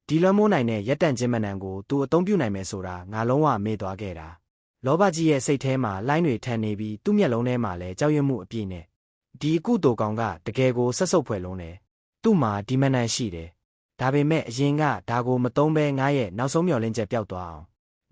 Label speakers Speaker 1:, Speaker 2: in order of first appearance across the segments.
Speaker 1: ဒီလွှမ်းမိုးနိုင်တဲ့ရက်တန့်ခြင်းမနံကိုသူအသုံးပြုနိုင်မယ်ဆိုတာငါလုံးဝမေ့သွားခဲ့တာလောဘကြီးရဲ့စိတ်ထဲမှာလှိုင်းတွေထန်နေပြီးသူ့မျက်လုံးထဲမှာလည်းကြောက်ရွံ့မှုအပြည့်နဲ့ဒီအကုသိုလ်ကောင်ကတကယ်ကိုဆက်ဆုပ်ဖွယ်လုံးတယ်သူ့မှာဒီမနံရှိတယ်ဒါပေမဲ့အရင်ကဒါကိုမသုံးဘဲငါရဲ့နောက်ဆုံးမျှော်လင့်ချက်ပျောက်သွားအောင်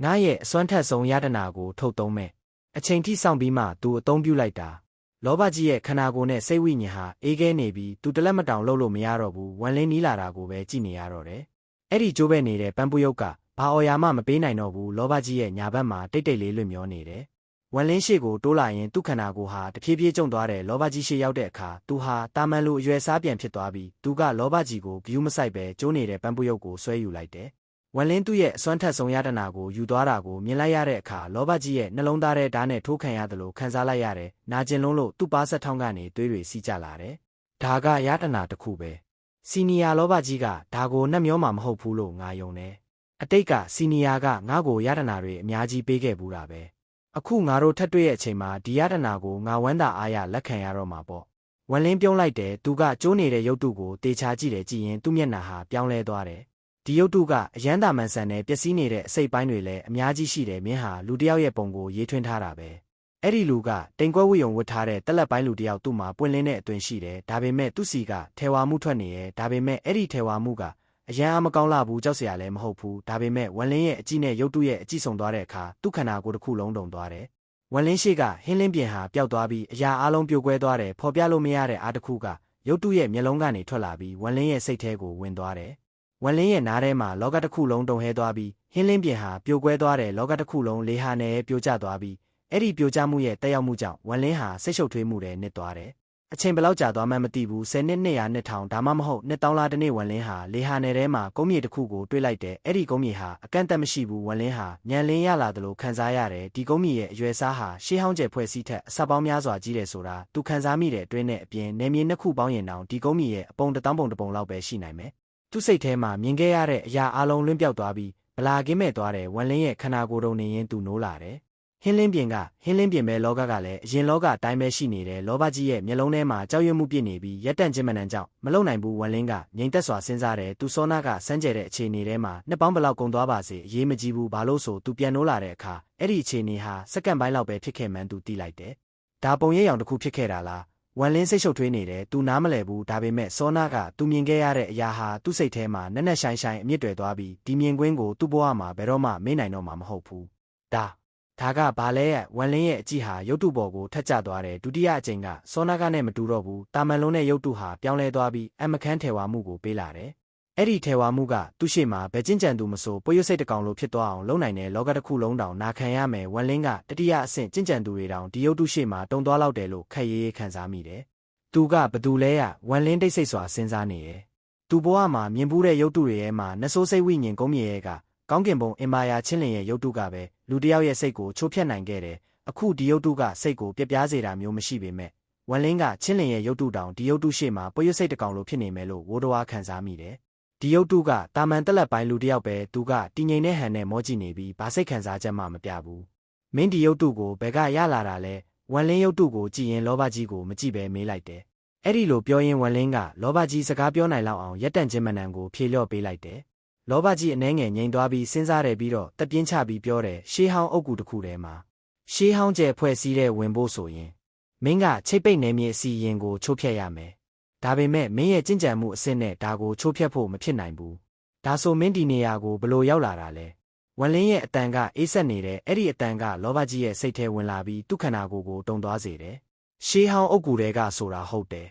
Speaker 1: ငါရဲ့အစွမ်းထက်ဆုံးယတနာကိုထုတ်သုံးမဲ့အချိန်ထိစောင့်ပြီးမှသူအသုံးပြုလိုက်တာလောဘကြီးရဲ့ခန္ဓာကိုယ်နဲ့စိတ်ဝိညာဉ်ဟာအေးခဲနေပြီးသူတလက်မတောင်လှုပ်လို့မရတော့ဘူးဝန်လင်းနီးလာတာကိုပဲကြည့်နေရတော့တယ်အဲ့ဒီကျိုးပဲနေတဲ့ပန်းပုယုတ်ကဘာအော်ယာမှမပေးနိုင်တော့ဘူးလောဘကြီးရဲ့ညာဘက်မှာတိတ်တိတ်လေးလွင့်မျောနေတယ်ဝန်လင်းရှိကိုတိုးလာရင်သူ့ခန္ဓာကိုယ်ဟာတဖြည်းဖြည်းကျုံသွားတဲ့လောဘကြီးရှိရောက်တဲ့အခါသူဟာတာမန်လူအရွယ်စားပြန်ဖြစ်သွားပြီးသူကလောဘကြီးကိုဂယုမစိုက်ပဲကျိုးနေတဲ့ပန်းပုယုတ်ကိုဆွဲယူလိုက်တယ်ဝန်လင်းသူ့ရဲ့အစွမ်းထက်ဆုံးယတနာကိုယူသွားတာကိုမြင်လိုက်ရတဲ့အခါလောဘကြီးရဲ့နှလုံးသားထဲဓာတ်နဲ့ထိုးခံရတယ်လို့ခံစားလိုက်ရတယ်နာကျင်လုံးလို့သူ့ပါးဆက်ထောင်းကနေသွေးတွေစီးကျလာတယ်ဒါကယတနာတစ်ခုပဲစီနီယာလောဘကြီးကဒါကိုနှက်မျောမှာမဟုတ်ဘူးလို့ငါယုံတယ်အတိတ်ကစီနီယာကငါ့ကိုယတနာတွေအများကြီးပေးခဲ့ဘူးတာပဲအခုငါတို့ထပ်တွေ့ရဲ့အချိန်မှာဒီယတနာကိုငါဝမ်းသာအားရလက်ခံရတော့မှာပေါ့ဝန်လင်းပြုံးလိုက်တယ်သူကကျိုးနေတဲ့ရုပ်တုကိုတေချာကြည့်တယ်ကြည့်ရင်သူ့မျက်နှာဟာပြောင်းလဲသွားတယ်ဒီရုပ်တုကအရန်တာမှန်ဆန်နဲ့ပျက်စီးနေတဲ့အစိတ်ပိုင်းတွေလည်းအများကြီးရှိတယ်မင်းဟာလူတစ်ယောက်ရဲ့ပုံကိုရေးထွင်းထားတာပဲအဲ့ဒီလူကတိမ်ကွက်ဝိယုံဝတ်ထားတဲ့တက်လက်ပိုင်းလူတစ်ယောက်သူ့မှာပွင့်လင်းတဲ့အသွင်ရှိတယ်ဒါပေမဲ့သူ့စီကထေဝါမှုထွက်နေရဲ့ဒါပေမဲ့အဲ့ဒီထေဝါမှုကအရန်အားမကောင်းလာဘူးကြောက်စရာလည်းမဟုတ်ဘူးဒါပေမဲ့ဝန်လင်းရဲ့အကြည့်နဲ့ရုပ်တုရဲ့အကြည့်ဆုံသွားတဲ့အခါသူ့ခန္ဓာကိုယ်တစ်ခုလုံးတုံသွားတယ်ဝန်လင်းရှိကဟင်းလင်းပြင်ဟာပျောက်သွားပြီးအရာအလုံးပြိုကွဲသွားတယ်ဖော်ပြလို့မရတဲ့အားတစ်ခုကရုပ်တုရဲ့မျက်လုံးကနေထွက်လာပြီးဝန်လင်းရဲ့စိတ်ထဲကိုဝင်သွားတယ်ဝန်လင်းရဲ့နားထဲမှာလောကတစ်ခုလုံးတုံဟဲသွားပြီးဟင်းလင်းပြင်ဟာပြိုကွဲသွားတယ်လောကတစ်ခုလုံးလေဟာနဲ့ပြိုကျသွားပြီးအဲ့ဒီပြိုကျမှုရဲ့တက်ရောက်မှုကြောင့်ဝန်လင်းဟာစိတ်ရှုပ်ထွေးမှုတွေနစ်သွားတယ်အချိန်ဘယ်လောက်ကြာသွားမှန်းမသိဘူး10နှစ်200နှစ်ထောင်ဒါမှမဟုတ်နှစ်တောင်းလားတစ်နေ့ဝန်လင်းဟာလေဟာနယ်ထဲမှာကုန်းမြေတစ်ခုကိုတွေးလိုက်တယ်အဲ့ဒီကုန်းမြေဟာအကန့်အသတ်မရှိဘူးဝန်လင်းဟာညံလင်းရလာတယ်လို့ခံစားရတယ်ဒီကုန်းမြေရဲ့အရွယ်စားဟာရှေးဟောင်းကျယ်ဖွဲ့စည်းထက်အဆက်ပေါင်းများစွာကြီးတယ်ဆိုတာသူခံစားမိတဲ့အတွင်းနဲ့အပြင်နေမြေနှစ်ခုပေါင်းရင်တောင်ဒီကုန်းမြေရဲ့အပုံတစ်တောင်းပုံတစ်ပုံလောက်ပဲရှိနိုင်မယ်သူ့စိတ်ထဲမှာမြင်ခဲ့ရတဲ့အရာအလုံးလွင့်ပြောက်သွားပြီးဗလာကင်းမဲ့သွားတဲ့ဝန်လင်းရဲ့ခန္ဓာကိုယ်တုံနေရင်သူနိုးလာတယ်ဟင်းလင်းပြင်ပဲလောကကလည်းအရင်လောကအတိုင်းပဲရှိနေတယ်လောဘကြီးရဲ့မျက်လုံးထဲမှာကြောက်ရွံ့မှုပြည့်နေပြီးရက်တန့်ခြင်းမနံကြောင့်မလုံနိုင်ဘူးဝန်လင်းကငြိမ်သက်စွာစဉ်းစားတယ်သူစောနာကစမ်းကြဲတဲ့အခြေအနေထဲမှာနှစ်ပေါင်းဘလောက်ကုန်သွားပါစေအရေးမကြီးဘူးဘာလို့ဆိုသူပြန်နိုးလာတဲ့အခါအဲ့ဒီအခြေအနေဟာစက္ကန့်ပိုင်းလောက်ပဲဖြစ်ခဲ့မှန်းသူသိလိုက်တယ်ဒါပုံရိပ်အောင်တစ်ခုဖြစ်ခဲ့တာလားဝန်လင်းစိတ်ရှုပ်ထွေးနေတယ်သူနားမလည်ဘူးဒါပေမဲ့စောနာကသူမြင်ခဲ့ရတဲ့အရာဟာသူ့စိတ်ထဲမှာနက်နက်ရှိုင်းရှိုင်းအမြင့်တွယ်သွားပြီးဒီမြင်ကွင်းကိုသူ့ဘဝမှာဘယ်တော့မှမေ့နိုင်တော့မှာမဟုတ်ဘူးဒါကဘာလဲဝန်လင်းရဲ့အကြည့်ဟာရုပ်တုပေါ်ကိုထက်ကျသွားတယ်ဒုတိယအကြိမ်ကစောနာကနဲ့မတူတော့ဘူးတာမန်လုံးနဲ့ရုပ်တုဟာပြောင်းလဲသွားပြီးအမခန်းထေဝါမှုကိုပေးလာတယ်အဲ့ဒီထေဝါမှုကသူ့ရှေ့မှာဘယ်ကျင့်ကြံသူမဆိုပွေရွစိတ်တကောင်လိုဖြစ်သွားအောင်လုပ်နိုင်တဲ့လောကတစ်ခုလုံးတောင်နာခံရမယ်ဝန်လင်းကတတိယအဆင့်ကျင့်ကြံသူတွေတောင်ဒီရုပ်တုရှေ့မှာတုံသွားလောက်တယ်လို့ခက်ရေးရေးခံစားမိတယ်သူကဘသူလဲဝန်လင်းတိတ်ဆိတ်စွာစဉ်းစားနေတယ်သူဘဝမှာမြင်ဘူးတဲ့ရုပ်တုတွေထဲမှာနဆိုးစိတ်ဝိညာဉ်ကုန်းမြေရဲ့ကကောင်းကင်ဘုံအင်မာယာချင်းလင်ရဲ့ရုပ်တုကပဲလူတစ်ယောက်ရဲ့စိတ်ကိုချိုးဖျက်နိုင်ခဲ့တယ်အခုဒီရုပ်တုကစိတ်ကိုပြပြားစေတာမျိုးမရှိပေမဲ့ဝန်လင်းကချင်းလင်ရဲ့ရုပ်တုတောင်ဒီရုပ်တုရှေ့မှာပွေရွစိတ်တကောင်လိုဖြစ်နေမယ်လို့ဝိုးတော်ခံစားမိတယ်ဒီရုပ်တုကတာမန်တက်လက်ပိုင်းလူတစ်ယောက်ပဲသူကတည်ငြိမ်တဲ့ဟန်နဲ့မောကြည့်နေပြီးဘာစိတ်ခံစားချက်မှမပြဘူးမင်းဒီရုပ်တုကိုဘယ်ကရလာတာလဲဝန်လင်းရုပ်တုကိုကြည့်ရင်လောဘကြီးကိုမကြည့်ပဲမေးလိုက်တယ်အဲ့ဒီလိုပြောရင်ဝန်လင်းကလောဘကြီးစကားပြောနိုင်လောက်အောင်ရက်တန့်ခြင်းမနံကိုဖြေလျော့ပေးလိုက်တယ်လောဘကြီးအနှဲငယ်ငြိမ်သွားပြီးစဉ်းစားတယ်ပြီးတော့တက်ပြင်းချပြီးပြောတယ်ရှေးဟောင်းအုပ်ကူတစ်ခုထဲမှာရှေးဟောင်းကျယ်ဖွဲ့စည်းတဲ့ဝင်ဖို့ဆိုရင်မင်းကချိတ်ပိတ်နေမြေအစီရင်ကိုချိုးဖျက်ရမယ်ဒါပေမဲ့မင်းရဲ့ကြင်ကြံမှုအစစ်နဲ့ဒါကိုချိုးဖျက်ဖို့မဖြစ်နိုင်ဘူးဒါဆိုမင်းဒီနေရာကိုဘလို့ရောက်လာတာလဲဝန်လင်းရဲ့အတန်ကအေးဆက်နေတဲ့အဲ့ဒီအတန်ကလောဘကြီးရဲ့စိတ်ထဲဝင်လာပြီးသူ့ခန္ဓာကိုယ်ကိုတုံသွားစေတယ်ရှေးဟောင်းအုပ်ကူတွေကဆိုတာဟုတ်တယ်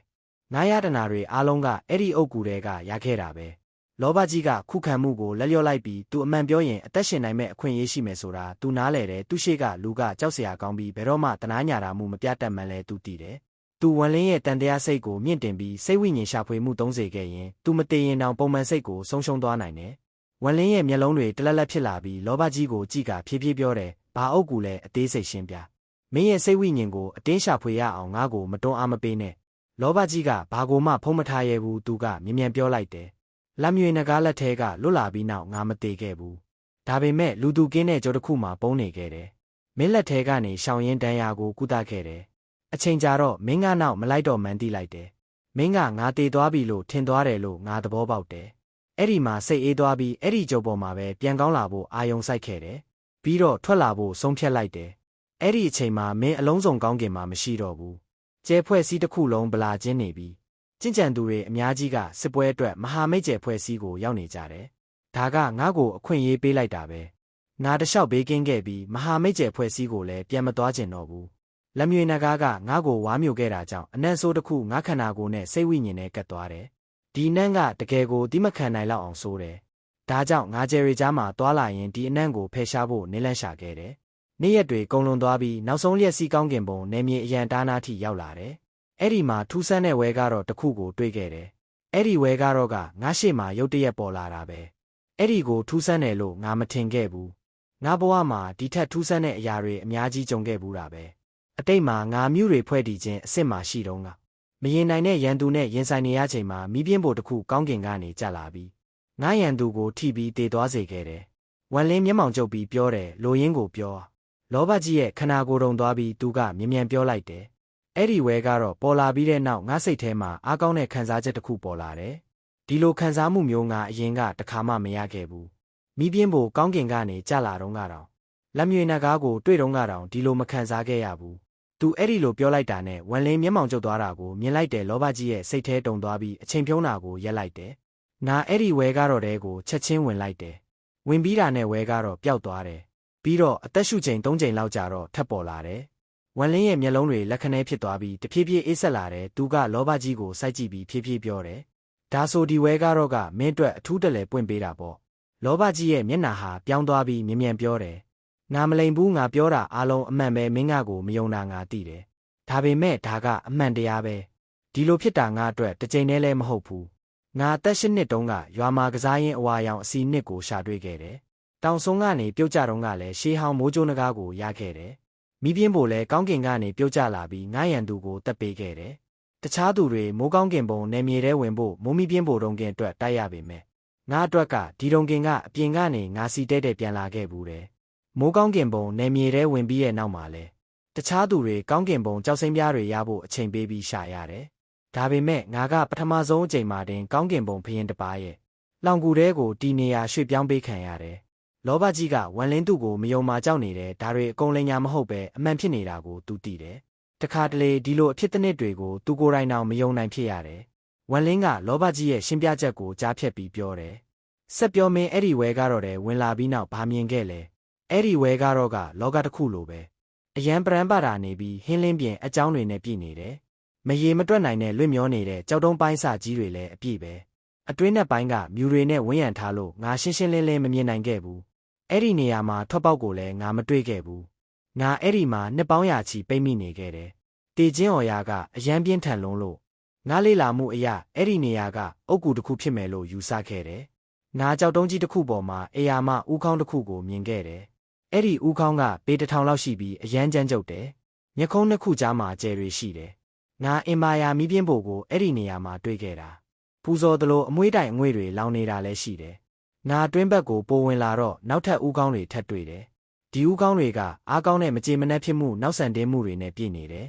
Speaker 1: ငါးရတနာတွေအားလုံးကအဲ့ဒီအုပ်ကူတွေကရခဲ့တာပဲလောဘကြီးကခုခံမှုကိုလက်လျော့လိုက်ပြီးသူအမှန်ပြောရင်အသက်ရှင်နိုင်မဲ့အခွင့်အရေးရှိမယ်ဆိုတာသူနားလည်တယ်သူရှိကလူကကြောက်စရာကောင်းပြီးဘယ်တော့မှတနာညာတာမှုမပြတ်တတ်မှန်းလဲသူသိတယ်သူဝန်လင်းရဲ့တန်တရားစိတ်ကိုမြင့်တင်ပြီးစိတ်ဝိညာဉ်ရှာဖွေမှုသုံးစေခဲ့ရင်သူမတည်ရင်တောင်ပုံမှန်စိတ်ကိုဆုံးရှုံးသွားနိုင်တယ်ဝန်လင်းရဲ့မျက်လုံးတွေတလက်လက်ဖြစ်လာပြီးလောဘကြီးကိုကြည့်ကဖြည်းဖြည်းပြောတယ်ဘာအုပ်ကူလဲအသေးစိတ်ရှင်းပြမင်းရဲ့စိတ်ဝိညာဉ်ကိုအတင်းရှာဖွေရအောင်ငါ့ကိုမတွန်းအားမပေးနဲ့လောဘကြီးကဘာကိုမှဖုံးမထားရဘူးသူကမြင်မြန်ပြောလိုက်တယ်လက်မြွေနဂါးလက်ထဲကလွတ်လာပြီးနောက်ငါမသေးခဲ့ဘူးဒါပေမဲ့လူသူကင်းတဲ့ကြောတစ်ခုမှပုံနေခဲ့တယ်မင်းလက်ထဲကနေရှောင်ရင်တန်ရာကိုကုသခဲ့တယ်အချိန်ကြာတော့မင်းကနောက်မလိုက်တော့မှန်းသိလိုက်တယ်မင်းကငါတေသွားပြီလို့ထင်သွားတယ်လို့ငါသဘောပေါက်တယ် အဲ့ဒီမှာစိတ်အေးသွားပြီးအဲ့ဒီကြုံပေါ်မှာပဲပြန်ကောင်းလာဖို့အာယုံစိုက်ခဲ့တယ်ပြီးတော့ထွက်လာဖို့ဆုံးဖြတ်လိုက်တယ်အဲ့ဒီအချိန်မှာမင်းအလုံးစုံကောင်းကင်မှာမရှိတော့ဘူးကျဲဖွဲ့စည်းတစ်ခုလုံးဗလာချင်းနေပြီးကျင့်ကြံသူတွေအများကြီးကစစ်ပွဲအတွက်မဟာမိတ်ကျဲဖွဲ့စည်းကိုရောက်နေကြတယ်ဒါကငါ့ကိုအခွင့်အရေးပေးလိုက်တာပဲငါတလျှောက်ဘေးကင်းခဲ့ပြီးမဟာမိတ်ကျဲဖွဲ့စည်းကိုလည်းပြန်မသွားကျင်တော့ဘူးလက်မြွေနဂါးကငါ့ကိုဝါမျိုးခဲ့တာကြောင့်အနံ့ဆိုးတစ်ခုငါခန္ဓာကိုယ်နဲ့စိတ်ဝိညာဉ်နဲ့ကတ်သွားတယ်ဒီအနံ့ကတကယ်ကိုတိမခံနိုင်လောက်အောင်ဆိုးတယ်ဒါကြောင့်ငါကျဲရီကြားမှာတွာလာရင်ဒီအနံ့ကိုဖယ်ရှားဖို့နင်းလန့်ရှာခဲ့တယ်နေ့ရက်တွေကုန်လွန်သွားပြီးနောက်ဆုံးလျက်စီးကောင်းကင်ဘုံနေမြေအရန်တားနာထိရောက်လာတယ်အဲ့ဒီမှာထူးဆန်းတဲ့ဝဲကားတော့တစ်ခုကိုတွေ့ခဲ့တယ်အဲ့ဒီဝဲကားတော့ကငါရှေ့မှာရုတ်တရက်ပေါ်လာတာပဲအဲ့ဒီကိုထူးဆန်းတယ်လို့ငါမထင်ခဲ့ဘူးငါဘဝမှာဒီထက်ထူးဆန်းတဲ့အရာတွေအများကြီးကြုံခဲ့ဘူးတာပဲအတိတ်မှာငါမျိုးတွေဖွဲ့တည်ခြင်းအစ်စ်မှရှိတော့ငါမရင်နိုင်တဲ့ရန်သူနဲ့ရင်ဆိုင်နေရချိန်မှာမိပြင်းဖို့တစ်ခုကောင်းကင်ကနေကျလာပြီးငါရန်သူကိုထိပြီးတေသွားစေခဲ့တယ်ဝမ်လင်းမျက်မှောင်ကျုပ်ပြီးပြောတယ်လိုရင်းကိုပြောလောဘကြီးရဲ့ခနာကိုယ်တုံသွားပြီးသူကမြ мян ပြောလိုက်တယ်အဲ့ဒီဝဲကတော့ပေါ်လာပြီးတဲ့နောက်ငါစိတ်ထဲမှာအားကောင်းတဲ့ခံစားချက်တစ်ခုပေါ်လာတယ်ဒီလိုခံစားမှုမျိုးငါအရင်ကတခါမှမရခဲ့ဘူးမိပြင်းဖို့ကောင်းကင်ကနေကျလာတော့ကတော့လက်မြွေနဂါးကိုတွေ့တော့ကတော့ဒီလိုမခံစားခဲ့ရဘူးသူအဲ့ဒီလိုပြောလိုက်တာနဲ့ဝမ်လင်းမျက်မှောင်ကျုပ်သွားတာကိုမြင်လိုက်တဲ့လောဘကြီးရဲ့စိတ်ထဲတုန်သွားပြီးအချိန်ဖြုံးတာကိုရက်လိုက်တယ်ငါအဲ့ဒီဝဲကတော့တဲကိုချက်ချင်းဝင်လိုက်တယ်ဝင်ပြီးတာနဲ့ဝဲကတော့ပျောက်သွားတယ်ပြီးတော့အသက်ရှူချိန်3ချိန်လောက်ကြာတော့ထပ်ပေါ်လာတယ်ဝမ်လင်းရဲ့မျက်လုံးတွေလက်ခနဲဖြစ်သွားပြီးတဖြည်းဖြည်းအေးဆက်လာတယ်သူကလောဘကြီးကိုစိုက်ကြည့်ပြီးဖြည်းဖြည်းပြောတယ်ဒါဆိုဒီဝဲကတော့ကမင်းအတွက်အထူးတလဲပွင့်ပေးတာပေါ့လောဘကြီးရဲ့မျက်နှာဟာပြောင်းသွားပြီးမြ мян ပြောတယ်ငါမလိမ်ဘူးငါပြောတာအားလုံးအမှန်ပဲမင်းငါကိုမယုံတာငါသိတယ်ဒါပေမဲ့ဒါကအမှန်တရားပဲဒီလိုဖြစ်တာငါအတွက်တစ်ချိန်တည်းလည်းမဟုတ်ဘူးငါအသက်8နှစ်တုန်းကရွာမှာကစားရင်းအဝါရောင်အစီနှစ်ကိုရှာတွေ့ခဲ့တယ်တောင်ဆုံးကနေပြုတ်ကြတော့ကလည်းရှေးဟောင်းမိုးကြိုးနဂါးကိုရခဲ့တယ်မိပြင်းဖို့လည်းကောင်းကင်ကနေပြုတ်ကျလာပြီးငါရန်သူကိုတက်ပေးခဲ့တယ်တခြားသူတွေမိုးကောင်းကင်ဘုံနေမြေထဲဝင်ဖို့မိုးမိပြင်းဖို့တုံကင်အတွက်တိုက်ရပေမဲ့ငါအတွက်ကဒီတုံကင်ကအပြင်ကနေငါစီတဲတဲ့ပြန်လာခဲ့ဘူးတယ်မိုးကောင်းကင်ဘုံနေမြေထဲဝင်ပြီးရဲ့နောက်မှာလဲတခြားသူတွေကောင်းကင်ဘုံကြောက်စိမ့်ပြားတွေရဖို့အချိန်ပေးပြီးရှာရတယ်ဒါပေမဲ့ငါကပထမဆုံးအချိန်မှာတင်ကောင်းကင်ဘုံဖရင်တပါးရဲ့လောင်ကူတဲကိုတီနေရာရွှေ့ပြောင်းပေးခံရတယ်လောဘကြီးကဝမ်လင်းသူ့ကိုမယုံမာကြောက်နေတယ်ဒါတွေအကုန်လင်ညာမဟုတ်ပဲအမှန်ဖြစ်နေတာကိုသူသိတယ်တခါတလေဒီလိုအဖြစ်တစ်နှစ်တွေကိုသူကိုယ်တိုင်တောင်မယုံနိုင်ဖြစ်ရတယ်ဝမ်လင်းကလောဘကြီးရဲ့ရှင်းပြချက်ကိုကြားဖြတ်ပြီးပြောတယ်ဆက်ပြောမင်းအဲ့ဒီဝဲကတော့တယ်ဝင်လာပြီးနောက်ဘာမြင်ခဲ့လဲအဲ့ဒီဝဲကတော့ကလောကတစ်ခုလိုပဲအရန်ပရန်ပါတာနေပြီးဟင်းလင်းပြင်အကြောင်းတွေနဲ့ပြည့်နေတယ်မရေမတွက်နိုင်တဲ့လွင့်မျောနေတဲ့ကြောက်တုံးပိုင်းစာကြီးတွေလည်းအပြည့်ပဲအတွင်းနဲ့ပိုင်းကမြူတွေနဲ့ဝန်းရံထားလို့ငါရှင်းရှင်းလင်းလင်းမမြင်နိုင်ခဲ့ဘူးအဲ့ဒီနေရာမှာထွက်ပေါက်ကိုလည်းငါမတွေ့ခဲ့ဘူးငါအဲ့ဒီမှာနှစ်ပေါင်းရာချီပိတ်မိနေခဲ့တယ်တေချင်းအော်ရာကအရန်ပြင်းထန်လုံးလို့ငါလေးလာမှုအရာအဲ့ဒီနေရာကအုတ်ကူတစ်ခုဖြစ်မယ်လို့ယူဆခဲ့တယ်ငါကြောက်တုံးကြီးတစ်ခုပေါ်မှာအေယာမဥခေါင်းတစ်ခုကိုမြင်ခဲ့တယ်အဲ့ဒီဥခေါင်းကပေ1000လောက်ရှိပြီးအရန်ကြမ်းကြုတ်တယ်မျက်ခုံးနှစ်ခုကြားမှာကျယ်တွေရှိတယ်ငါအင်မာယာမီးပြင်းဖို့ကိုအဲ့ဒီနေရာမှာတွေ့ခဲ့တာပူဇော်သလိုအမွှေးတိုင်အငွေ့တွေလောင်နေတာလည်းရှိတယ်ငါတွင်းဘက်ကိုပိုဝင်လာတော့နောက်ထပ်ဥကောင်းတွေထပ်တွေ့တယ်ဒီဥကောင်းတွေကအားကောင်းတဲ့မကြေမနက်ဖြစ်မှုနောက်ဆန်တင်းမှုတွေနဲ့ပြည့်နေတယ်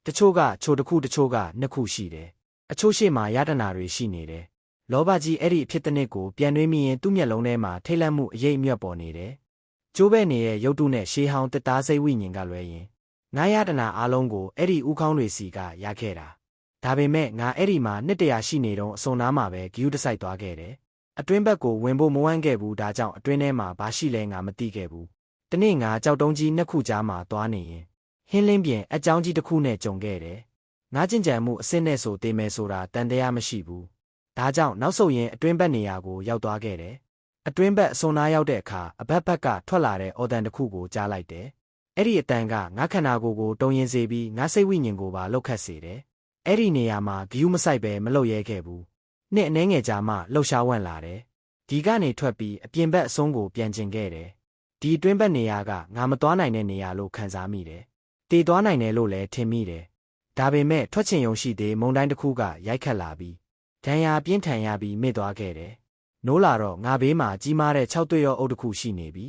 Speaker 1: တချို့ကချိုတစ်ခုတချို့ကနှစ်ခုရှိတယ်အချို့ရှေ့မှာယတနာတွေရှိနေတယ်လောဘကြီးအဲ့ဒီအဖြစ်တစ်နှစ်ကိုပြန်တွေးမိရင်သူ့မျက်လုံးထဲမှာထိတ်လန့်မှုအရေးအမြတ်ပေါ်နေတယ်ကျိုးပဲ့နေတဲ့ရုပ်တုနဲ့ရှေးဟောင်းတစ်သားစိတ်ဝိညာဉ်ကလွဲရင်ငါယတနာအားလုံးကိုအဲ့ဒီဥကောင်းတွေစီကရခဲ့တာဒါပေမဲ့ငါအဲ့ဒီမှာနှစ်တရာရှိနေတော့အစုံနားမှာပဲဂယုတစိုက်သွားခဲ့တယ်အတွင်းဘက်ကိုဝင်ဖို့မဝမ်းခဲ့ဘူးဒါကြောင့်အတွင်းထဲမှာဘာရှိလဲငါမသိခဲ့ဘူးတနေ့ငါကြောက်တုံးကြီးနှစ်ခုကြားမှာသွားနေရင်ဟင်းလင်းပြင်အကြောင်းကြီးတစ်ခုနဲ့ကြုံခဲ့တယ်ငါကျင့်ကြံမှုအစစ်နဲ့ဆိုတေးမယ်ဆိုတာတန်တရားမရှိဘူးဒါကြောင့်နောက်ဆုတ်ရင်အတွင်းဘက်နေရာကိုရောက်သွားခဲ့တယ်အတွင်းဘက်အစုံနားရောက်တဲ့အခါအဘက်ဘက်ကထွက်လာတဲ့အော်တန်တစ်ခုကိုကြားလိုက်တယ်အဲ့ဒီအတန်ကငါခန္ဓာကိုယ်ကိုတုံရင်စေပြီးငါစိတ်ဝိညာဉ်ကိုပါလှုပ်ခတ်စေတယ်အဲ့ဒီနေရာမှာဂယုမဆိုင်ပဲမလှုပ်ရဲခဲ့ဘူးနှစ်အနှဲငယ်ကြာမှလှုပ်ရှားဝန့်လာတယ်ဒီကနေထွက်ပြီးအပြင်ဘက်အဆုံးကိုပြန်ကျင်ခဲ့တယ်ဒီအတွင်းဘက်နေရာကငါမသွားနိုင်တဲ့နေရာလို့ခံစားမိတယ်တည်သွားနိုင်တယ်လို့လည်းထင်မိတယ်ဒါပေမဲ့ထွက်ချင်ရုံရှိသေးမုန်တိုင်းတစ်ခုကရိုက်ခတ်လာပြီးဒဏ်ရာပြင်းထန်ရပြီးမိသွားခဲ့တယ်နိုးလာတော့ငါဘေးမှာကြီးမားတဲ့6တွေ့ရောအုပ်တစ်ခုရှိနေပြီ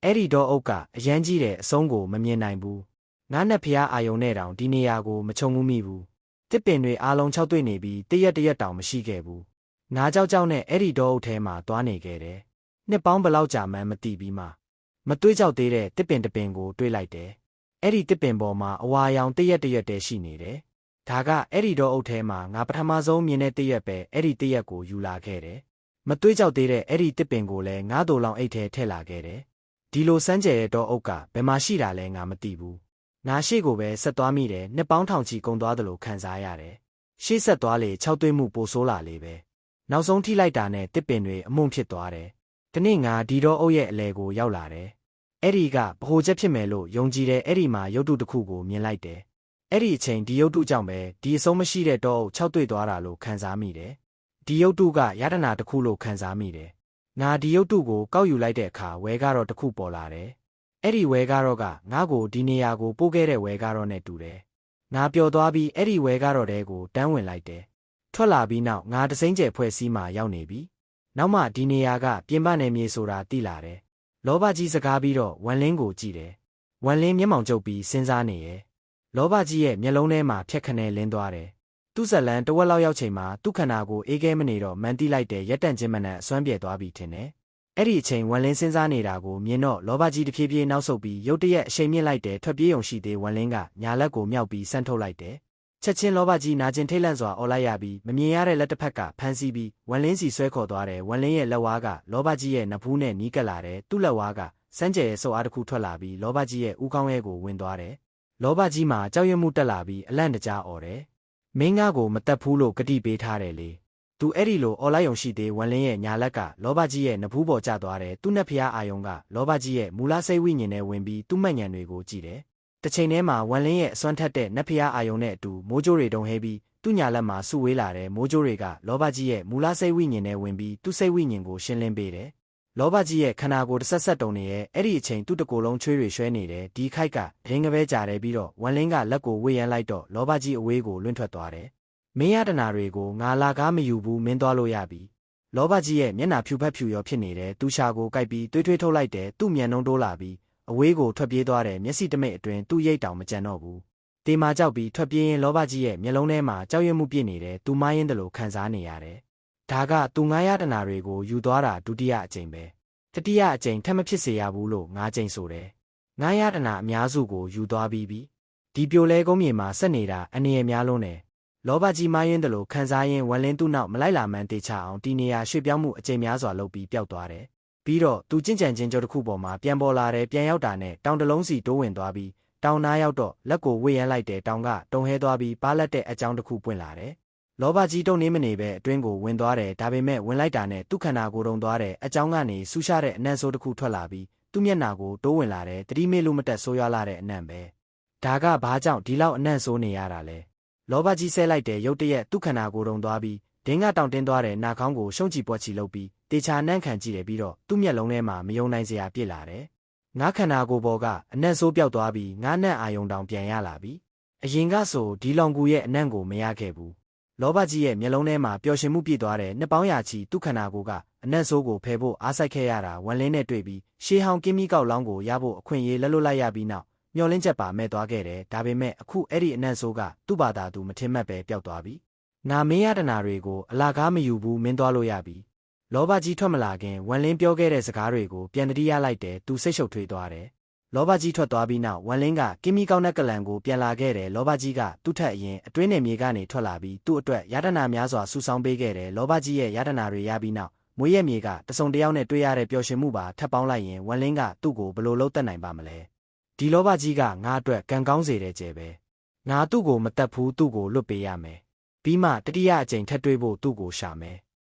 Speaker 1: အဲ့ဒီတော့အုပ်ကအရန်ကြီးတဲ့အဆုံးကိုမမြင်နိုင်ဘူးငါနဲ့ဖျားအာယုံနဲ့တောင်ဒီနေရာကိုမချုံမှုမိဘူးတစ်ပင်တွေအားလုံး6တွေ့နေပြီးတရက်တောင်မရှိခဲ့ဘူး ငါကြောက်ကြောက်နဲ့အဲ့ဒီတောအုပ်ထဲမှာသွားနေခဲ့တယ်နှစ်ပေါင်းဘလောက်ကြာမှန်းမသိပြီးမှမတွေးကြောက်သေးတဲ့တစ်ပင်တစ်ပင်ကိုတွေးလိုက်တယ်အဲ့ဒီတစ်ပင်ပေါ်မှာအဝါရောင်တရက်တရက်တည်းရှိနေတယ်ဒါကအဲ့ဒီတောအုပ်ထဲမှာငါပထမဆုံးမြင်တဲ့တရက်ပဲအဲ့ဒီတရက်ကိုယူလာခဲ့တယ်မတွေးကြောက်သေးတဲ့အဲ့ဒီတစ်ပင်ကိုလည်းငါးတိုလောင်အိတ်ထဲထည့်လာခဲ့တယ်ဒီလိုစမ်းကြဲတဲ့တောအုပ်ကဘယ်မှာရှိတာလဲငါမသိဘူးငါရှေ့ကိုပဲဆက်သွားမိတယ်နှစ်ပေါင်းထောင်ချီကုန်သွားသလိုခံစားရတယ်ရှေ့ဆက်သွားလေ၆သွေးမှုပိုဆိုးလာလေပဲနောက်ဆုံးထိလိုက်တာနဲ့တစ်ပင်တွေအမုံဖြစ်သွားတယ်ဒီနေ့ငါဒီတော့အုပ်ရဲ့အလဲကိုရောက်လာတယ်အဲ့ဒီကဗဟိုချက်ဖြစ်မယ်လို့ယုံကြည်တယ်အဲ့ဒီမှာရုပ်တုတစ်ခုကိုမြင်လိုက်တယ်အဲ့ဒီအချိန်ဒီရုပ်တုကြောင့်ပဲဒီအဆုံးမရှိတဲ့တောအုပ်၆သွေးသွားတာလို့ခံစားမိတယ်ဒီရုပ်တုကယတနာတစ်ခုလို့ခံစားမိတယ်ငါဒီရုပ်တုကိုကောက်ယူလိုက်တဲ့အခါဝဲကတော့တစ်ခုပေါ်လာတယ်အဲ့ဒီဝဲကတော့ကငါ့ကိုဒီနေရာကိုပို့ခဲ့တဲ့ဝဲကတော့နဲ့တူတယ်ငါပျော်သွားပြီးအဲ့ဒီဝဲကတော့တဲကိုတန်းဝင်လိုက်တယ်ထွက်လာပြီးနောက်ငါတစိမ့်ကျဲဖွဲ့စည်းမှရောက်နေပြီနောက်မှဒီနေရာကပြင်ပနယ်မြေဆိုတာသိလာတယ်လောဘကြီးစကားပြီးတော့ဝမ်လင်းကိုကြည့်တယ်ဝမ်လင်းမျက်မှောင်ကျုပ်ပြီးစဉ်းစားနေရဲ့လောဘကြီးရဲ့မျက်လုံးထဲမှာဖြက်ခနဲလင်းသွားတယ်သူ့ဇလန်တဝက်လောက်ရောက်ချိန်မှာသူ့ခန္ဓာကိုအေးခဲမနေတော့မန်တိလိုက်တဲ့ရက်တန့်ချင်းမနက်အစွမ်းပြေသွားပြီထင်တယ်အဲ့ဒီအချိန်ဝမ်လင်းစဉ်းစားနေတာကိုမြင်တော့လောဘကြီးတဖြည်းဖြည်းနောက်ဆုတ်ပြီးရုတ်တရက်အရှိန်မြင့်လိုက်တဲ့ထွက်ပြေးုံရှိသေးဝမ်လင်းကညာလက်ကိုမြောက်ပြီးဆန့်ထုတ်လိုက်တယ်ချက်ချင်းလောဘကြီးနာကျင်ထိတ်လန့်စွာအော်လိုက်ရပြီးမမြင်ရတဲ့လက်တစ်ဖက်ကဖမ်းဆီးပြီးဝမ်လင်းစီဆွဲခေါ်သွားတယ်ဝမ်လင်းရဲ့လက်ဝါးကလောဘကြီးရဲ့နဖူးနဲ့နီးကပ်လာတယ်သူ့လက်ဝါးကစမ်းကြဲရဲ့စုပ်အားတစ်ခုထွက်လာပြီးလောဘကြီးရဲ့ဥကောင်းရဲကိုဝင်သွားတယ်လောဘကြီးမှာကြောက်ရွံ့မှုတက်လာပြီးအလန့်တကြားအော်တယ်မင်းငါကိုမတက်ဘူးလို့ကတိပေးထားတယ်လေသူအဲ့ဒီလိုအော်လိုက်ုံရှိသေးဝမ်လင်းရဲ့ညာလက်ကလောဘကြီးရဲ့နဖူးပေါ်ကျသွားတယ်သူ့နဲ့ဖျားအာယုံကလောဘကြီးရဲ့မူလစိတ်ဝိညာဉ်နဲ့ဝင်ပြီးသူ့မှတ်ဉဏ်တွေကိုကြည့်တယ်တစ်ချိန်တည်းမှာဝမ်လင်းရဲ့အစွမ်းထက်တဲ့နတ်ဖျားအာယုံနဲ့အတူမိုးကြိုးတွေတုံဟဲပြီးသူ့ညာလက်မှာစုဝေးလာတဲ့မိုးကြိုးတွေကလောဘကြီးရဲ့မူလစိတ်ဝိညာဉ်နဲ့ဝင်ပြီးသူ့စိတ်ဝိညာဉ်ကိုရှင်းလင်းပေးတယ်လောဘကြီးရဲ့ခန္ဓာကိုယ်တစ်ဆက်ဆက်တုံနေရဲ့အဲ့ဒီအချိန်သူ့တကိုယ်လုံးချွေးတွေရွှဲနေတယ်ဒီခိုက်ကရင်းကပဲကြာတယ်ပြီးတော့ဝမ်လင်းကလက်ကိုဝေ့ရမ်းလိုက်တော့လောဘကြီးအဝေးကိုလွင့်ထွက်သွားတယ်မင်းရတနာတွေကိုငါလာကားမယူဘူးမင်းသွားလို့ရပြီလောဘကြီးရဲ့မျက်နှာဖြူဖက်ဖြူရောဖြစ်နေတယ်သူရှာကိုကိုက်ပြီးတွေးထွေးထုတ်လိုက်တယ်သူ့မျက်နှုံးတိုးလာပြီးအဝေးကိုထွက်ပြေးသွားတယ်မျက်စိတမိတ်အတွင်းသူ့ရိတ်တောင်မကြံတော့ဘူးတေမာကြောက်ပြီးထွက်ပြေးရင်လောဘကြီးရဲ့မျက်လုံးထဲမှာကြောက်ရွံ့မှုပြည့်နေတယ်သူမိုင်းရင်တလို့ခံစားနေရတယ်ဒါကသူငါးရတနာတွေကိုယူသွားတာဒုတိယအကြိမ်ပဲတတိယအကြိမ်ထပ်မဖြစ်စေရဘူးလို့ငါးကြိမ်ဆိုတယ်ငါးရတနာအများစုကိုယူသွားပြီးပြီဒီပြိုလဲကုန်းမြေမှာဆက်နေတာအနေရများလုံးတယ်လောဘကြီးမိုင်းရင်တလို့ခံစားရင်ဝမ်လင်းသူ့နောက်မလိုက်လာမှန်းတေချအောင်ဒီနေရာရွှေ့ပြောင်းမှုအကြိမ်များစွာလုပ်ပြီးပျောက်သွားတယ်ပြီးတော့သူကျင့်ကြံခြင်းကြောတစ်ခုပေါ်မှာပြန်ပေါ်လာတယ်ပြန်ရောက်တာနဲ့တောင်တလုံးစီတိုးဝင်သွားပြီးတောင်နားရောက်တော့လက်ကိုဝေ့ရမ်းလိုက်တယ်တောင်ကတုံဟဲသွားပြီးပါလက်တဲ့အကြောင်းတစ်ခုပွင့်လာတယ်လောဘကြီးတုံနေမနေပဲအတွင်းကိုဝင်သွားတယ်ဒါပေမဲ့ဝင်လိုက်တာနဲ့သူ့ခန္ဓာကိုယ်တုံသွားတယ်အကြောင်းကနေဆူရှားတဲ့အနံ့ဆိုးတစ်ခုထွက်လာပြီးသူ့မျက်နှာကိုတိုးဝင်လာတယ်တတိမေလို့မတက်ဆိုးရွားလာတဲ့အနံ့ပဲဒါကဘာကြောင့်ဒီလောက်အနံ့ဆိုးနေရတာလဲလောဘကြီးဆဲလိုက်တယ်ရုတ်တရက်သူ့ခန္ဓာကိုယ်တုံသွားပြီးဒင်းကတောင်တင်းသွားတယ်နာခေါင်းကိုရှုံချီပွက်ချီလုပ်ပြီးတေချာနှံ့ခံကြည့်တယ်ပြီးတော့သူ့မျက်လုံးထဲမှာမယုံနိုင်စရာပြစ်လာတယ်ငါခန္ဓာကိုယ်ပေါ်ကအနံ့ဆိုးပြောက်သွားပြီးငါနံ့အာယုံတောင်ပြန်ရလာပြီအရင်ကဆိုဒီလောင်ကူရဲ့အနံ့ကိုမရခဲ့ဘူးလောဘကြီးရဲ့မျက်လုံးထဲမှာပျော်ရွှင်မှုပြည့်သွားတယ်နှစ်ပေါင်းရာချီသူ့ခန္ဓာကိုယ်ကအနံ့ဆိုးကိုဖယ်ဖို့အားစိုက်ခဲ့ရတာဝမ်လင်းနဲ့တွေ့ပြီးရှေးဟောင်းကင်းမီကောက်လောင်းကိုရဖို့အခွင့်အရေးလက်လွတ်လိုက်ရပြီးနောက်မျောလင်းချက်ပါမဲ့သွားခဲ့တယ်ဒါပေမဲ့အခုအဲ့ဒီအနံ့ဆိုးကသူ့ဘာသာသူမထင်မှတ်ပဲပျောက်သွားပြီငါမင်းရတနာတွေကိုအလာကားမယူဘူးမင်းသွားလို့ရပြီလောဘကြီးထွက်မလာခင်ဝမ်လင်းပြောခဲ့တဲ့စကားတွေကိုပြန်တတိယလိုက်တယ်သူစိတ်ရှုပ်ထွေးသွားတယ်လောဘကြီးထွက်သွားပြီးနောက်ဝမ်လင်းကကင်းမီကောက်နဲ့ကလန်ကိုပြန်လာခဲ့တယ်လောဘကြီးကသူ့ထက်အရင်အတွင်းနယ်မြေကနေထွက်လာပြီးသူ့အတွက်ရတနာများစွာဆူဆောင်းပေးခဲ့တယ်လောဘကြီးရဲ့ရတနာတွေရပြီးနောက်မွေးရမြေကတစုံတယောက်နဲ့တွေ့ရတဲ့ပျော်ရွှင်မှုပါထပ်ပေါင်းလိုက်ရင်ဝမ်လင်းကသူ့ကိုဘယ်လိုလုပ်တတ်နိုင်ပါမလဲဒီလောဘကြီးကငါအတွက်ကံကောင်းစေတဲ့ကျဲပဲငါသူ့ကိုမတက်ဘူးသူ့ကိုလွတ်ပေးရမယ်ပြီးမှတတိယအကြိမ်ထပ်တွေ့ဖို့သူ့ကိုရှာမယ်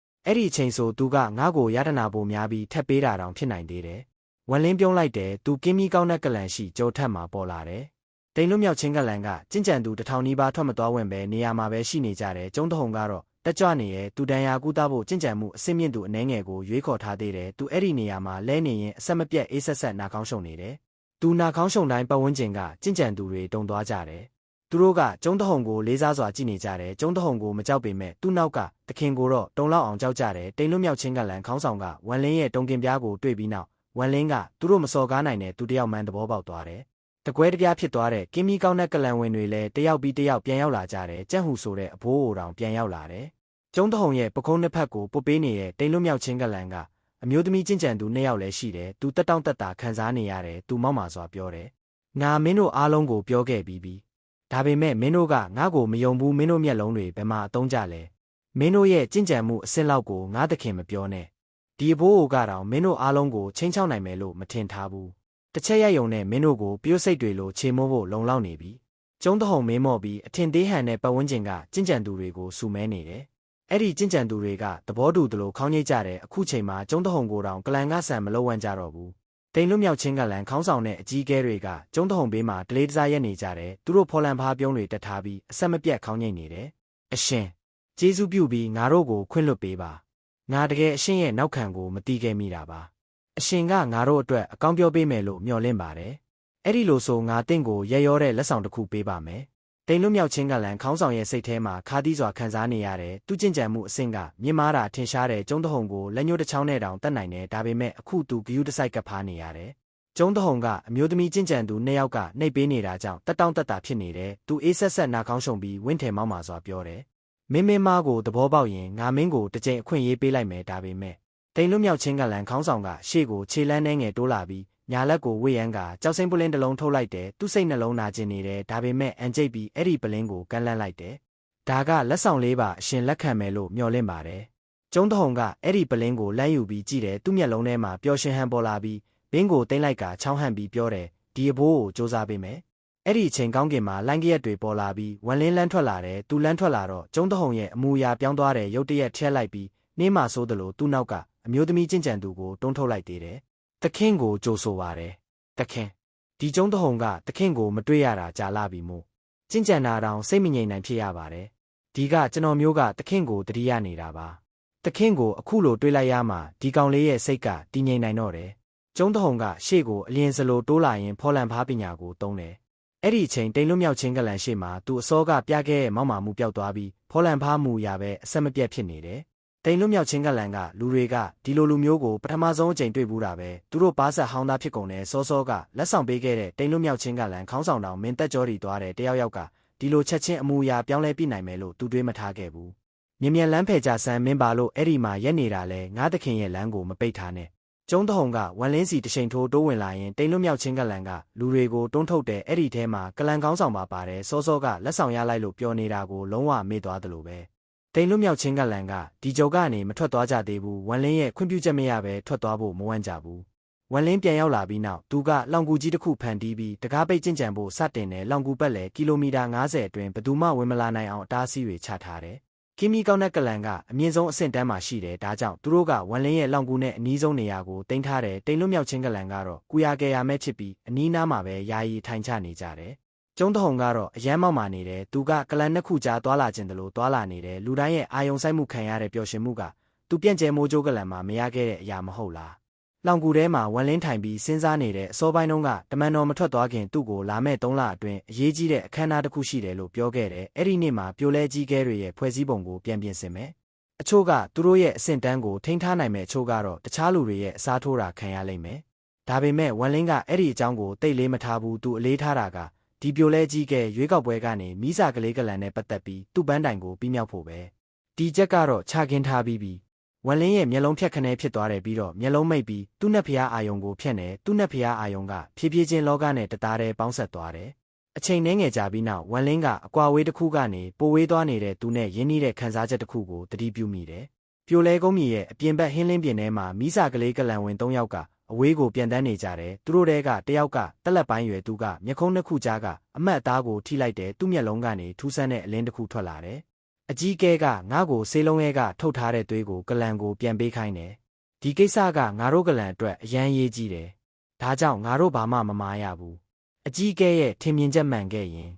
Speaker 1: အဲ့ဒီအချိန်ဆိုသူကငါ့ကိုရတနာပိုများပြီးထပ်ပေးတာတောင်ဖြစ်နိုင်သေးတယ်ဝမ်လင်းပြုံးလိုက်တယ်သူကင်းမီကောင်းတဲ့ကလန်ရှိကြောထက်မှာပေါ်လာတယ်တိမ်လွတ်မြောက်ချင်းကလန်ကကျင့်ကြံသူတစ်ထောင်နီးပါးထွက်မသွားဝင်ပဲနေရာမှာပဲရှိနေကြတယ်ကျုံးတဟုံကတော့တက်ကြွနေရဲ့သူတန်ရာကူတာဖို့ကျင့်ကြံမှုအစင်းမြင့်သူအနှဲငယ်ကိုရွေးခေါ်ထားသေးတယ်သူအဲ့ဒီနေရာမှာလဲနေရင်အဆက်မပြတ်အေးဆက်ဆက်နာကောင်းရှုံနေတယ်သူနာကောင်းရှုံတိုင်းပတ်ဝန်းကျင်ကကျင့်ကြံသူတွေတုံသွားကြတယ်သူတို့ကကျုံးတဟုံကိုလေးစားစွာကြည့်နေကြတယ်ကျုံးတဟုံကိုမကြောက်ပေမဲ့သူ့နောက်ကတခင်ကိုတော့တုံလောက်အောင်ကြောက်ကြတယ်တိမ်လွတ်မြောက်ချင်းကလန်ခေါင်းဆောင်ကဝမ်လင်းရဲ့တုံကင်ပြားကိုတွေ့ပြီးနောက်ဝမ်လင်းကသူတို့မစော်ကားနိုင်တဲ့သူတယောက်မှန်သဘောပေါက်သွားတယ်တကွဲတပြားဖြစ်သွားတဲ့ကင်းမီကောင်းတဲ့ကလန်ဝင်တွေလည်းတယောက်ပြီးတယောက်ပြန်ရောက်လာကြတယ်ကြက်ဟူဆိုတဲ့အဘိုးအိုတောင်ပြန်ရောက်လာတယ် ကျုံးတဟုံရဲ့ပခုံးနှစ်ဖက်ကိုပုတ်ပေးနေတဲ့တိမ်လွတ်မြောက်ခြင်းကလန်ကအမျိုးသမီးကျင့်ကြံသူနှစ်ယောက်လည်းရှိတယ်သူတက်တောင့်တက်တာခံစားနေရတယ်သူမောက်မာစွာပြောတယ်ငါမင်းတို့အားလုံးကိုပြောခဲ့ပြီးပြီဒါပေမဲ့မင်းတို့ကငါ့ကိုမယုံဘူးမင်းတို့မျက်လုံးတွေဘယ်မှာအသုံးကြလဲမင်းတို့ရဲ့ကျင့်ကြံမှုအဆင့်လောက်ကိုငါသခင်မပြောနဲ့ဒီအဘိုးအိုကတော့မင်းတို့အားလုံးကိုချင်းချောက်နိုင်မယ်လို့မထင်ထားဘူးတစ်ချက်ရယုံနဲ့မင်းတို့ကိုပြုတ်စိတ်တွေလိုခြေမိုးဖို့လုံလောက်နေပြီကျုံးတဟုံမင်းမော့ပြီးအထင်သေးဟန်တဲ့ပတ်ဝန်းကျင်ကကျင့်ကြံသူတွေကိုစုမဲနေတယ်အဲ့ဒီကျင့်ကြံသူတွေကသဘောတူသလိုခေါင်းညိတ်ကြတယ်အခုချိန်မှာကျုံးတဟုံကိုတောင်ကလန်ကဆန်မလုံဝန့်ကြတော့ဘူးတိမ်လွတ်မြောက်ခြင်းကလန်ခေါင်းဆောင်တဲ့အကြီးကဲတွေကကျုံးတဟုံဘေးမှာဒလေးတစားရက်နေကြတယ်သူတို့ဖော်လန်ဖားပြုံးတွေတက်ထားပြီးအဆက်မပြတ်ခေါင်းညိတ်နေတယ်အရှင်ကျေးဇူးပြုပြီးငါတို့ကိုခွင့်လွှတ်ပေးပါငါတကယ်အရှင်ရဲ့နောက်ခံကိုမတီးခဲ့မိတာပါအရှင်ကငါတို့အတွက်အကောင်းပြောပေးမယ်လို့မျှော်လင့်ပါတယ်အဲ့ဒီလိုဆိုငါတင့်ကိုရက်ရောတဲ့လက်ဆောင်တစ်ခုပေးပါမယ်တိမ်လွတ်မြောက်ခြင်းကလန်ခေါင်းဆောင်ရဲ့စိတ်ထဲမှာခါးသီးစွာခံစားနေရတယ်သူကျင့်ကြံမှုအဆင့်ကမြင့်မားတာထင်ရှားတဲ့ကျုံးတဟုံကိုလက်ညှိုးတစ်ချောင်းနဲ့တောင်တတ်နိုင်တယ်ဒါပေမဲ့အခုသူဂယုတစိုက်ကပ်ဖားနေရတယ်ကျုံးတဟုံကအမျိုးသမီးကျင့်ကြံသူနှစ်ယောက်ကနှိပ်ပေးနေတာကြောင့်တက်တောင့်တက်တာဖြစ်နေတယ်သူအေးဆက်ဆက်နာခေါင်းရှုံပြီးဝင်းထဲမောက်မာစွာပြောတယ်မင်းမားကိုသဘောပေါက်ရင်ငါမင်းကိုတစ်ကြိမ်အခွင့်ရေးပေးလိုက်မယ်ဒါပေမဲ့တိမ်လွတ်မြောက်ခြင်းကလန်ခေါင်းဆောင်ကရှေ့ကိုခြေလန်းနှဲငယ်တိုးလာပြီးညာလက်ကိုဝေ့ရန်ကကြောက်စိမ့်ပလင်းတစ်လုံးထုတ်လိုက်တယ်သူ့စိတ်နှလုံးနာကျင်နေတယ်ဒါပေမဲ့အန်ကျိတ်ပြီးအဲ့ဒီပလင်းကိုကန့်လန့်လိုက်တယ်ဒါကလက်ဆောင်လေးပါအရှင်လက်ခံမယ်လို့မျှော်လင့်ပါတယ်ကျုံးတဟုံကအဲ့ဒီပလင်းကိုလမ်းယူပြီးကြည့်တယ်သူ့မျက်လုံးထဲမှာပျော်ရွှင်ဟန်ပေါ်လာပြီးဘင်းကိုတင်လိုက်ကချောင်းဟန်ပြီးပြောတယ်ဒီအဘိုးကိုစူးစမ်းပေးမယ်အဲ့ဒီအချိန်ကောင်းကင်မှာလိုင်းကရက်တွေပေါ်လာပြီးဝမ်လင်းလန်းထွက်လာတယ်သူလန်းထွက်လာတော့ကျုံးတဟုံရဲ့အမူအရာပြောင်းသွားတယ်ရုတ်တရက်ထက်လိုက်ပြီးနှင်းမဆိုးသလိုသူ့နောက်ကအမျိုးသမီးကျင့်ကြံသူကိုတွန်းထုတ်လိုက်သေးတယ်သခင်ကိုကြိုဆိုပါတယ်သခင်ဒီကျုံးတဟုံကသခင်ကိုမတွေ့ရတာကြာလာပြီမို့ကျင့်ကြံတာတောင်စိတ်မငြိမ်နိုင်ဖြစ်ရပါတယ်ဒီကကျွန်တော်မျိုးကသခင်ကိုတတိယနေတာပါသခင်ကိုအခုလိုတွေးလိုက်ရမှဒီကောင်လေးရဲ့စိတ်ကတည်ငြိမ်နိုင်တော့တယ်ကျုံးတဟုံကရှေ့ကိုအလင်းစလိုတိုးလာရင်ဖော်လန်ဖားပညာကိုသုံးတယ်အဲ့ဒီအချိန်တိမ်လွတ်မြောက်ခြင်းကလန်ရှေ့မှာသူအစောကပြခဲ့တဲ့မောက်မာမှုပျောက်သွားပြီးဖော်လန်ဖားမှုရပဲအဆက်မပြတ်ဖြစ်နေတယ်တိမ်လွတ်မြောက်ခြင်းကလန်ကလူတွေကဒီလိုလူမျိုးကိုပထမဆုံးအကြိမ်တွေ့ဘူးတာပဲသူတို့ပါးဆက်ဟောင်းသားဖြစ်ကုန်တဲ့စောကလက်ဆောင်ပေးခဲ့တဲ့တိမ်လွတ်မြောက်ခြင်းကလန်ခေါင်းဆောင်တောင်မင်းတက်ကြောရီသွားတဲ့တယောက်ကဒီလိုချက်ချင်းအမူအရာပြောင်းလဲပြနိုင်မယ်လို့သူတွေးမထားခဲ့ဘူးမြင်မြန်လမ်းဖယ်ကြဆန်းမင်းပါလို့အဲ့ဒီမှာရက်နေတာလဲငါသခင်ရဲ့လမ်းကိုမပိတ်ထားနဲ့ကျုံးတဟုံကဝမ်လင်းစီတချိန်ထိုးတိုးဝင်လာရင်တိမ်လွတ်မြောက်ခြင်းကလန်ကလူတွေကိုတွန်းထုတ်တဲ့အဲ့ဒီထဲမှာကလန်ခေါင်းဆောင်ပါပါတယ်စောကလက်ဆောင်ရလိုက်လို့ပြောနေတာကိုလုံးဝမေ့သွားသလိုပဲတိမ်လွတ်မြောက်ခြင်းကလန်ကဒီကြောကနေမထွက်သွားကြသေးဘူးဝမ်လင်းရဲ့ခွင့်ပြုချက်မရပဲထွက်သွားဖို့မဝမ်းကြဘူးဝမ်လင်းပြန်ရောက်လာပြီးနောက်သူကလောင်ကူကြီးတစ်ခုဖန်တီးပြီးတကားပိတ်ကျင့်ကြံဖို့စတင်တဲ့လောင်ကူပတ်လည်ကီလိုမီတာ90အတွင်းဘယ်သူမှဝင်မလာနိုင်အောင်အတားအဆီးတွေချထားတယ်ကီမီကောင်းတဲ့ကလန်ကအမြင့်ဆုံးအဆင့်တန်းမှာရှိတယ်ဒါကြောင့်သူတို့ကဝမ်လင်းရဲ့လောင်ကူနဲ့အနီးဆုံးနေရာကိုတင်ထားတယ်တိမ်လွတ်မြောက်ခြင်းကလန်ကတော့ကုယာကယ်ယာမဲ့ဖြစ်ပြီးအနီးနားမှာပဲယာယီထိုင်ချနေကြတယ်ကျုံးတဟုံကတော့အယမ်းမောက်မာနေတယ်သူကကလန်နှစ်ခုကြားသွာလာခြင်းတလို့သွာလာနေတယ်လူတိုင်းရဲ့အာယုံဆိုင်မှုခံရတဲ့ပျော်ရွှင်မှုကသူပြန့်ကျဲမိုးကြိုးကလန်မှာမရခဲ့တဲ့အရာမဟုတ်လားလောင်ကူထဲမှာဝမ်လင်းထိုင်ပြီးစဉ်းစားနေတဲ့အစောပိုင်းတုန်းကတမန်တော်မထွက်သွားခင်သူ့ကိုလာမဲ့3လအတွင်းအရေးကြီးတဲ့အခမ်းအနားတစ်ခုရှိတယ်လို့ပြောခဲ့တယ်အဲ့ဒီနေ့မှာပြိုလဲကြီးကဲတွေရဲ့ဖွဲ့စည်းပုံကိုပြန်ပြင်ဆင်မယ်အချို့ကသူတို့ရဲ့အဆင့်တန်းကိုထိန်းထားနိုင်မဲ့အချို့ကတော့တခြားလူတွေရဲ့အစားထိုးတာခံရလိမ့်မယ်ဒါပေမဲ့ဝမ်လင်းကအဲ့ဒီအကြောင်းကိုတိတ်လေးမထားဘူးသူအလေးထားတာကဒီပြိုလဲကြီးကဲရွေးကောက်ပွဲကနေမိစာကလေးကလန်နဲ့ပတ်သက်ပြီးသူ့ပန်းတိုင်ကိုပြီးမြောက်ဖို့ပဲဒီချက်ကတော့ခြာခင်းထားပြီးပြီဝမ်လင်းရဲ့မျက်လုံးဖြတ်ခနဲဖြစ်သွားတယ်ပြီးတော့မျက်လုံးမိတ်ပြီးသူ့နက်ဖျားအာယုံကိုဖြတ်နေသူ့နက်ဖျားအာယုံကဖြည်းဖြည်းချင်းလောကနဲ့တသားတည်းပေါင်းဆက်သွားတယ်အချိန်နှဲငယ်ကြာပြီးနောက်ဝမ်လင်းကအကွာဝေးတစ်ခုကနေပိုဝေးသွားနေတဲ့သူနဲ့ရင်းနှီးတဲ့ခံစားချက်တစ်ခုကိုသတိပြုမိတယ်ပြိုလဲကုန်းမြေရဲ့အပြင်ဘက်ဟင်းလင်းပြင်ထဲမှာမိစာကလေးကလန်ဝင်3ယောက်ကအဝေးကိုပြန်တန်းနေကြတယ်သူတို့တဲကတယောက်ကတက်လက်ပိုင်းရွယ်သူကမျက်ခုံးနှစ်ခုကြားကအမတ်အသားကိုထိလိုက်တယ်သူ့မျက်လုံးကနေထူးဆန်းတဲ့အလင်းတစ်ခုထွက်လာတယ်အကြီးကဲကငါ့ကိုဆေးလုံးရဲကထုတ်ထားတဲ့သွေးကိုကလန်ကိုပြန်ပေးခိုင်းတယ်ဒီကိစ္စကငါတို့ကလန်အတွက်အရန်ရေးကြီးတယ်ဒါကြောင့်ငါတို့ဘာမှမမာရဘူးအကြီးကဲရဲ့ထင်မြင်ချက်မှန်ခဲ့ရင်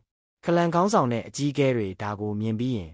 Speaker 1: ကလန်ခေါင်းဆောင်တဲ့အကြီးကဲတွေဒါကိုမြင်ပြီးရင်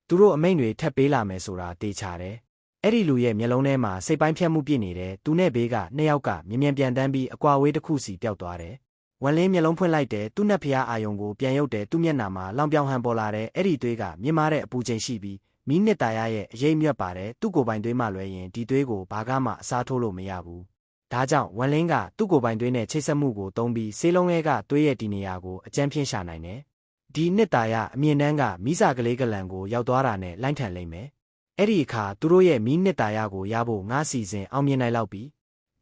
Speaker 1: သူတို့အမိန့်တွေထပ်ပေးလာမယ်ဆိုတာတေချာတယ်အဲ့ဒီလူရဲ့မျက်လုံးထဲမှာစိတ်ပိုင်းဖြတ်မှုပြည့်နေတယ်သူနဲ့ဘေးက2ယောက်ကမြင်မြန်ပြန်တန်းပြီးအကွာဝေးတစ်ခုစီပျောက်သွားတယ်ဝမ်လင်းမျက်လုံးဖွင့်လိုက်တယ်သူ့နက်ဖျားအာယုံကိုပြန်ရုပ်တယ်သူ့မျက်နှာမှာလောင်ပြောင်ဟန်ပေါ်လာတယ်အဲ့ဒီသွေးကမြင်မာတဲ့အပူချိန်ရှိပြီးမီးနှစ်တာရရဲ့အရေးမြတ်ပါတယ်သူ့ကိုယ်ပိုင်သွေးမှလွဲရင်ဒီသွေးကိုဘာကမှအစားထိုးလို့မရဘူးဒါကြောင့်ဝမ်လင်းကသူ့ကိုယ်ပိုင်သွေးနဲ့ချိတ်ဆက်မှုကိုသုံးပြီးဆေးလုံးရဲကသွေးရဲ့ဒီနေရာကိုအကြမ်းဖြင့်ရှာနိုင်တယ်ဒီနှစ်တာရအမြင့်တန်းကမိစာကလေးကလန်ကိုရောက်သွားတာနဲ့လိုင်းထန်လိမ့်မယ် အဲ့ဒီအခါသူတို့ရဲ့မီးနှစ်တာရကိုရဖို့ငါစီစဉ်အောင်မြင်နိုင်လောက်ပြီ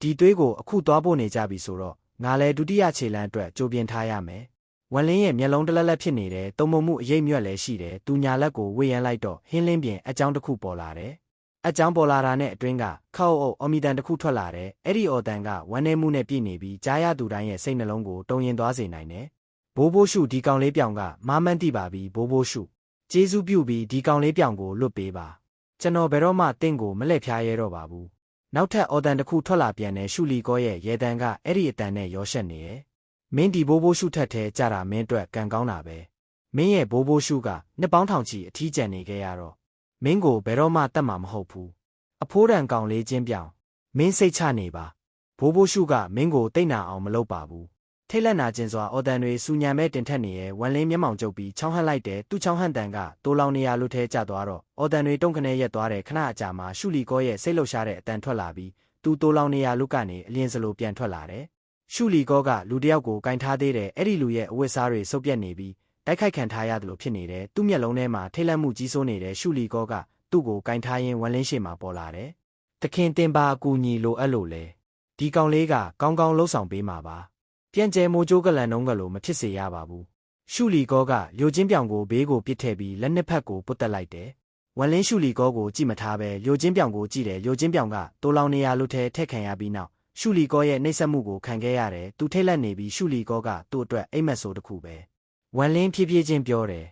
Speaker 1: ဒီသွေးကိုအခုသွားဖို့နေကြပြီဆိုတော့ငါလည်းဒုတိယခြေလမ်းအတွက်ကြိုပြင်ထားရမယ်ဝန်လင်းရဲ့မျက်လုံးတလက်လက်ဖြစ်နေတယ်တုံမမှုအရေးမြွက်လည်းရှိတယ်သူညာလက်ကိုဝေယမ်းလိုက်တော့ဟင်းလင်းပြင်အကြောင်းတစ်ခုပေါ်လာတယ်အကြောင်းပေါ်လာတာနဲ့အတွင်းကခောက်အုပ်အော်မီတန်တစ်ခုထွက်လာတယ်အဲ့ဒီအော်တန်ကဝမ်းနေမှုနဲ့ပြည့်နေပြီးကြားရသူတိုင်းရဲ့စိတ်နှလုံးကိုတုံရင်သွားစေနိုင်တယ်ဘိုးဘိုးရှုဒီကောင်လေးပြောင်ကမားမှန်းတိပါပြီဘိုးဘိုးရှုကျေးဇူးပြုပြီးဒီကောင်လေးပြောင်ကိုလွတ်ပေးပါကျွန်တော်ဘယ်တော့မှတင့်ကိုမလှည့်ဖျားရဲတော့ပါဘူးနောက်ထပ်အော်တန်တစ်ခုထွက်လာပြန်တဲ့ရှုလီကောရဲ့ရဲတန်ကအဲ့ဒီအတန်နဲ့ရောရှက်နေတယ်မင်းဒီဘိုးဘိုးရှုထက်ထဲကြတာမင်းအတွက်ကံကောင်းတာပဲမင်းရဲ့ဘိုးဘိုးရှုကနှစ်ပေါင်းထောင်ချီအထီးကျန်နေခဲ့ရတော့မင်းကိုဘယ်တော့မှတတ်မှာမဟုတ်ဘူးအဖိုးတန်ကောင်လေးချင်းပြောင်မင်းစိတ်ချနေပါဘိုးဘိုးရှုကမင်းကိုတိတ်နာအောင်မလုပ်ပါဘူးထိတ်လန့်နာကျင်စွာအော်တန်တွေစူညံမဲ့တင်ထက်နေရဲ့ဝန်လင်းမျက်မှောင်ကျုပ်ပြီးချောင်းဟန့်လိုက်တယ်သူ့ချောင်းဟန့်တန်ကတိုးလောင်နေရလို့ထဲကျသွားတော့အော်တန်တွေတုံးခနဲရက်သွားတယ်ခဏအကြာမှာရှုလီကောရဲ့စိတ်လှုပ်ရှားတဲ့အတန်ထွက်လာပြီးသူတိုးလောင်နေရလို့ကနေအလင်းစလိုပြန်ထွက်လာတယ်ရှုလီကောကလူတယောက်ကိုကင်ထားသေးတယ်အဲ့ဒီလူရဲ့အဝတ်စားတွေစုပ်ပြက်နေပြီးတိုက်ခိုက်ခံထားရတယ်လို့ဖြစ်နေတယ်သူ့မျက်လုံးထဲမှာထိတ်လန့်မှုကြီးစိုးနေတဲ့ရှုလီကောကသူ့ကိုကင်ထားရင်းဝန်လင်းရှေ့မှာပေါ်လာတယ်တခင်တင်ပါအကူညီလိုအပ်လို့လေဒီကောင်လေးကကောင်းကောင်းလှုပ်ဆောင်ပေးမှာပါပြန်ကျဲမိုးကြိုးကလန်နှုံးကလိုမဖြစ်စေရပါဘူးရှုလီကောကလျိုချင်းပြောင်ကိုဘေးကိုပစ်ထည့်ပြီးလက်နှစ်ဖက်ကိုပုတ်တက်လိုက်တယ်ဝန်လင်းရှုလီကောကိုကြည့်မထားပဲလျိုချင်းပြောင်ကိုကြည့်တယ်လျိုချင်းပြောင်ကတိုးလောင်နေရလို့ထဲထက်ခံရပြီးနောက်ရှုလီကောရဲ့နှိပ်စက်မှုကိုခံခဲ့ရတယ်သူထိတ်လန့်နေပြီးရှုလီကောကသူ့အတွက်အိမ်မက်ဆိုးတစ်ခုပဲဝန်လင်းဖြည်းဖြည်းချင်းပြောတယ်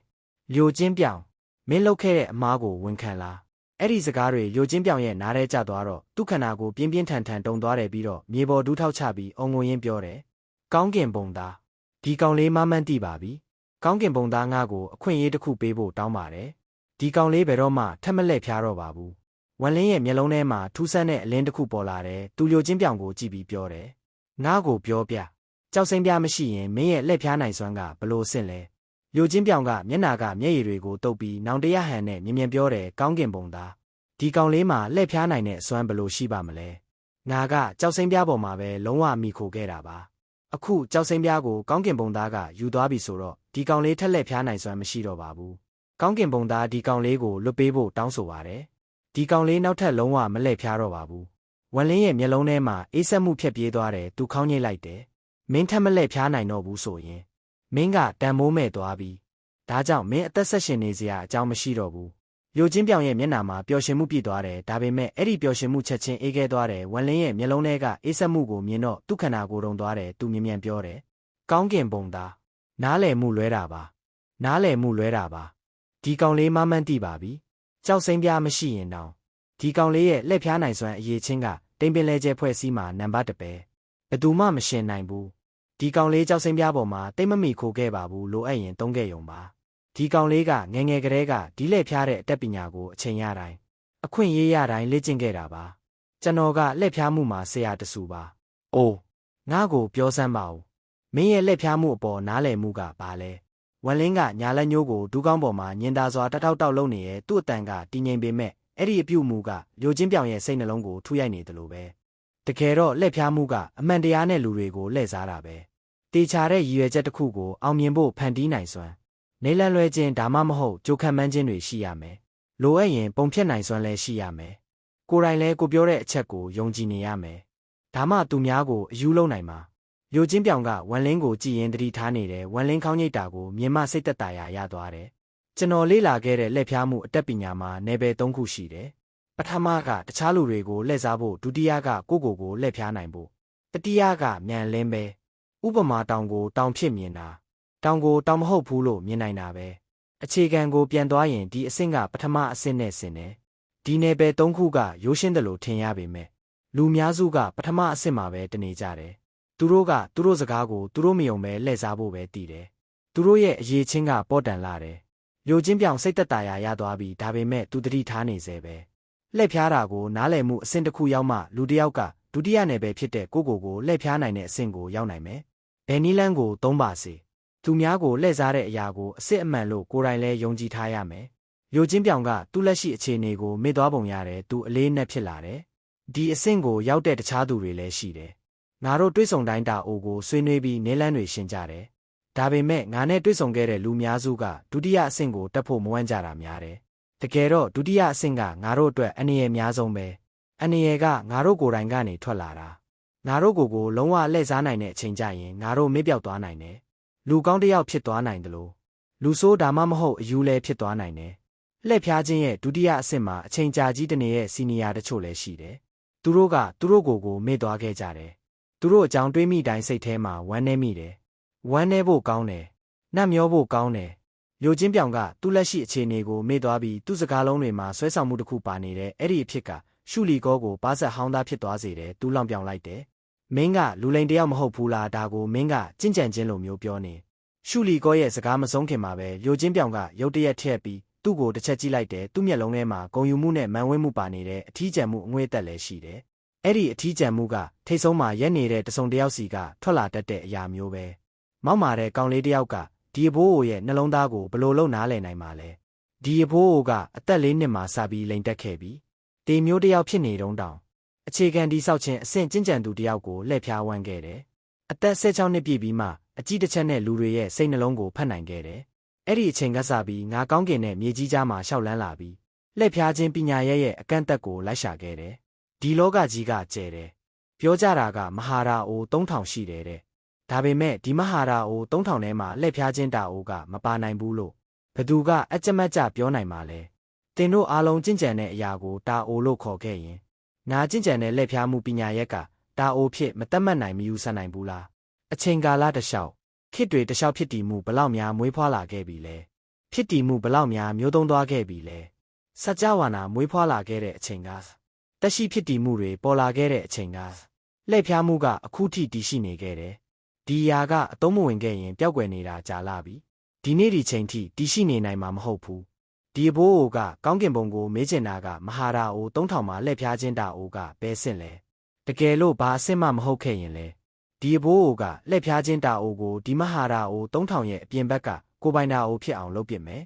Speaker 1: လျိုချင်းပြောင်မင်းလုပ်ခဲ့တဲ့အမားကိုဝန်ခံလားအဲ့ဒီစကားတွေလျိုချင်းပြောင်ရဲ့နားထဲကျသွားတော့သူ့ခန္ဓာကိုပြင်းပြင်းထန်ထန်တုန်သွားတယ်ပြီးတော့မြေပေါ်ဒူးထောက်ချပြီးအုံငုံရင်းပြောတယ်ကောင်းကင်ဘုံသားဒီကောင်လေးမမှန်းတိပါပြီကောင်းကင်ဘုံသားငါ့ကိုအခွင့်အရေးတစ်ခုပေးဖို့တောင်းပါတယ်ဒီကောင်လေးဘယ်တော့မှထက်မလက်ဖျားတော့ပါဘူးဝန်လင်းရဲ့မျက်လုံးထဲမှာထူးဆန်းတဲ့အလင်းတစ်ခုပေါ်လာတယ်သူလျိုချင်းပြောင်ကိုကြည့်ပြီးပြောတယ်ငါ့ကိုပြောပြကြောက်စိမ့်ပြမရှိရင်မင်းရဲ့လက်ဖျားနိုင်စွမ်းကဘလို့ဆင့်လဲလျိုချင်းပြောင်ကမျက်နာကမျက်ရည်တွေကိုတုပ်ပြီးနောင်တရဟန်နဲ့မြင်မြင်ပြောတယ်ကောင်းကင်ဘုံသားဒီကောင်လေးမှာလက်ဖျားနိုင်တဲ့အစွမ်းဘလို့ရှိပါမလဲငါကကြောက်စိမ့်ပြပေါ်မှာပဲလုံးဝမိခိုခဲ့တာပါအခုကြောက်စိမ့်ပြားကိုကောင်းကင်ဘုံသားကယူသွားပြီဆိုတော့ဒီကောင်လေးထက်လက်ဖျားနိုင်စွမ်းမရှိတော့ပါဘူးကောင်းကင်ဘုံသားဒီကောင်လေးကိုလွတ်ပေးဖို့တောင်းဆိုပါတယ်ဒီကောင်လေးနောက်ထပ်လုံးဝမလှည့်ဖျားတော့ပါဘူးဝန်လင်းရဲ့မျက်လုံးထဲမှာအေးဆက်မှုဖြက်ပြေးသွားတယ်သူခေါင်းငိတ်လိုက်တယ်မင်းထက်မလှည့်ဖျားနိုင်တော့ဘူးဆိုရင်မင်းကတန်မိုးမဲ့သွားပြီဒါကြောင့်မင်းအသက်ဆက်ရှင်နေစရာအကြောင်းမရှိတော့ဘူးလျိုချင်းပြောင်ရဲ့မျက်နှာမှာပျော်ရွှင်မှုပြည့်သွားတယ်ဒါပေမဲ့အဲ့ဒီပျော်ရွှင်မှုချက်ချင်းအေးခဲသွားတယ်ဝန်လင်းရဲ့မျက်လုံးထဲကအေးဆက်မှုကိုမြင်တော့သူ့ခန္ဓာကိုယ်တုန်သွားတယ်သူမြင်မြန်ပြောတယ်ကောင်းကင်ဘုံသားနားလည်မှုလွဲတာပါနားလည်မှုလွဲတာပါဒီကောင်လေးမမှန်းတိပါပြီကြောက်စိမ့်ပြားမရှိရင်တောင်ဒီကောင်လေးရဲ့လက်ဖျားနိုင်စွမ်းအရေးချင်းကတိမ်ပင်လဲကျဲဖွဲ့စည်းမှာနံပါတ်1ပဲဘယ်သူမှမရှင်နိုင်ဘူးဒီကောင်လေးကြောက်စိမ့်ပြားပေါ်မှာတိတ်မမီခိုခဲ့ပါဘူးလိုအပ်ရင်သုံးခဲ့ရုံပါဒီကောင်လေးကငယ်ငယ်ကလေးကဒီလက်ဖျားတဲ့အတတ်ပညာကိုအချိန်ရတိုင်းအခွင့်အရေးရတိုင်းလေ့ကျင့်ခဲ့တာပါကျွန်တော်ကလက်ဖျားမှုမှာဆရာတဆူပါအိုးငါ့ကိုပြောစမ်းပါဦးမင်းရဲ့လက်ဖျားမှုအပေါ်နားလည်မှုကဘာလဲဝန်လင်းကညာလက်ညိုးကိုဒူးကောင်းပေါ်မှာညင်သာစွာတထောက်တောက်လုံနေရဲ့သူ့အတန်ကတည်ငြိမ်ပေမဲ့အဲ့ဒီအပြုတ်မှုကလျိုချင်းပြောင်ရဲ့စိတ်နှလုံးကိုထူရိုက်နေတယ်လို့ပဲတကယ်တော့လက်ဖျားမှုကအမှန်တရားနဲ့လူတွေကိုလှည့်စားတာပဲတေချာတဲ့ရည်ရွယ်ချက်တစ်ခုကိုအောင်မြင်ဖို့ဖန်တီးနိုင်စွမ်းနေလန့်လွဲခြင်းဒါမှမဟုတ်ကြိုခံမှန်းခြင်းတွေရှိရမယ်လိုအပ်ရင်ပုံဖြတ်နိုင်စွမ်းလည်းရှိရမယ်ကိုယ်တိုင်လည်းကိုပြောတဲ့အချက်ကိုယုံကြည်နေရမယ်ဒါမှသူများကိုအယူလုံးနိုင်မှာလျိုချင်းပြောင်ကဝန်လင်းကိုကြည်ရင်တတိထားနေတယ်ဝန်လင်းခေါင်းညိတ်တာကိုမြင်မှစိတ်သက်သာရာရသွားတယ်ကျွန်တော်လေ့လာခဲ့တဲ့လက်ဖျားမှုအတတ်ပညာမှာနယ်ပယ်3ခုရှိတယ်ပထမကတခြားလူတွေကိုလှည့်စားဖို့ဒုတိယကကိုလှည့်ဖျားနိုင်ဖို့တတိယကမြန်လင်းပဲဥပမာတောင်ကိုတောင်ဖြစ်မြင်တာတောင်ကိုတောင်မဟုတ်ဘူးလို့မြင်နိုင်တာပဲအခြေခံကိုပြန်သွားရင်ဒီအဆင့်ကပထမအဆင့်နဲ့ဆင်တယ်ဒီနယ်ပယ်3ခုကရိုးရှင်းတယ်လို့ထင်ရပေမဲ့လူများစုကပထမအဆင့်မှာပဲတနေကြတယ်သူတို့ကသူတို့စကားကိုသူတို့မယုံပဲလှည့်စားဖို့ပဲတည်တယ်သူတို့ရဲ့အရေးချင်းကပေါ်တန်လာတယ်လျိုချင်းပြောင်စိတ်သက်သာရာရသွားပြီဒါပေမဲ့သူတတိထားနေစေပဲလှည့်ဖျားတာကိုနားလည်မှုအဆင့်တစ်ခုရောက်မှလူတစ်ယောက်ကဒုတိယနယ်ပယ်ဖြစ်တဲ့ကိုလှည့်ဖျားနိုင်တဲ့အဆင့်ကိုရောက်နိုင်မယ်ဘယ်နည်းလမ်းကိုသုံးပါစေသူများကိုလှည့်စားတဲ့အရာကိုအစစ်အမှန်လို့ကိုယ်တိုင်လည်းယုံကြည်ထားရမယ်လျိုချင်းပြောင်ကသူ့လက်ရှိအခြေအနေကိုမေ့သွားပုံရတယ်သူအလေးနဲ့ဖြစ်လာတယ်ဒီအဆင့်ကိုရောက်တဲ့တခြားသူတွေလည်းရှိတယ်ငါတို့တွေ့ဆုံတိုင်းတာအိုကိုဆွေးနွေးပြီးနည်းလမ်းတွေရှင်းကြတယ်ဒါပေမဲ့ငါနဲ့တွေ့ဆုံခဲ့တဲ့လူများစုကဒုတိယအဆင့်ကိုတက်ဖို့မဝမ်းကြတာများတယ်တ ကယ်တော့ဒုတိယအဆင့်ကငါတို့အတွက်အနေရများဆုံးပဲအနေရကငါတို့ကိုယ်တိုင်ကနေထွက်လာတာငါတို့ကိုလုံးဝလှည့်စားနိုင်တဲ့အချိန်ကြရင်ငါတို့မေ့ပြောက်သွားနိုင်တယ်လူကောင်းတစ်ယောက်ဖြစ်သွားနိုင်တယ်လို့လူဆိုးဒါမှမဟုတ်အယူလဲဖြစ်သွားနိုင်တယ်လှည့်ဖျားခြင်းရဲ့ဒုတိယအဆင့်မှာအချိန်ကြာကြီးတနေရဲ့စီနီယာတချို့လည်းရှိတယ်သူတို့ကသူတို့ကိုမေ့သွားခဲ့ကြတယ်သူတို့အကြောင်းတွေးမိတိုင်းစိတ်ထဲမှာဝမ်းနည်းမိတယ်ဝမ်းနည်းဖို့ကောင်းတယ်နှက်မျောဖို့ကောင်းတယ်မျိုးချင်းပြောင်ကသူ့လက်ရှိအခြေအနေကိုမေ့သွားပြီးသူ့စကားလုံးတွေမှာဆွဲဆောင်မှုတစ်ခုပါနေတဲ့အဲ့ဒီအဖြစ်ကရှုလီကောကိုပါဆက်ဟောင်းသားဖြစ်သွားစေတယ်သူလောင်ပြောင်လိုက်တယ်မင်းကလူလိန်တယောက်မဟုတ်ဘူးလားဒါကိုမင်းကကြင်ကြံခြင်းလိုမျိုးပြောနေရှုလီကောရဲ့စကားမဆုံးခင်မှာပဲမျိုးချင်းပြောင်ကရုတ်တရက်ထည့်ပြီးသူ့ကိုတစ်ချက်ကြည့်လိုက်တယ်သူ့မျက်လုံးထဲမှာဂုံယူမှုနဲ့မန်ဝဲမှုပါနေတဲ့အထီးကျန်မှုအငွေ့သက်လည်းရှိတယ်အဲ့ဒီအထီးကျန်မှုကထိတ်ဆုံးမှာရက်နေတဲ့တစုံတယောက်စီကထွက်လာတတ်တဲ့အရာမျိုးပဲမောက်မာတဲ့ကောင်လေးတယောက်ကဒီအဘိုးအိုရဲ့နှလုံးသားကိုဘလို့လုံနားလည်နိုင်မှာလဲဒီအဘိုးအိုကအသက်၄နှစ်မှာစပြီးလိန်တက်ခဲ့ပြီးတေမျိုးတယောက်ဖြစ်နေတုံးတောင်အခြေခံဒီဆောက်ခြင်းအဆင့်ကျင့်ကြံသူတယောက်ကိုလှည့်ဖျားဝမ်းခဲ့တယ်အသက်16နှစ်ပြည့်ပြီးမှအကြီးတစ်ချက်နဲ့လူတွေရဲ့စိတ်နှလုံးကိုဖတ်နိုင်ခဲ့တယ်အဲ့ဒီအချိန်ကစပြီးငါကောင်းကင်နဲ့မြေကြီးကြားမှာရှောက်လန်းလာပြီးလှည့်ဖျားခြင်းပညာရဲ့အကန့်အသတ်ကိုလိုက်ရှာခဲ့တယ်ဒီလောကကြီးကကျယ်တယ်ပြောကြတာကမဟာရာအို3000ရှိတယ်တဲ့ဒါပေမဲ့ဒီမဟာရာအို3000ထဲမှာလှည့်ဖျားခြင်းတာအိုကမပါနိုင်ဘူးလို့ဘသူကအကြက်မတ်ကြပြောနိုင်မှာလဲတင်တို့အားလုံးကျင့်ကြံတဲ့အရာကိုတာအိုလို့ခေါ်ခဲ့ရင်နာကျင့်ကြံတဲ့လှည့်ဖျားမှုပညာရက်ကတာအိုဖြစ်မတတ်မှတ်နိုင်မယူဆနိုင်ဘူးလားအချိန်ကာလတလျှောက်ခေတ်တွေတလျှောက်ဖြစ်တည်မှုဘလောက်များမွေးဖွားလာခဲ့ပြီလဲဖြစ်တည်မှုဘလောက်များမျိုးသုံးသွားခဲ့ပြီလဲစัจ java နာမွေးဖွားလာခဲ့တဲ့အချိန်ကတက်ရှိဖြစ်တည်မှုတွေပေါ်လာခဲ့တဲ့အချိန်ကလှည့်ဖျားမှုကအခုထိတည်ရှိနေခဲ့တယ်ဒီຢာကအသုံးမဝင်ခဲ့ရင်ပျောက်ကွယ်နေတာကြာလာပြီဒီနေ့ဒီချိန်ထိတည်ရှိနေနိုင်မှာမဟုတ်ဘူးဒီအဘိုးအိုကကောင်းကင်ဘုံကိုမေးချင်တာကမဟာရာအို3000မှာလှည့်ဖျားခြင်းတာအိုကဘဲဆင့်လဲတကယ်လို့ဘာအဆင့်မှမဟုတ်ခဲ့ရင်လဲဒီအဘိုးအိုကလှည့်ဖျားခြင်းတာအိုကိုဒီမဟာရာအို3000ရဲ့အပြင်ဘက်ကကိုပိုင်တာအိုဖြစ်အောင်လုပ်ပစ်မယ်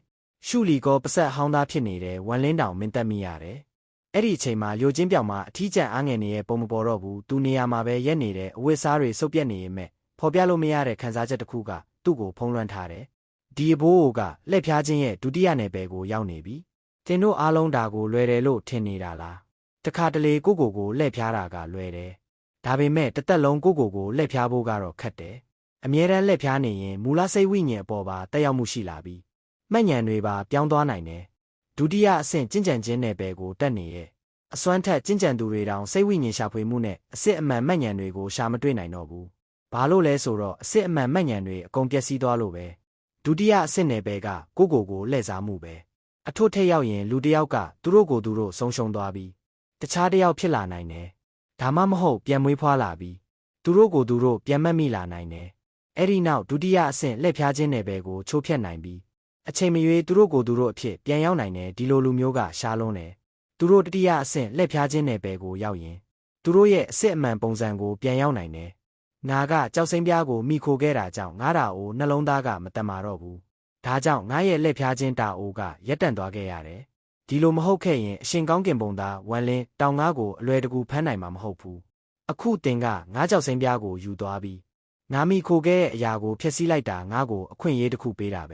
Speaker 1: ရှုလီကောပဆက်ဟောင်းသားဖြစ်နေတဲ့ဝမ်လင်းတောင်မင်းတက်မိရတယ်အဲ့ဒီအချိန်မှာရိုချင်းပြောင်မှာအထီးကျန်အားငယ်နေရဲ့ပုံမပေါ်တော့ဘူးသူနေရာမှာပဲရက်နေတဲ့အဝတ်စားတွေစုပ်ပြက်နေရင်မဲ့ဖော်ပြလို့မရတဲ့ခန်းစားချက်တစ်ခုကသူ့ကိုဖုံးလွှမ်းထားတယ်ဒီအဘိုးအိုကလှည့်ဖျားခြင်းရဲ့ဒုတိယနယ်ပယ်ကိုရောက်နေပြီတင်တို့အားလုံးဒါကိုလွယ်တယ်လို့ထင်နေတာလားတခါတလေကိုလှည့်ဖျားတာကလွယ်တယ်ဒါပေမဲ့တစ်သက်လုံးကိုလှည့်ဖျားဖို့ကတော့ခက်တယ်အမြဲတမ်းလှည့်ဖျားနေရင်မူလစိတ်ဝိညာဉ်အပေါ်ပါတက်ရောက်မှုရှိလာပြီးမှတ်ဉာဏ်တွေပါပြောင်းသွားနိုင်တယ်ဒုတိယအဆင့်ကျင့်ကြံခြင်းနယ်ပယ်ကိုတက်နေရဲ့အစွမ်းထက်ကျင့်ကြံသူတွေတောင်စိတ်ဝိညာဉ်ရှာဖွေမှုနဲ့အစစ်အမှန်မှတ်ဉာဏ်တွေကိုရှာမတွေ့နိုင်တော့ဘူးဘာလို့လဲဆိုတော့အစစ်အမှန်မှတ်ဉာဏ်တွေအကုန်ပျက်စီးသွားလို့ပဲဒုတိယအဆင့်နယ်ပယ်ကကိုလှည့်စားမှုပဲအထွတ်ထိပ်ရောက်ရင်လူတစ်ယောက်ကသူတို့ဆုံးရှုံးသွားပြီးတခြားတစ်ယောက်ဖြစ်လာနိုင်တယ်ဒါမှမဟုတ်ပြန်မွေးဖွားလာပြီးသူတို့ပြန်မှတ်မိလာနိုင်တယ်အဲ့ဒီနောက်ဒုတိယအဆင့်လှည့်ဖျားခြင်းနယ်ပယ်ကိုချိုးဖျက်နိုင်ပြီးအချိန်မရွေးသူတို့အဖြစ်ပြန်ရောက်နိုင်တယ်ဒီလိုလူမျိုးကရှားလွန်းတယ်သူတို့တတိယအဆင့်လှည့်ဖျားခြင်းနယ်ပယ်ကိုရောက်ရင်သူတို့ရဲ့အစစ်အမှန်ပုံစံကိုပြန်ရောက်နိုင်တယ်ငါကကြောက်စိမ့်ပြားကိုမိခိုခဲ့တာကြောင့်ငါတာအိုနှလုံးသားကမတမာတော့ဘူးဒါကြောင့်ငါရဲ့လှည့်ဖျားခြင်းတာအိုကရက်တန့်သွားခဲ့ရတယ်ဒီလိုမဟုတ်ခဲ့ရင်အရှင်ကောင်းကင်ဘုံသားဝမ်လင်းတောင်ငါကိုအလွယ်တကူဖမ်းနိုင်မှာမဟုတ်ဘူးအခုတင်ကငါကြောက်စိမ့်ပြားကိုယူသွားပြီးငါမိခိုခဲ့တဲ့အရာကိုဖျက်ဆီးလိုက်တာငါကိုအခွင့်အရေးတစ်ခုပေးတာပဲ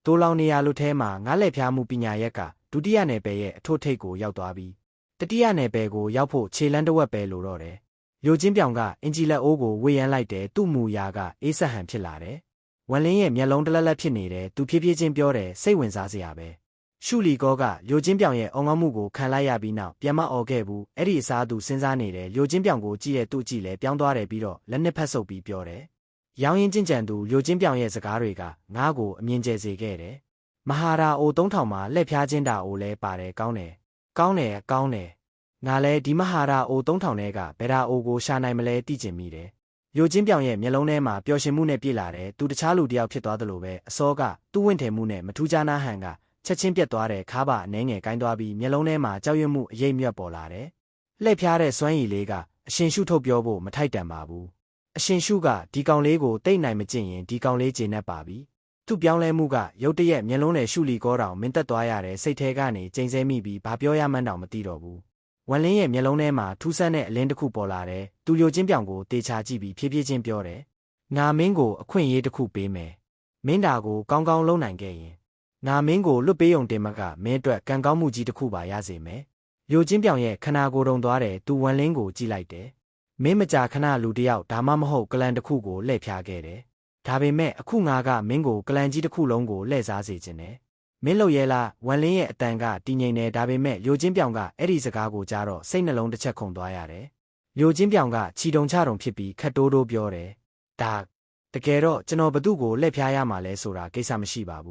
Speaker 1: တိုးလောင်နေရလို့ထဲမှာငါလှည့်ဖျားမှုပညာရက်ကဒုတိယနယ်ပယ်ရဲ့အထွတ်ထိပ်ကိုရောက်သွားပြီးတတိယနယ်ပယ်ကိုရောက်ဖို့ခြေလန်းတစ်ဝက်ပဲလိုတော့တယ်ရိုချင်းပြောင်ကအင်ဂျီလက်အိုးကိုဝေယမ်းလိုက်တယ်သူ့မူရာကအေးဆက်ဟန်ဖြစ်လာတယ်ဝမ်လင်းရဲ့မျက်လုံးတလက်လက်ဖြစ်နေတယ်သူဖြည်းဖြည်းချင်းပြောတယ်စိတ်ဝင်စားစရာပဲရှုလီကောကရိုချင်းပြောင်ရဲ့အော်ငေါမှုကိုခံလိုက်ရပြီးနောက်ပြန်မအော်ခဲ့ဘူးအဲ့ဒီအစားသူစဉ်းစားနေတယ်ရိုချင်းပြောင်ကိုကြည့်တဲ့သူ့ကြည့်လဲပြောင်းသွားတယ်ပြီးတော့လက်နှစ်ဖက်ဆုပ်ပြီးပြောတယ်ရောင်းရင်ကျင့်ကြံသူရိုချင်းပြောင်ရဲ့စကားတွေကငါ့ကိုအမြင်ကျစေခဲ့တယ်မဟာရာအို3000မှာလှည့်ဖျားခြင်းတာအိုလဲပါတယ်ကောင်းတယ်ငါလဲဒီမဟာရာအို3000ထဲကဘယ်ရာအိုကိုရှာနိုင်မလဲသိကျင်မိတယ်ရိုချင်းပြောင်ရဲ့မျက်လုံးထဲမှာပျော်ရွှင်မှုနဲ့ပြည့်လာတယ်သူတခြားလူတစ်ယောက်ဖြစ်သွားသလိုပဲအစောကသူ့ဝင့်ထည်မှုနဲ့မထူးခြားနာဟန်ကချက်ချင်းပြတ်သွားတဲ့ခါးပါအနှဲငယ်ကိုင်းသွားပြီးမျက်လုံးထဲမှာကြောက်ရွံ့မှုအရိပ်မြွက်ပေါ်လာတယ်လှည့်ဖျားတဲ့စွမ်းရည်လေးကအရှင်ရှုထုတ်ပြောဖို့မထိုက်တန်ပါဘူးအရှင်ရှုကဒီကောင်လေးကိုတိတ်နိုင်မကျင့်ရင်ဒီကောင်လေးကျေနပ်ပါပြီသူ့ပြောင်းလဲမှုကရုတ်တရက်မျက်လုံးနဲ့ရှုလီကောတောင်မင်းသက်သွားရတဲ့စိတ်ထဲကနေကျိန်ဆဲမိပြီးဘာပြောရမှန်းတောင်မသိတော့ဘူးဝမ်လင်းရဲ့မျက်လုံးထဲမှာထူးဆန်းတဲ့အလင်းတစ်ခုပေါ်လာတယ်သူရိုချင်းပြောင်ကိုတေချာကြည့်ပြီးဖြည်းဖြည်းချင်းပြောတယ်ငါမင်းကိုအခွင့်အရေးတစ်ခုပေးမယ်မင်းတာကိုကောင်းကောင်းလုပ်နိုင်ခဲ့ရင် ငါမင်းကိုလွတ်ပေးုံတင်မကမင်းအတွက်ကံကောင်းမှုကြီးတစ်ခုပါရစေမယ်ယိုချင်းပြောင်ရဲ့ခနာကိုယ်တုံသွားတယ်သူဝန်လင်းကိုကြည့်လိုက်တယ်မင်းမကြာခဏလူတယောက်ဒါမှမဟုတ်ကလန်တစ်ခုကိုလှည့်ဖျားခဲ့တယ်ဒါပေမဲ့အခုငါကမင်းကိုကလန်ကြီးတစ်ခုလုံးကိုလှည့်စားစေခြင်းနဲ့မင်းလို့ရဲလားဝန်လင်းရဲ့အတန်ကတည်ငြိမ်နေဒါပေမဲ့ယိုချင်းပြောင်ကအဲ့ဒီစကားကိုကြားတော့စိတ်နှလုံးတစ်ချက်ခုန်သွားရတယ်ယိုချင်းပြောင်ကခြီတုံချတုံဖြစ်ပြီးခတ်တိုးတိုးပြောတယ်ဒါတကယ်တော့ကျွန်တော်ဘသူ့ကိုလှည့်ဖျားရမှာလဲဆိုတာကိစ္စမရှိပါဘူ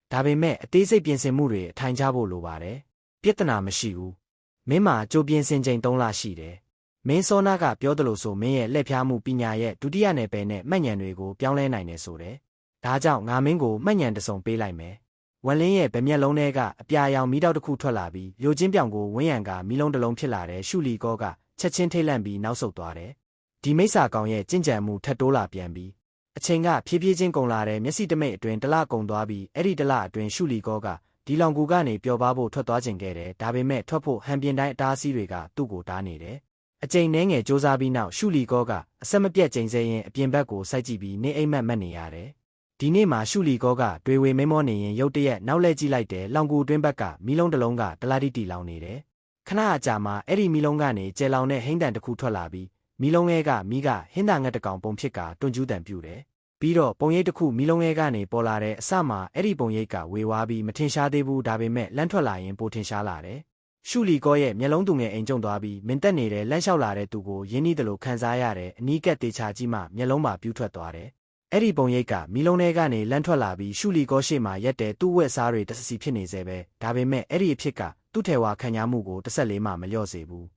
Speaker 1: းဒါပေမဲ့အသေးစိတ်ပြင်ဆင်မှုတွေအထိုင်ချဖို့လိုပါတယ်ပြဿနာမရှိဘူးမင်းမှာကြိုပြင်ဆင်ချိန်3လရှိတယ်မင်းစောနာကပြောသလိုဆိုမင်းရဲ့လက်ဖျားမှုပညာရဲ့ဒုတိယနယ်ပယ်နဲ့မှတ်ဉဏ်တွေကိုပြောင်းလဲနိုင်တယ်ဆိုတယ်ဒါကြောင့်ငါမင်းကိုမှတ်ဉဏ်တစ်စုံပေးလိုက်မယ်ဝန်လင်းရဲ့ဗမျက်လုံးထဲကအပြာရောင်မီးတောက်တစ်ခုထွက်လာပြီးယိုချင်းပြောင်ကိုဝင်းရံကမီးလုံးတစ်လုံးဖြစ်လာတဲ့ရှုလီကောကချက်ချင်းထိတ်လန့်ပြီးနောက်ဆုတ်သွားတယ်ဒီမိစ္ဆာကောင်ရဲ့ကြင်ကြံမှုထပ်တိုးလာပြန်ပြီးအချိန်ကဖြည်းဖြည်းချင်းကုန်လာတဲ့မျက်စိတမိတ်အတွင်းတလကုန်သွားပြီးအဲ့ဒီတလအတွင်းရှုလီကောကဒီလောင်ကူကနေပျော်ပါဖို့ထွက်သွားခြင်းခဲ့တယ်ဒါပေမဲ့ထွက်ဖို့ဟန်ပြင်တိုင်းအတားအဆီးတွေကသူ့ကိုတားနေတယ်အချိန်နှဲငယ်စူးစမ်းပြီးနောက်ရှုလီကောကအဆက်မပြတ်ချိန်ဆရင်အပြင်ဘက်ကိုစိုက်ကြည့်ပြီးနေအိမ်မက်မက်နေရတယ်ဒီနေ့မှာရှုလီကောကတွေဝေမိမောနေရင်ရုတ်တရက်နောက်လဲကြည့်လိုက်တယ်လောင်ကူအတွင်းဘက်ကမီးလုံးတစ်လုံးကဒလာတိတီလောင်နေတယ်ခဏအကြာမှာအဲ့ဒီမီးလုံးကနေကျဲလောင်တဲ့ဟိန်းတန်တစ်ခုထွက်လာပြီးမီးလုံးရဲကမီးကဟင်းတာငတ်တကောင်ပုံဖြစ်ကတွန့်ကျူးတန်ပြူတယ်ပြီးတော့ပုံရိပ်တစ်ခုမီးလုံးရဲကနေပေါ်လာတဲ့အစမှာအဲ့ဒီပုံရိပ်ကဝေဝါးပြီးမထင်ရှားသေးဘူးဒါပေမဲ့လန့်ထွက်လာရင်ပိုထင်ရှားလာတယ်ရှုလီကောရဲ့မျက်လုံးသူငယ်အိမ်ကျုံသွားပြီးမင်းတက်နေတဲ့လန့်လျှောက်လာတဲ့သူကိုရင်းနှီးတယ်လို့ခံစားရတဲ့အနီးကပ်တေချာကြီးမှမျက်လုံးပါပြူးထွက်သွားတယ်အဲ့ဒီပုံရိပ်ကမီးလုံးထဲကနေလန့်ထွက်လာပြီးရှုလီကောရှေ့မှာရက်တဲ့သူ့ဝက်စားတွေတဆစီဖြစ်နေစေပဲဒါပေမဲ့အဲ့ဒီအဖြစ်ကသူ့ထဲဝါခံရမှုကိုတစ်ဆက်လေးမှမလျော့စေဘူး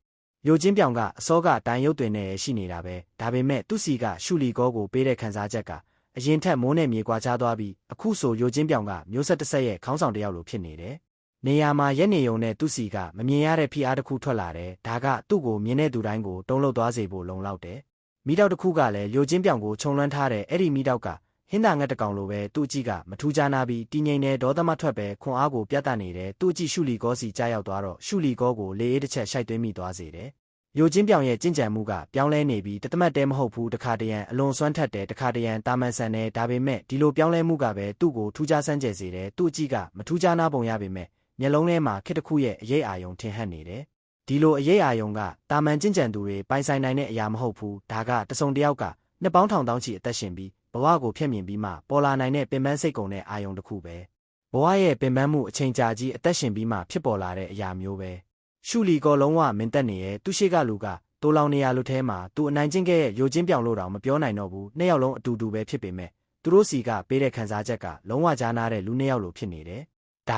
Speaker 1: ယိုချင်းပြောင်ကအစောကတိုင်ရုပ်တွင်နဲ့ရှိနေတာပဲဒါပေမဲ့သူ့စီကရှုလီကောကိုပေးတဲ့ခံစားချက်ကအရင်ထက်မိုးနဲ့မြေကွာခြားသွားပြီးအခုဆိုယိုချင်းပြောင်ကမျိုးဆက်တစ်ဆက်ရဲ့ခေါင်းဆောင်တစ်ယောက်လိုဖြစ်နေတယ်နေရာမှာရက်နေုံနဲ့သူ့စီကမမြင်ရတဲ့ဖိအားတစ်ခုထွက်လာတယ်ဒါကသူ့ကိုမြင်တဲ့သူတိုင်းကိုတုံးလှုပ်သွားစေဖို့လုံလောက်တယ်မိတောက်တစ်ခုကလည်းယိုချင်းပြောင်ကိုခြုံလွှမ်းထားတဲ့အဲ့ဒီမိတောက်ကဟင်းသာငတ်တကောင်လိုပဲသူ့အကြည့်ကမထူးခြားနာပြီးတည်ငြိမ်တဲ့ဒေါသမထွက်ပဲခွန်အားကိုပြတ်တတ်နေတယ်သူ့အကြည့်ရှုလီကောစီကြားရောက်သွားတော့ရှုလီကောကိုလေအေးတစ်ချက်ရှိုက်သွင်းမိသွားစေတယ်ယိုချင်းပြောင်ရဲ့ကြင်ကြံမှုကပြောင်းလဲနေပြီးတသမတ်တဲမဟုတ်ဘူးတခါတရံအလွန်စွမ်းထက်တယ်တခါတရံတာမန်ဆန်တယ်ဒါပေမဲ့ဒီလိုပြောင်းလဲမှုကပဲသူ့ကိုထူးခြားစမ်းကြယ်စေတယ်သူ့အကြည့်ကမထူးခြားနာပုံရပေမဲ့မျက်လုံးထဲမှာခစ်တစ်ခုရဲ့အရေးအာယုံထင်ဟပ်နေတယ်ဒီလိုအရေးအာယုံကတာမန်ကြင်ကြံသူတွေပိုင်ဆိုင်နိုင်တဲ့အရာမဟုတ်ဘူးဒါကတစုံတစ်ယောက်ကနှစ်ပေါင်းထောင်တောင်းချီအသက်ရှင်ပြီးဘဝကိုဖျက်မြင်ပြီးမှပေါ်လာနိုင်တဲ့ပင်ပန်းစိတ်ကုန်တဲ့အာယုံတစ်ခုပဲဘဝရဲ့ပင်ပန်းမှုအချိန်ကြာကြီးအသက်ရှင်ပြီးမှဖြစ်ပေါ်လာတဲ့အရာမျိုးပဲရှုလီကောလုံးဝမင်းသက်နေရဲ့သူရှိကလူကတိုးလောင်နေရလူထဲမှာသူအနိုင်ကျင့်ခဲ့ရဲ့ယိုချင်းပြောင်လို့တောင်မပြောနိုင်တော့ဘူးနှစ်ယောက်လုံးအတူတူပဲဖြစ်ပေမဲ့သူတို့စီကပေးတဲ့ခံစားချက်ကလုံးဝကြားနာတဲ့လူနှစ်ယောက်လိုဖြစ်နေတယ်ဒ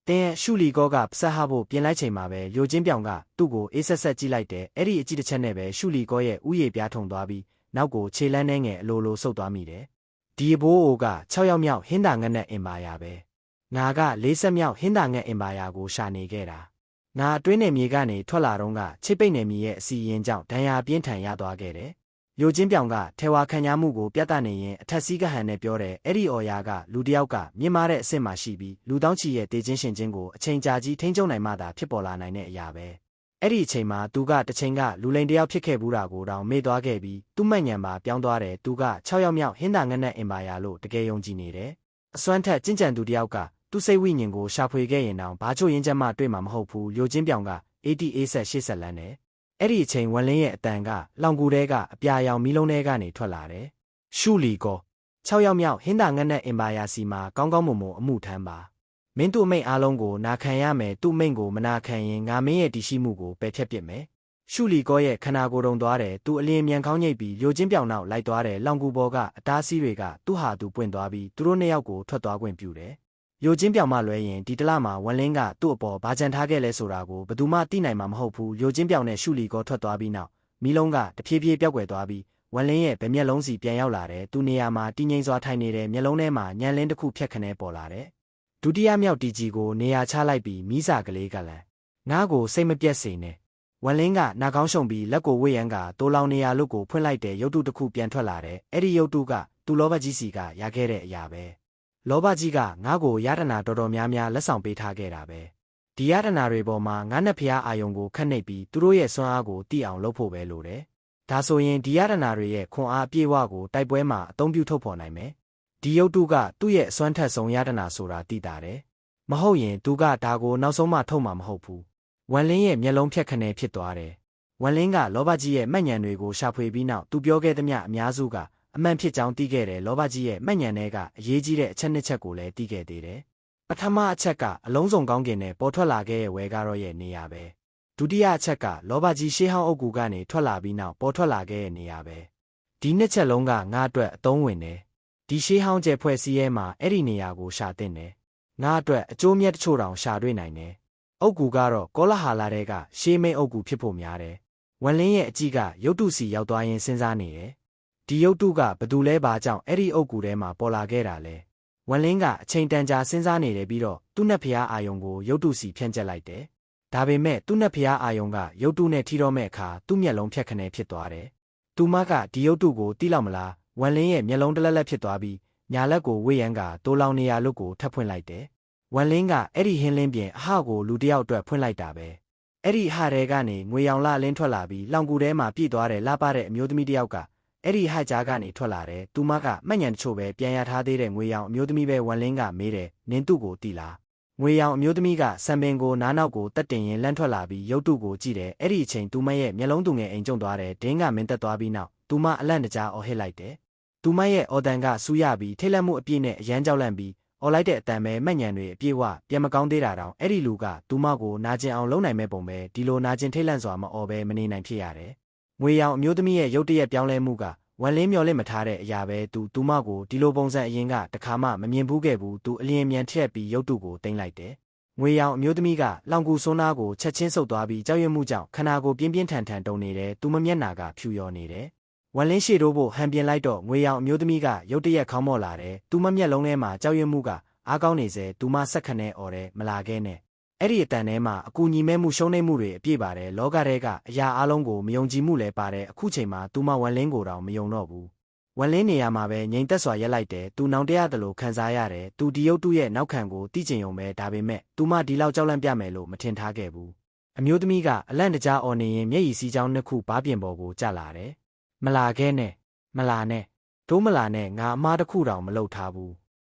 Speaker 1: ါတင်းရဲ့ရှုလီကောကပစဟဖို့ပြင်လိုက်ချိန်မှာပဲယိုချင်းပြောင်ကသူ့ကိုအေးဆက်ဆက်ကြည့်လိုက်တယ်အဲ့ဒီအကြည့်တစ်ချက်နဲ့ပဲရှုလီကောရဲ့ဥယေပြားထုံသွားပြီးနောက်ကိုခြေလန်းနှဲငယ်အလိုလိုဆုတ်သွားမိတယ်ဒီဘိုးအိုက6ယောက်မြောက်ဟင်းတာငတ်နဲ့အင်ပါယာပဲငါက40မြောက်ဟင်းတာငတ်အင်ပါယာကိုရှာနေခဲ့တာငါအတွင်းနယ်မြေကနေထွက်လာတော့ကချိတ်ပိတ်နယ်မြေရဲ့အစီရင်ကြောင့်ဒဏ်ရာပြင်းထန်ရသွားခဲ့တယ်ယိုချင်းပြောင်ကထဲဝါခံရမှုကိုပြတ်တနေရင်အထက်စီးကဟန်နဲ့ပြောတယ်အဲ့ဒီအော်ယာကလူတစ်ယောက်ကမြင့်မားတဲ့အဆင့်မှာရှိပြီးလူတောင်းချီရဲ့တေချင်းရှင်ချင်းကိုအချိန်ကြာကြီးထိန်းချုပ်နိုင်မှသာဖြစ်ပေါ်လာနိုင်တဲ့အရာပဲအဲ့ဒီအချိန်မှာသူကတစ်ချိန်ကလူလိန်တယောက်ဖြစ်ခဲ့ဘူးတာကိုတောင်မေ့သွားခဲ့ပြီးသူ့မှတ်ဉဏ်ပါပြောင်းသွားတယ်သူက6ယောက်မြောက်ဟင်းတာငတ်နဲ့အင်ပါယာလို့တကယ်ယုံကြည်နေတယ်အစွမ်းထက်ကြင်ကြံသူတစ်ယောက်ကသူ့စိတ်ဝိညာဉ်ကိုရှာဖွေခဲ့ရင်တောင်ဘာချို့ရင်းချက်မှတွေ့မှာမဟုတ်ဘူးယိုချင်းပြောင်က80ဆက်80လမ်းနဲ့အဲ့ဒီအချိန်ဝန်လင်းရဲ့အတန်ကလောင်ကူတဲကအပြာရောင်မီးလုံးထဲကနေထွက်လာတယ်ရှုလီကော6ယောက်မြောက်ဟင်းတာငတ်နဲ့အင်ပါယာစီမှာကောင်းကောင်းမွန်မွန်အမှုထမ်းပါမင်းတို့အမိန့်အားလုံးကိုနာခံရမယ်သူ့မိန့်ကိုမနာခံရင်ငါမင်းရဲ့တရှိမှုကိုပယ်ဖျက်ပစ်မယ်ရှုလီကောရဲ့ခနာကိုယ်တုံသွားတယ်သူအလင်းမြန်ခေါင်းညိတ်ပြီးယိုချင်းပြောင်နောက်လိုက်သွားတယ်လောင်ကူဘောကအတားစီးတွေကသူ့ဟာသူပွင့်သွားပြီးသူတို့နှစ်ယောက်ကိုထွက်သွားခွင့်ပြုတယ်ယိုချင်းပြောင်မှလွဲရင်ဒီတလမှာဝန်လင်းကသူ့အပေါ်ဘာကြံထားခဲ့လဲဆိုတာကိုဘယ်သူမှသိနိုင်မှာမဟုတ်ဘူးယိုချင်းပြောင်နဲ့ရှုလီကောထွက်သွားပြီးနောက်မီးလုံးကတဖြည်းဖြည်းပျောက်ကွယ်သွားပြီးဝန်လင်းရဲ့ဗမျက်လုံးစီပြန်ရောက်လာတယ်သူနေရာမှာတည်ငြိမ်စွာထိုင်နေတဲ့မျက်လုံးထဲမှာညံလင်းတစ်ခုဖြတ်ခနဲပေါ်လာတယ်ဒုတိယမြောက်တီကြီးကိုနေရာချလိုက်ပြီးမီးစာကလေးကလည်းငါ့ကိုစိတ်မပြတ်စေနဲ့ဝန်လင်းကနာကောင်းရှုံပြီးလက်ကိုဝေ့ရန်ကတိုးလောင်နေရလို့ကိုဖွင့်လိုက်တဲ့ရုပ်တုတစ်ခုပြန်ထွက်လာတယ်အဲ့ဒီရုပ်တုကသူ့လောဘကြီးစီကရခဲ့တဲ့အရာပဲလောဘကြီးကငါ့ကိုရတနာတော်တော်များများလက်ဆောင်ပေးထားခဲ့တာပဲဒီရတနာတွေပေါ်မှာငါနဲ့ဖျားအာယုံကိုခတ်နှိပ်ပြီးသူတို့ရဲ့စွမ်းအားကိုတိအောင်လုပ်ဖို့ပဲလိုတယ်ဒါဆိုရင်ဒီရတနာတွေရဲ့ခွန်အားအပြည့်အဝကိုတိုက်ပွဲမှာအသုံးပြုထုတ်ဖော်နိုင်မယ် ဒီရုပ်တုကသူ့ရဲ့အစွမ်းထက်ဆုံးရတနာဆိုတာသိတာတယ်မဟုတ်ရင်သူကဒါကိုနောက်ဆုံးမှထုတ်မှာမဟုတ်ဘူးဝမ်လင်းရဲ့မျက်လုံးဖြတ်ခနဲဖြစ်သွားတယ်ဝမ်လင်းကလောဘကြီးရဲ့မှတ်ဉဏ်တွေကိုရှာဖွေပြီးနောက်သူပြောခဲ့သမျှအများစုကအမှန်ဖြစ်ကြောင်းသိခဲ့တယ်လောဘကြီးရဲ့မှတ်ဉဏ်တွေကအရေးကြီးတဲ့အချက်နှစ်ချက်ကိုလည်းသိခဲ့သေးတယ်ပထမအချက်ကအလုံးစုံကောင်းကင်နဲ့ပေါ်ထွက်လာခဲ့ရဲ့ဝဲကားရောရဲ့နေရာပဲဒုတိယအချက်ကလောဘကြီးရှေးဟောင်းအုပ်ကူကနေထွက်လာပြီးနောက်ပေါ်ထွက်လာခဲ့ရဲ့နေရာပဲဒီနှစ်ချက်လုံးကငါအတွက်အသုံးဝင်တယ်ဒီရှေးဟောင်းကျဲဖွဲ့စည်းရဲမှာအဲ့ဒီနေရာကိုရှာတင်တယ်ငါအတွက်အကျိုးမြတ်တချို့တောင်ရှာတွေ့နိုင်တယ်အုပ်ကူကတော့ကောလာဟာလာတဲ့ကရှေးမိန်အုပ်ကူဖြစ်ဖို့များတယ်ဝမ်လင်းရဲ့အကြည့်ကရုပ်တုစီရောက်သွားရင်စဉ်းစားနေတယ်ဒီရုပ်တုကဘသူလဲဘာကြောင့်အဲ့ဒီအုပ်ကူထဲမှာပေါ်လာခဲ့တာလဲဝမ်လင်းကအချိန်တန်ကြာစဉ်းစားနေတယ်ပြီးတော့သူ့နဲ့ဖျားအာယုံကိုရုပ်တုစီဖြန့်ကျက်လိုက်တယ်ဒါပေမဲ့သူ့နဲ့ဖျားအာယုံကရုပ်တုနဲ့ထီတော့မဲ့အခါသူ့မျက်လုံးဖြတ်ခနဲဖြစ်သွားတယ်သူမကဒီရုပ်တုကိုတိလောက်မလားဝမ်လင်းရဲ့မျက်လုံးတလက်လက်ဖြစ်သွားပြီးညာလက်ကိုဝေ့ရန်ကတိုးလောင်နေရလို့ကိုထပ်ဖွင့်လိုက်တယ်ဝမ်လင်းကအဲ့ဒီဟင်းလင်းပြင်အဟကိုလူတယောက်အတွက်ဖွင့်လိုက်တာပဲအဲ့ဒီအဟတဲကနေငွေရောင်လှအလင်းထွက်လာပြီးလောင်ကူထဲမှာပြည့်သွားတဲ့လှပတဲ့အမျိုးသမီးတယောက်ကအဲ့ဒီဟကြားကနေထွက်လာတယ်သူမကမှတ်ဉဏ်တချို့ပဲပြန်ရထားသေးတဲ့ငွေရောင်အမျိုးသမီးပဲဝမ်လင်းကမေးတယ်နင်သူ့ကိုတီလားငွေရောင်အမျိုးသမီးကဆံပင်ကိုနားနောက်ကိုတက်တင်ရင်လန့်ထွက်လာပြီးရုပ်တုကိုကြည့်တယ်အဲ့ဒီအချိန်သူမရဲ့မျက်လုံးသူငယ်အိမ်ကျုံသွားတယ်ဒင်းကမင်းတက်သွားပြီးနောက်သူမအလန့်တကြားအော်ဟစ်လိုက်တယ်သူမရဲ့အော်တန်ကဆူရပြီးထိတ်လန့်မှုအပြည့်နဲ့အရန်ကြောက်လန့်ပြီးအော်လိုက်တဲ့အတန်ပဲမှတ်ဉဏ်တွေအပြည့်ဝပြန်မကောင်းသေးတာတောင်အဲ့ဒီလူကသူမကိုနာကျင်အောင်လုပ်နိုင်မဲ့ပုံပဲဒီလိုနာကျင်ထိတ်လန့်စွာမအော်ပဲမနေနိုင်ဖြစ်ရတယ်ငွေရောင်အမျိုးသမီးရဲ့ရုပ်တရက်ပြောင်းလဲမှုကဝမ်လင်းမျော်လင့်မထားတဲ့အရာပဲသူမကိုဒီလိုပုံစံအရင်ကတခါမှမမြင်ဘူးခဲ့ဘူးသူအလျင်မြန်ထက်ပြီးရုပ်တုကိုတင်လိုက်တယ်ငွေရောင်အမျိုးသမီးကလောင်ကူစွန်းနာကိုချက်ချင်းဆုပ်သွားပြီးကြောက်ရွံ့မှုကြောင့်ခန္ဓာကိုယ်ပြင်းပြင်းထန်ထန်တုန်နေတယ်သူမမျက်နာကဖြူရော်နေတယ်ဝမ်လင်းရှေ့တိုးဖို့ဟန်ပြင်လိုက်တော့ငွေရောင်အမျိုးသမီးကရုတ်တရက်ခေါင်းမော့လာတယ်သူမမျက်လုံးထဲမှာကြောက်ရွံ့မှုကအားကောင်းနေစေသူမဆက်ခနဲអော်တယ်မလာခဲနဲ့အဲ့ဒီအတန်ထဲမှာအကူညီမဲ့မှုရှုံးနိမ့်မှုတွေအပြည့်ပါတယ်လောကထဲကအရာအလုံးကိုမယုံကြည်မှုလည်းပါတယ်အခုချိန်မှာသူမဝမ်လင်းကိုတောင်မယုံတော့ဘူးဝမ်လင်းနေရာမှာပဲငြိမ်သက်စွာရက်လိုက်တယ်သူနောင်တရသလိုခံစားရတယ်သူဒီရုပ်တုရဲ့နောက်ခံကိုတိကျင်ုံပဲဒါပေမဲ့သူမဒီလောက်ကြောက်လန့်ပြမယ်လို့မထင်ထားခဲ့ဘူးအမျိုးသမီးကအလန့်တကြားអော်နေရင်မျက်ရည်စီးကြောင်းနှစ်ခုဘားပြင်ပေါ်ကိုကျလာတယ်မလာခဲနဲ့မလာနဲ့တို့မလာနဲ့ငါအမားတစ်ခုတောင်မလုပ်ထားဘူး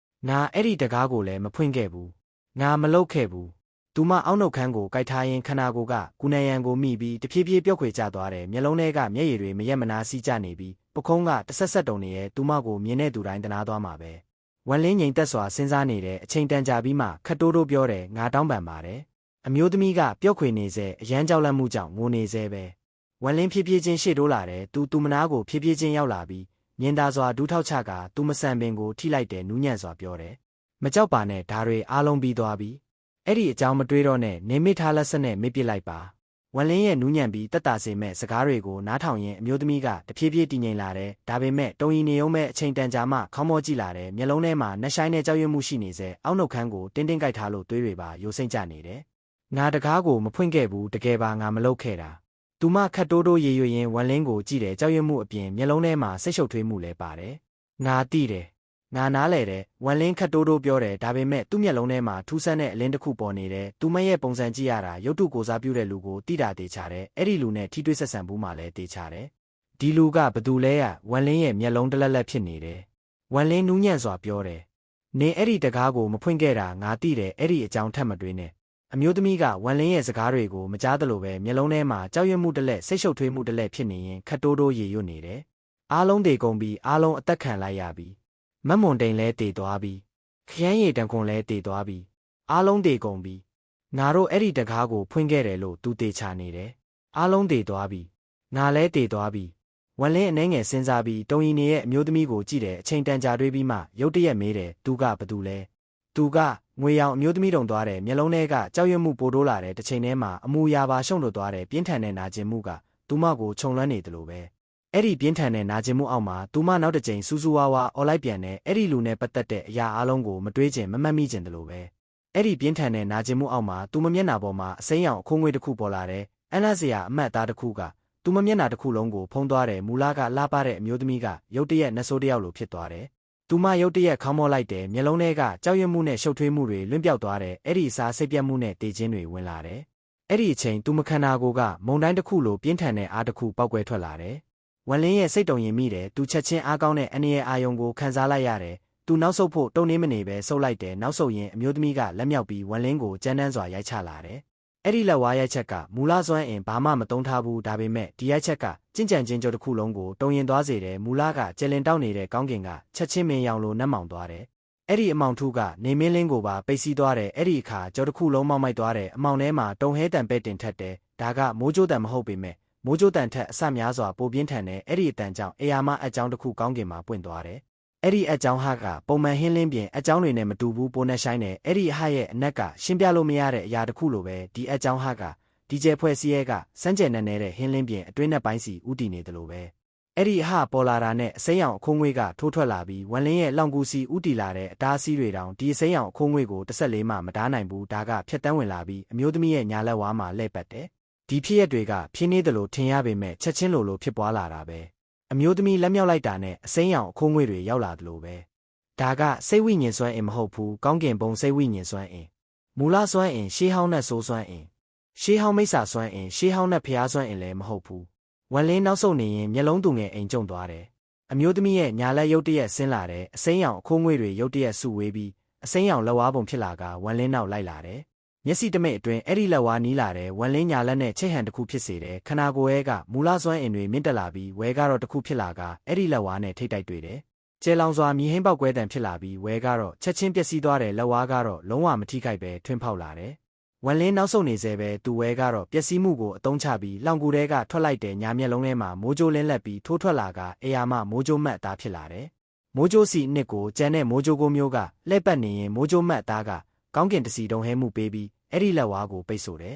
Speaker 1: ငါအဲ့ဒီတကားကိုလည်းမဖွင့်ခဲ့ဘူးငါမလုပ်ခဲ့ဘူးသူမအောက်နှုတ်ခမ်းကိုကြိုက်ထားရင်ခန္ဓာကိုယ်ကကုနရန်ကိုမိပြီးတဖြည်းဖြည်းပြော့ခွေကျသွားတယ်မျက်လုံးထဲကမျက်ရည်တွေမရက်မနာစီးကျနေပြီးပခုံးကတဆက်ဆက်တုံနေရဲ့သူမကိုမြင်တဲ့သူတိုင်းတနာသွားမှာပဲဝမ်လင်းငိမ်သက်စွာစဉ်းစားနေတဲ့အချိန်တန်ကြာပြီးမှခတ်တိုးတိုးပြောတယ်ငါတောင်းပန်ပါတယ်အမျိုးသမီးကပြော့ခွေနေစေအရန်ကြောက်လန့်မှုကြောင့်ငိုနေစေပဲဝမ်လင်းဖြည်းဖြည်းချင်းရှေ့တိုးလာတယ်သူမနာကိုဖြည်းဖြည်းချင်းရောက်လာပြီးမြင်သာစွာဒူးထောက်ချကသူမဆန်ပင်ကိုထိလိုက်တယ်နူးညံ့စွာပြောတယ်မကြောက်ပါနဲ့ဒါတွေအားလုံးပြီးသွားပြီအဲ့ဒီအကြောင်းမတွေးတော့နဲ့နေမိထားလက်စနဲ့မေ့ပစ်လိုက်ပါဝမ်လင်းရဲ့နူးညံ့ပြီးတက်တာစေမဲ့စကားတွေကိုနားထောင်ရင်အမျိုးသမီးကတဖြည်းဖြည်းတည်ငြိမ်လာတယ်ဒါပေမဲ့တုံရီနေုံမဲ့အချိန်တန်ကြာမှခေါင်းမောကြည့်လာတယ်မျက်လုံးထဲမှာနှဆိုင်နဲ့ကြောက်ရွံ့မှုရှိနေစေအောက်နှုတ်ခမ်းကိုတင်းတင်းကြိုက်ထားလို့သွေးတွေပါယိုစိမ့်ကျနေတယ်ငါတကားကိုမဖွင့်ခဲ့ဘူးတကယ်ပါငါမလုပ်ခဲ့တာသူမခတ်တိုးတိုးရေရွရင်ဝမ်လင်းကိုကြည့်တယ်ကြောက်ရွံ့မှုအပြင်မျက်လုံးထဲမှာစိတ်ရှုပ်ထွေးမှုလည်းပါတယ်ငါသိတယ်ငါနားလဲတယ်ဝမ်လင်းခတ်တိုးတိုးပြောတယ်ဒါပေမဲ့သူ့မျက်လုံးထဲမှာထူးဆန်းတဲ့အလင်းတစ်ခုပေါ်နေတယ်သူမရဲ့ပုံစံကြည့်ရတာရုပ်တုကိုစားပြုတဲ့လူကိုတိတာတေချာတယ်အဲ့ဒီလူနဲ့ထိတွေ့ဆက်ဆံမှုမှလည်းတေချာတယ်ဒီလူကဘသူလဲရဝမ်လင်းရဲ့မျက်လုံးတလက်လက်ဖြစ်နေတယ်ဝမ်လင်းနူးညံ့စွာပြောတယ်နေအဲ့ဒီတကားကိုမဖွင့်ခဲ့တာငါသိတယ်အဲ့ဒီအကြောင်းထပ်မတွေးနဲ့အမျိုးသမီးကဝမ်လင်းရဲ့စကားတွေကိုမကြားသလိုပဲမျက်လုံးထဲမှာကြောက်ရွံ့မှုတလက်စိတ်ရှုပ်ထွေးမှုတလက်ဖြစ်နေရင်ခတ်တိုးတိုးရေရွတ်နေတယ်အားလုံးတေကုန်ပြီးအားလုံးအသက်ခံလိုက်ရပြီမတ်မွန်တိန်လဲတေသွားပြီခရမ်းရည်တံခွန်လဲတေသွားပြီအားလုံးတေကုန်ပြီငါတို့အဲ့ဒီတကားကိုဖွင့်ခဲ့တယ်လို့သူတေချာနေတယ်အားလုံးတေသွားပြီငါလဲတေသွားပြီဝမ်လင်းအနှဲငယ်စဉ်းစားပြီးတုံရီနေရဲ့အမျိုးသမီးကိုကြည့်တယ်အချိန်တန်ကြာတွေးပြီးမှရုတ်တရက်မေးတယ်သူကဘသူလဲသူကငွေရောင်အမျိုးသမီးတုံသွားတယ်မျက်လုံးထဲကကြောက်ရွံ့မှုပိုတိုးလာတယ်တစ်ချိန်တည်းမှာအမူအရာပါရှုံ့လို့သွားတယ်ပြင်းထန်တဲ့နာကျင်မှုကသူမကိုခြုံလွှမ်းနေတယ်လို့ပဲအဲ့ဒီပြင်းထန်တဲ့နာကျင်မှုအောက်မှာသူမနောက်တစ်ကြိမ်စူးစူးဝါးဝါအော်လိုက်ပြန်တယ်အဲ့ဒီလူနဲ့ပတ်သက်တဲ့အရာအလုံးကိုမတွေးကျင်မမှတ်မိကျင်တယ်လို့ပဲအဲ့ဒီပြင်းထန်တဲ့နာကျင်မှုအောက်မှာသူမမျက်နှာပေါ်မှာအစိမ်းရောင်အခိုးငွေတစ်ခုပေါ်လာတယ်အနက်စရာအမတ်သားတစ်ခုကသူမမျက်နှာတစ်ခုလုံးကိုဖုံးသွားတယ်မူလကလှပတဲ့အမျိုးသမီးကရုတ်တရက်နှဆိုးတယောက်လိုဖြစ်သွားတယ်သူမရုတ်တရက်ခေါင်းမော့လိုက်တယ်မျက်လုံးထဲကကြောက်ရွံ့မှုနဲ့ရှုပ်ထွေးမှုတွေလွင့်ပြောက်သွားတယ်အဲ့ဒီအစားစိတ်ပြတ်မှုနဲ့တေခြင်းတွေဝင်လာတယ်အဲ့ဒီအချိန်သူမခန္ဓာကိုယ်ကမုန်တိုင်းတစ်ခုလိုပြင်းထန်တဲ့အားတစ်ခုပေါက်ကွဲထွက်လာတယ်ဝမ်လင်းရဲ့စိတ်တုံရင်မိတယ်သူချက်ချင်းအားကောင်းတဲ့အနေရဲ့အာယုံကိုခံစားလိုက်ရတယ် သူနောက်ဆုတ်ဖို့တုံနေမနေပဲဆုတ်လိုက်တယ်နောက်ဆုတ်ရင်အမျိုးသမီးကလက်မြောက်ပြီးဝမ်လင်းကိုကြမ်းတမ်းစွာရိုက်ချလာတယ်အဲ့ဒီလက်ဝါးရိုက်ချက်ကမူလစွမ်းအင်ဘာမှမသုံးထားဘူးဒါပေမဲ့ဒီရိုက်ချက်ကကြင်ကြံချင်းကြိုတစ်ခုလုံးကိုတုံရင်သွားစေတယ်မူလကကျဲလင်တောက်နေတဲ့ကောင်းကင်ကချက်ချင်းမင်းရောင်လိုနှက်မောင်သွားတယ်အဲ့ဒီအမောင်ထုကနေမင်းလင်းကိုပါပိတ်စီးသွားတယ်အဲ့ဒီအခါကြောတစ်ခုလုံးမောက်မိုက်သွားတယ်အမောင်ထဲမှာတုံဟဲတံပဲ့တင်ထက်တယ်ဒါကမိုးကြိုးတံမဟုတ်ပေမဲ့မိုးကြိုးတန်ထက်အဆများစွာပိုပြင်းထန်တဲ့အဲ့ဒီအတန်ကြောင့်အေယာမအကြောင်းတစ်ခုကောင်းကင်မှာပွင့်သွားတယ်။အဲ့ဒီအကြောင်းဟာကပုံမှန်ဟင်းလင်းပြင်အကြောင်းတွေနဲ့မတူဘူးပိုနဲ့ဆိုင်တယ်အဲ့ဒီအဟရဲ့အနက်ကရှင်းပြလို့မရတဲ့အရာတစ်ခုလိုပဲဒီအကြောင်းဟာကဒီကျဲဖွဲ့စည်းရဲကစမ်းကြယ်နေတဲ့ဟင်းလင်းပြင်အတွင်းနဲ့ပိုင်းစီဥတည်နေတယ်လို့ပဲအဲ့ဒီအဟပေါ်လာတာနဲ့အစိမ်းရောင်အခိုးငွေကထိုးထွက်လာပြီးဝမ်လင်းရဲ့လောင်ကူစီဥတည်လာတဲ့အတားအဆီးတွေတောင်ဒီအစိမ်းရောင်အခိုးငွေကို14မှမတားနိုင်ဘူးဒါကဖြတ်တန်းဝင်လာပြီးအမျိုးသမီးရဲ့ညာလက်ဝါးမှာလှည့်ပတ်တယ်ဒီဖြစ်ရက်တွေကဖြင်းနေတယ်လို့ထင်ရပေမဲ့ချက်ချင်းလိုဖြစ်ပွားလာတာပဲအမျိုးသမီးလက်မြောက်လိုက်တာနဲ့အစိမ်းရောင်အခိုးငွေတွေရောက်လာတယ်လို့ပဲဒါကစိတ်ဝိညာဉ်စွမ်းအင်မဟုတ်ဘူးကောင်းကင်ဘုံစိတ်ဝိညာဉ်စွမ်းအင်မူလစွမ်းအင်ရှေးဟောင်းနဲ့ဆိုးစွမ်းအင်ရှေးဟောင်းမိစ္ဆာစွမ်းအင်ရှေးဟောင်းနဲ့ဖျားစွမ်းအင်လည်းမဟုတ်ဘူးဝမ်လင်းနောက်ဆုတ်နေရင်မျက်လုံးသူငယ်အိမ်ကျုံသွားတယ်အမျိုးသမီးရဲ့ညာလက်ရုတ်တရက်ဆင်းလာတယ်အစိမ်းရောင်အခိုးငွေတွေရုတ်တရက်စုဝေးပြီးအစိမ်းရောင်လက်ဝါးပုံဖြစ်လာကဝမ်လင်းနောက်လိုက်လာတယ်မျက်စိတမိတ်အတွင်းအဲ့ဒီလက်ဝါးနီးလာတယ်ဝမ်လင်းညာလက်နဲ့ချိတ်ဟန်တစ်ခုဖြစ်စေတယ်ခနာကိုယ်ရဲ့ကမူလစွမ်းအင်တွေမြင့်တက်လာပြီးဝဲကတော့တစ်ခုဖြစ်လာကအဲ့ဒီလက်ဝါးနဲ့ထိတ်တိုက်တွေ့တယ်ကျဲလောင်စွာမြည်ဟင်းပေါက်ကွဲတံဖြစ်လာပြီးဝဲကတော့ချက်ချင်းပျက်စီးသွားတယ်လက်ဝါးကတော့လုံးဝမထိခိုက်ပဲထွင်းဖောက်လာတယ်ဝမ်လင်းနောက်ဆုတ်နေစေပဲသူဝဲကတော့ပျက်စီးမှုကိုအသုံးချပြီးလောင်ကူတဲကထွက်လိုက်တဲ့ညာမျက်လုံးထဲမှာမိုးကြိုးလင်းလက်ပြီးထိုးထွက်လာကအေယာမမိုးကြိုးမှတ်သားဖြစ်လာတယ်မိုးကြိုးစီနှစ်ကိုကျန်တဲ့မိုးကြိုးကိုမျိုးကလှည့်ပတ်နေရင်မိုးကြိုးမှတ်သားကကောင်းကင်တစီတုံဟဲမှုပေးပြီးအဲ့ဒီလက်ဝါးကိုပိတ်ဆို့တယ်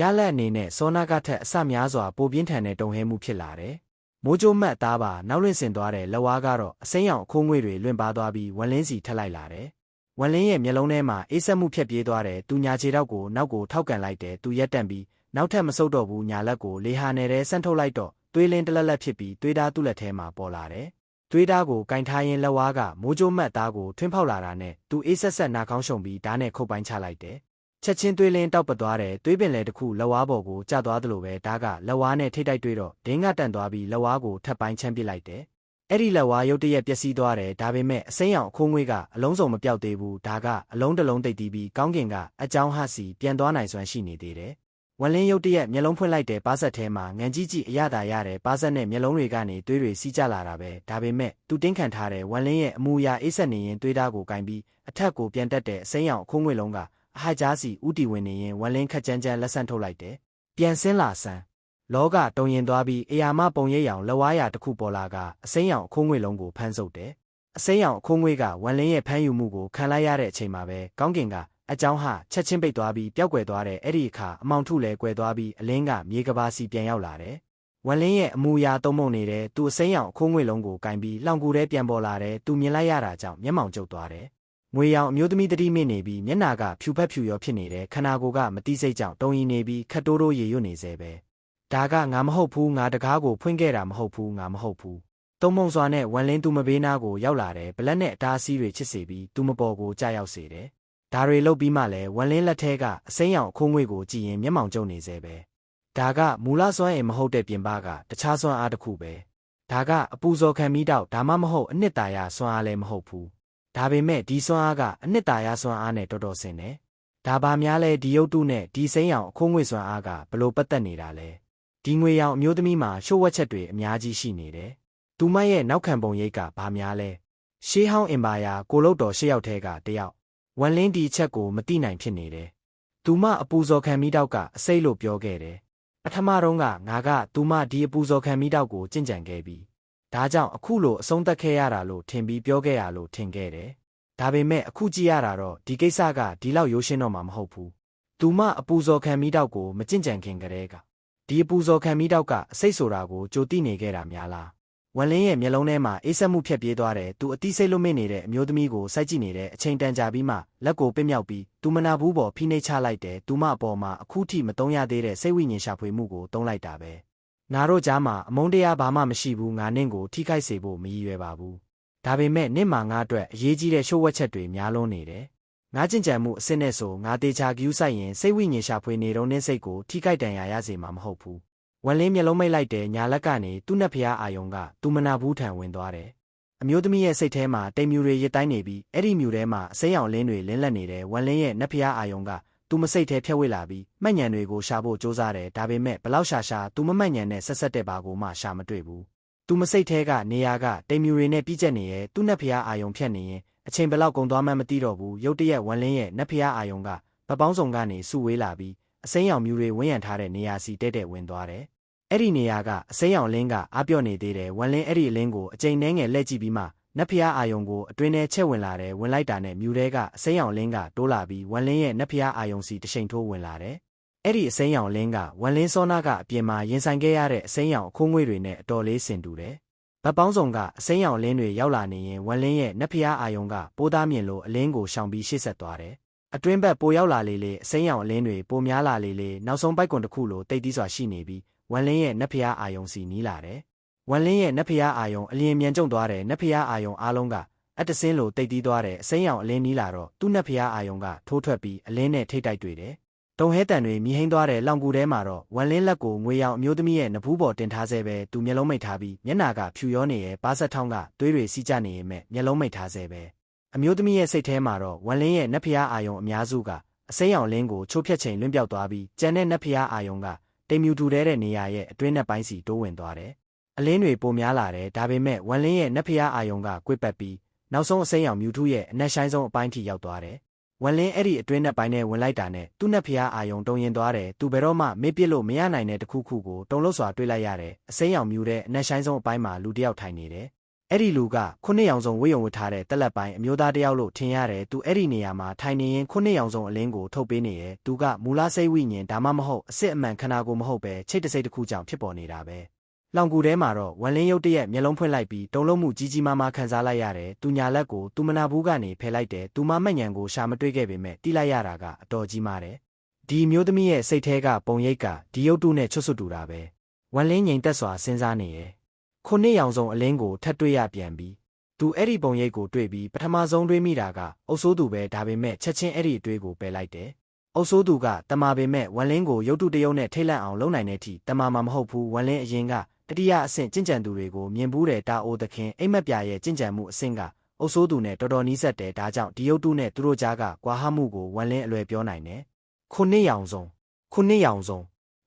Speaker 1: ရလက်အနေနဲ့စောနာကထက်အဆများစွာပိုပြင်းထန်တဲ့တုံဟဲမှုဖြစ်လာတယ်မိုးကြိုးမှတ်သားပါနောက်လွင့်စင်သွားတဲ့လက်ဝါးကတော့အစိမ်းရောင်အခိုးငွေတွေလွင့်ပါသွားပြီးဝမ်လင်းစီထက်လိုက်လာတယ်ဝမ်လင်းရဲ့မျက်လုံးထဲမှာအေးဆက်မှုဖြက်ပြေးသွားတယ်သူညာခြေထောက်ကိုနောက်ကိုထောက်ကန်လိုက်တယ်သူရက်တန့်ပြီးနောက်ထပ်မဆုတ်တော့ဘူးညာလက်ကိုလေဟာနယ်ဆန့်ထုတ်လိုက်တော့သွေးလင်းတလက်လက်ဖြစ်ပြီးသွေးသားသူ့လက်ထဲမှာပေါ်လာတယ်သွေးသားကိုကင်ထားရင်လက်ဝါးကမိုးကြိုးမှတ်သားကိုထွင်းဖောက်လာတာနဲ့သူအေးဆက်ဆက်နာကောင်းရှုံပြီးဓာတ်နဲ့ခုတ်ပိုင်းချလိုက်တယ်ချက်ချင်းသွေးလင်းတောက်ပသွားတယ်သွေးပင်လေတစ်ခုလက်ဝါးပေါ်ကိုကျသွားသလိုပဲဓာတ်ကလက်ဝါးနဲ့ထိတ်တိုက်တွေ့တော့ဒင်းကတန့်သွားပြီးလက်ဝါးကိုထပ်ပိုင်းချမ်းပစ်လိုက်တယ်အဲ့ဒီလက်ဝါးရုတ်တရက်ပျက်စီးသွားတယ်ဒါပေမဲ့အစိမ်းရောင်အခိုးငွေ့ကအလုံးစုံမပြောက်သေးဘူးဒါကအလုံးတစ်လုံးတိတ်တီးပြီးကောင်းကင်ကအကြောင်းဟစီပြန်သွားနိုင်စွမ်းရှိနေသေးတယ်ဝမ်လင်းရုတ်တရက်မျက်လုံးဖွင့်လိုက်တဲ့ပါးဆက်ထဲမှာငံကြီးကြီးအရသာရတယ်ပါးဆက်နဲ့မျက်လုံးတွေကနေသွေးတွေစီးကျလာတာပဲဒါပေမဲ့သူတင်းခံထားတဲ့ဝမ်လင်းရဲ့အမူအရာအေးဆက်နေရင်သွေးသားကိုကင်ပြီးအထက်ကိုပြန်တက်တဲ့အစိမ်းရောင်အခိုးငွေ့လုံးကအဟကြားစီဥတီဝင်နေရင်ဝမ်လင်းခက်ကြမ်းကြမ်းလက်ဆန့်ထုတ်လိုက်တယ်ပြန်ဆင်းလာဆန်းလောကတုံရင်သွားပြီးအေယာမပုံရိပ်ရောင်လက်ဝါးရာတစ်ခုပေါ်လာကအစိမ်းရောင်အခိုးငွေ့လုံးကိုဖမ်းဆုပ်တယ်အစိမ်းရောင်အခိုးငွေ့ကဝမ်လင်းရဲ့ဖမ်းယူမှုကိုခံလိုက်ရတဲ့အချိန်မှာပဲကောင်းကင်ကအကြောင်းဟာချက်ချင်းပိတ်သွားပြီးပျောက်ကွယ်သွားတဲ့အဲ့ဒီအခါအမောင်ထုလည်းကွယ်သွားပြီးအလင်းကမြေကဘာစီပြန်ရောက်လာတယ်ဝမ်လင်းရဲ့အမူအရာသုံးပုံနေတဲ့သူအစိမ်းရောင်အခိုးငွေ့လုံးကိုကင်ပြီးလောင်ကူထဲပြန်ပေါ်လာတယ်သူမြင်လိုက်ရတာကြောင့်မျက်မှောင်ကျုပ်သွားတယ်ငွေရောင်အမျိုးသမီးတတိမိနေပြီးမျက်နာကဖြူဖက်ဖြူရောဖြစ်နေတယ်ခနာကိုယ်ကမတိစိတ်ကြောင့်တုံရီနေပြီးခတ်တိုးတိုးရေရွတ်နေစေပဲဒါကငါမဟုတ်ဘူးငါတကားကိုဖွင့်ခဲ့တာမဟုတ်ဘူးငါမဟုတ်ဘူးသုံးပုံစွာနဲ့ဝမ်လင်းသူမဘေးနာကိုရောက်လာတယ်ဘလက်နဲ့အတားအဆီးတွေချစ်စေပြီးသူမပေါ်ကိုကြာရောက်စေတယ်ဒါတွေလုပ်ပြီးမှလည်းဝမ်လင်းလက်ထဲကအစိမ်းရောင်အခိုးငွေ့ကိုကြည့်ရင်မျက်မှောင်ကျုံနေစေပဲဒါကမူလစွမ်းအင်မဟုတ်တဲ့ပြင်ပကတခြားစွမ်းအားတစ်ခုပဲဒါကအပူဇော်ခံပြီးတော့ဒါမှမဟုတ်အနှစ်သာရစွမ်းအားလည်းမဟုတ်ဘူးဒါပေမဲ့ဒီစွမ်းအားကအနှစ်သာရစွမ်းအားနဲ့တော်တော်ဆင်တယ်ဒါပါများလဲဒီရုပ်တုနဲ့ဒီစိမ်းရောင်အခိုးငွေ့စွမ်းအားကဘလို့ပတ်သက်နေတာလဲဒီငွေရောင်အမျိုးသမီးမှာရှို့ဝှက်ချက်တွေအများကြီးရှိနေတယ်သူမရဲ့နောက်ခံပုံရိပ်ကဘာများလဲရှေးဟောင်းအင်ပါယာကိုလုတ်တော်၈ယောက်ထဲကတယောက်ဝမ်လင်းဒီချက်ကိုမသိနိုင်ဖြစ်နေတယ်သူမအပူဇော်ခံမိတော့ကအစိတ်လို့ပြောခဲ့တယ်ပထမတော့ငါကသူမဒီအပူဇော်ခံမိတော့ကိုကြင့်ကြံခဲ့ပြီဒါကြောင့်အခုလိုအဆုံးသတ်ခဲ့ရတာလို့ထင်ပြီးပြောခဲ့ရလို့ထင်ခဲ့တယ်ဒါပေမဲ့အခုကြည့်ရတာတော့ဒီကိစ္စကဒီလောက်ရိုးရှင်းတော့မှာမဟုတ်ဘူးသူမအပူဇော်ခံမိတော့ကိုမကြင့်ကြံခင်ကတည်းကဒီအပူဇော်ခံမိတော့ကအစိတ်ဆိုတာကိုကြိုသိနေခဲ့တာများလားဝမ်လင်းရဲ့မျက်လုံးထဲမှာအေးဆက်မှုဖြက်ပြေးသွားတယ်သူအတိစိတ်လွတ်မစ်နေတဲ့အမျိုးသမီးကိုစိုက်ကြည့်နေတဲ့အချိန်တန်ကြာပြီးမှလက်ကိုပစ်မြောက်ပြီးသူမနာဘူးပေါ်ဖိနှိပ်ချလိုက်တယ်သူမအပေါ်မှာအခုထိမတုံးရသေးတဲ့စိတ်ဝိညာဉ်ရှာဖွေမှုကိုတုံးလိုက်တာပဲငါတို့ကြားမှာအမုန်းတရားဘာမှမရှိဘူးငါနင့်ကိုထိခိုက်စေဖို့မရည်ရွယ်ပါဘူးဒါပေမဲ့နင့်မှာငါအတွက်အရေးကြီးတဲ့ရှို့ဝှက်ချက်တွေများလွန်းနေတယ်ငါကြင်ကြံမှုအစစ်နဲ့ဆိုငါတေချာဂယူးဆိုင်ရင်စိတ်ဝိညာဉ်ရှာဖွေနေတော့နင့်စိတ်ကိုထိခိုက်ဒဏ်ရာရစေမှာမဟုတ်ဘူးဝမ်လင်းမျက်လုံးမိတ်လိုက်တဲ့ညာလက်ကနေသူ့နှက်ဖျားအာယုံကသူမနာဘူးထံဝင်သွားတယ် မျိုးသမီးရဲ့စိတ်ထဲမှာတိမ်မြူတွေရစ်တိုင်းနေပြီးအဲ့ဒီမြူထဲမှာအစိမ်းရောင်လင်းတွေလင်းလက်နေတယ်ဝမ်လင်းရဲ့နတ်ဖျားအာယုံကသူမစိတ်ထဲဖြတ်ဝေ့လာပြီးမှတ်ဉဏ်တွေကိုရှာဖို့ကြိုးစားတယ်ဒါပေမဲ့ဘလောက်ရှာသူမမှတ်ဉဏ်နဲ့ဆက်ဆက်တဲ့ပါကိုမှရှာမတွေ့ဘူးသူမစိတ်ထဲကနေရာကတိမ်မြူတွေနဲ့ပြည့်ကျက်နေရဲ့သူ့နတ်ဖျားအာယုံဖြတ်နေရင်အချိန်ဘလောက်ကုန်သွားမှမသိတော့ဘူးရုတ်တရက်ဝမ်လင်းရဲ့နတ်ဖျားအာယုံကဗပောင်းစုံကနေစုဝေးလာပြီးအစိမ်းရောင်မြူတွေဝန်းရံထားတဲ့နေရာစီတဲ့ဝင်သွားတယ်အဲ့ဒီနေရာကအစိမ်းရောင်လင်းကအားပြော့နေသေးတယ်ဝမ်လင်းအဲ့ဒီအလင်းကိုအချိန်နှဲငယ်လှည့်ကြည့်ပြီးမှနတ်ဖျားအာယုံကိုအတွင်းထဲချက်ဝင်လာတယ်ဝင်လိုက်တာနဲ့မြူတဲကအစိမ်းရောင်လင်းကတိုးလာပြီးဝမ်လင်းရဲ့နတ်ဖျားအာယုံစီတရှိန်ထိုးဝင်လာတယ်အဲ့ဒီအစိမ်းရောင်လင်းကဝမ်လင်းစောနာကအပြင်မှာရင်ဆိုင်ခဲ့ရတဲ့အစိမ်းရောင်အခိုးငွေ့တွေနဲ့အတော်လေးဆင်တူတယ်ဗတ်ပေါင်းစုံကအစိမ်းရောင်လင်းတွေရောက်လာနေရင်ဝမ်လင်းရဲ့နတ်ဖျားအာယုံကပိုးသားမြင်လို့အလင်းကိုရှောင်ပြီးရှေ့ဆက်သွားတယ်အတွင်းဘက်ပိုရောက်လာလေအစိမ်းရောင်အလင်းတွေပိုများလာလေနောက်ဆုံးပိုက်ကွန်တစ်ခုလိုတိတ်တီးစွာရှိနေပြီးဝမ်လင်းရဲ့နတ်ဖျားအာယုံစီနီးလာတယ်ဝမ်လင်းရဲ့နတ်ဖျားအာယုံအလင်းမြန်ကျုံသွားတယ်နတ်ဖျားအာယုံအားလုံးကအတဆင်းလိုတိတ်တီးသွားတယ်အစိမ်းရောင်အလင်းနီးလာတော့သူ့နတ်ဖျားအာယုံကထိုးထွက်ပြီးအလင်းနဲ့ထိတ်တိုက်တွေ့တယ်တုံဟဲတန်တွေမြည်ဟိန်းသွားတဲ့လောင်ကူထဲမှာတော့ဝမ်လင်းလက်ကိုငွေရောင်အမျိုးသမီးရဲ့နဖူးပေါ်တင်ထားဆဲပဲသူမျက်လုံးမိတ်ထားပြီးမျက်နာကဖြူရောနေရဲ့ပါးစပ်ထောင်းကသွေးတွေစီးကျနေရဲ့မဲ့မျက်လုံးမိတ်ထားဆဲပဲအမျိုးသမီးရဲ့စိတ်ထဲမှာတော့ဝမ်လင်းရဲ့နတ်ဖျားအာယုံအများစုကအစိမ်းရောင်လင်းကိုချိုးဖျက်ချိန်လွင့်ပြောက်သွားပြီးကြံတဲ့နတ်ဖျားအာယုံကတိမ်မြူထူတဲ့နေရာရဲ့အတွင်းနဲ့ပိုင်းစီတိုးဝင်သွားတယ်အလင်းတွေပိုများလာတယ်ဒါပေမဲ့ဝမ်လင်းရဲ့နတ်ဖျားအာယုံကကွေ့ပတ်ပြီးနောက်ဆုံးအစိမ်းရောင်မြူထုရဲ့အနက်ရှိုင်းဆုံးအပိုင်းထိရောက်သွားတယ်ဝမ်လင်းအဲ့ဒီအတွင်းနဲ့ပိုင်းနဲ့ဝင်လိုက်တာနဲ့သူ့နတ်ဖျားအာယုံတုံရင်သွားတယ်သူဘယ်တော့မှမေ့ပစ်လို့မရနိုင်တဲ့တခုခုကိုတုံလို့စွာတွေးလိုက်ရတယ်အစိမ်းရောင်မြူတဲ့အနက်ရှိုင်းဆုံးအပိုင်းမှာလူတစ်ယောက်ထိုင်နေတယ်အဲ့ဒီလူကခုနှစ်ရောင်စုံဝေယုံဝတ်ထားတဲ့တက်လက်ပိုင်းအမျိုးသားတစ်ယောက်လို့ထင်ရတယ်သူအဲ့ဒီနေရာမှာထိုင်နေရင်ခုနှစ်ရောင်စုံအလင်းကိုထုတ်ပေးနေရဲ့သူကမူလစိတ်ဝိညာဉ်ဒါမှမဟုတ်အစစ်အမှန်ခန္ဓာကိုယ်မဟုတ်ပဲချိတ်တစိတ်တစ်ခုကြောင့်ဖြစ်ပေါ်နေတာပဲလောင်ကူထဲမှာတော့ဝမ်လင်းရုပ်တရက်မျက်လုံးဖွင့်လိုက်ပြီးတုံလုံးမှုကြီးကြီးမားမားခံစားလိုက်ရတယ်သူညာလက်ကိုသူမနာဘူးကနေဖယ်လိုက်တယ်သူမမှတ်ဉဏ်ကိုရှာမတွေ့ခဲ့ပေမဲ့တီးလိုက်ရတာကအတော်ကြီးမားတယ်ဒီမျိုးသမီးရဲ့စိတ်ထဲကပုံရိပ်ကဒီရုပ်တုနဲ့ချွတ်ဆွတ်တူတာပဲဝမ်လင်းငြိမ်သက်စွာစဉ်းစားနေရဲ့ခုနှစ်ရောင်စုံအလင်းကိုထပ်တွေ့ရပြန်ပြီးသူအဲ့ဒီပုံရိပ်ကိုတွေ့ပြီးပထမဆုံးတွေးမိတာကအုပ်ဆိုးသူပဲဒါပေမဲ့ချက်ချင်းအဲ့ဒီအတွေးကိုပယ်လိုက်တယ်အုပ်ဆိုးသူကတမာပေမဲ့ဝမ်လင်းကိုရုပ်တုတရုပ်နဲ့ထိတ်လန့်အောင်လုပ်နိုင်တဲ့အထိတမာမှမဟုတ်ဘူးဝမ်လင်းအရင်ကတတိယအဆင့်ကျင့်ကြံသူတွေကိုမြင်ဘူးတယ်တာအိုသခင်အိမ်မက်ပြရဲ့ကျင့်ကြံမှုအဆင့်ကအုပ်ဆိုးသူနဲ့တော်တော်နီးစပ်တယ်ဒါကြောင့်ဒီရုပ်တုနဲ့သူတို့ကြားကကွာဟမှုကိုဝမ်လင်းအလွယ်ပြောနိုင်တယ်ခုနှစ်ရောင်စုံ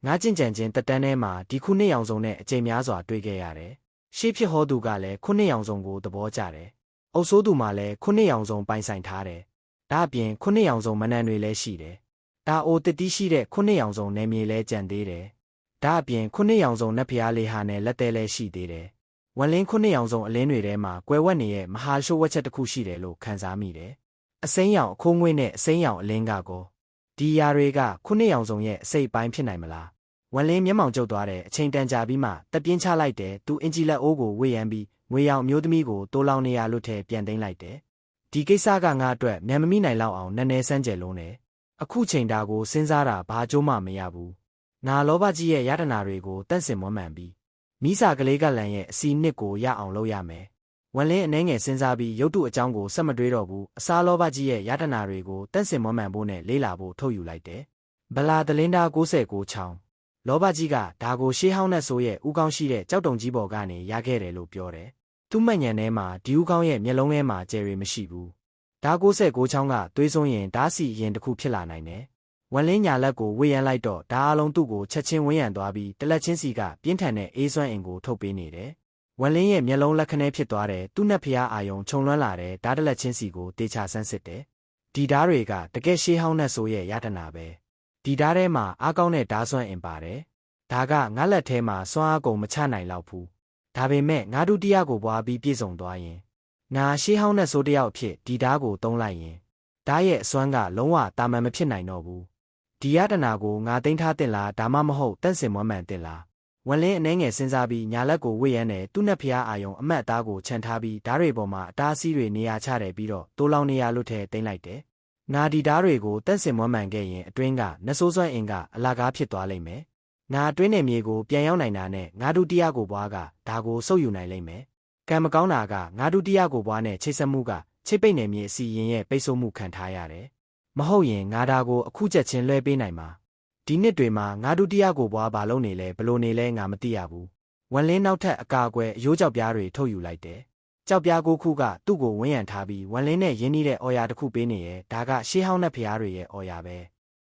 Speaker 1: ငါကျင့်ကြံခြင်းတက်တန်းထဲမှာဒီခုနှစ်ရောင်စုံနဲ့အကျိန်များစွာတွေ့ခဲ့ရတယ်ရှေ့ဖြစ်ဟောသူကလည်းခုနှစ်ရောင်စုံကိုသဘောကျတယ်အုပ်ဆိုးသူမှလည်းခုနှစ်ရောင်စုံပိုင်ဆိုင်ထားတယ်ဒါအပြင်ခုနှစ်ရောင်စုံမနံတွေလည်းရှိတယ်တာအိုတတိရှိတဲ့ခုနှစ်ရောင်စုံနယ်မြေလည်းကြံသေးတယ်ဒါအပြင်ခုနှစ်ရောင်စုံနတ်ဖျားလေးဟာနဲ့လက်သေးလည်းရှိသေးတယ်ဝမ်လင်းခုနှစ်ရောင်စုံအလင်းတွေထဲမှာကွယ်ဝတ်နေရဲ့မဟာရှိုးဝက်ချက်တစ်ခုရှိတယ်လို့ခံစားမိတယ်အစိမ်းရောင်အခိုးငွေ့နဲ့အစိမ်းရောင်အလင်းကကောဒီຢာတွေကခုနှစ်ရောင်စုံရဲ့အစိတ်ပိုင်းဖြစ်နိုင်မလားဝမ်လင်းမျက်မှောင်ကျုပ်သွားတဲ့အချိန်တန်ကြာပြီးမှတက်ပြင်းချလိုက်တယ်သူအင်ဂျီလက်အိုးကိုဝေ့ရမ်းပြီးငွေရောင်မျိုးသမီးကိုတိုးလောင်နေရလွတ်ထဲပြန်သိမ်းလိုက်တယ်ဒီကိစ္စကငါအတွက်မြန်မမိနိုင်လောက်အောင်နည်းနည်းစမ်းကြယ်လုံးတယ်အခုချိန်တာကိုစဉ်းစားတာဘာကြိုးမှမရဘူးငါလောဘကြီးရဲ့ယတနာတွေကိုတန့်စင်မွမ်းမံပြီးမိစာကလေးကလန်ရဲ့အစီနှစ်ကိုရအောင်လုပ်ရမယ်ဝမ်လင်းအနှဲငယ်စဉ်းစားပြီးရုပ်တုအကြောင်းကိုဆက်မတွေးတော့ဘူးအစားလောဘကြီးရဲ့ယတနာတွေကိုတန့်စင်မွမ်းမံဖို့နဲ့လေးလာဖို့ထုတ်ယူလိုက်တယ်ဗလာတလင်းသား69ချောင်းလောဘကြီးကဒါကိုရှေးဟောင်းနဲ့ဆိုရဲ့ဥကောင်းရှိတဲ့ကြောက်တုံကြီးပေါ်ကနေရခဲ့တယ်လို့ပြောတယ်သူ့မှတ်ဉဏ်ထဲမှာဒီဥကောင်းရဲ့မျက်လုံးထဲမှာကျယ်ရီမရှိဘူးဒါ69ချောင်းကသွေးစွန်းရင်ဓာစီရင်တစ်ခုဖြစ်လာနိုင်တယ်ဝမ်လင်းညာလက်ကိုဝေ့ရန်လိုက်တော့ဒါအလုံးသူ့ကိုချက်ချင်းဝန်းရံသွားပြီးတလက်ချင်းစီကပြင်းထန်တဲ့အေးစွမ်းအင်ကိုထုတ်ပေးနေတယ်ဝမ်လင်းရဲ့မျက်လုံးလက်ခနဲဖြစ်သွားတယ်သူ့နတ်ဖျားအာယုံခြုံလွှမ်းလာတယ်ဓာတလက်ချင်းစီကိုတေချာဆန်းစစ်တယ်ဒီဓာတွေကတကယ်ရှေးဟောင်းနဲ့ဆိုရဲ့ယတနာပဲဒီဓာထဲမှာအားကောင်းတဲ့ဓာစွမ်းအင်ပါတယ်ဒါကငါလက်ထဲမှာစွမ်းအားကုန်မချနိုင်လောက်ဘူးဒါပေမဲ့ငါဒုတိယကိုပွားပြီးပြည့်စုံသွားရင်ငါရှေးဟောင်းနဲ့ဆိုတယောက်ဖြစ်ဒီဓာကိုသုံးလိုက်ရင်ဓာရဲ့အစွမ်းကလုံးဝတာမန်မဖြစ်နိုင်တော့ဘူးဒီယတနာကိုငါသိမ်းထားတင်လားဒါမှမဟုတ်တန့်စင်မွမ်းမံတင်လားဝမ်လင်းအနှဲငယ်စဉ်းစားပြီးညာလက်ကိုဝေ့ရမ်းတယ်သူ့နတ်ဖျားအာယုံအမတ်အသားကိုခြံထားပြီးဓာတွေပေါ်မှာအတားအဆီးတွေနေရာချတယ်ပြီးတော့တိုးလောင်နေရာလွတ်ထဲသိမ်းလိုက်တယ်ငါဒီဓာတွေကိုတန့်စင်မွမ်းမံခဲ့ရင်အတွင်းကနဆိုးစွမ်းအင်ကအလာကားဖြစ်သွားလိမ့်မယ်ငါအတွင်းနယ်မြေကိုပြန်ရောက်နိုင်တာနဲ့ငါဒုတိယကိုပွားကဒါကိုစုပ်ယူနိုင်လိမ့်မယ်ကံမကောင်းတာကငါဒုတိယကိုပွားနဲ့ချိတ်ဆက်မှုကချိတ်ပိတ်နယ်မြေအစီရင်ရဲ့ပိတ်ဆို့မှုခံထားရတယ်မဟုတ်ရင်ငါဒါကိုအခုချက်ချင်းလွှဲပေးနိုင်မှာဒီနှစ်တွေမှာငါဒုတိယကိုပွားဘာလုပ်နေလဲဘလို့နေလဲငါမသိရဘူးဝမ်လင်းနောက်ထပ်အကာအကွယ်အယိုးကြောက်ပြားတွေထုတ်ယူလိုက်တယ် ကြောက်ပြားကိုခုကသူ့ကိုဝန်းရံထားပြီးဝန်လင်းနဲ့ရင်းနှီးတဲ့အော်ယာတစ်ခုပေးနေရဲ့ဒါကရှေးဟောင်းတဲ့ဖျားတွေရဲ့အော်ယာပ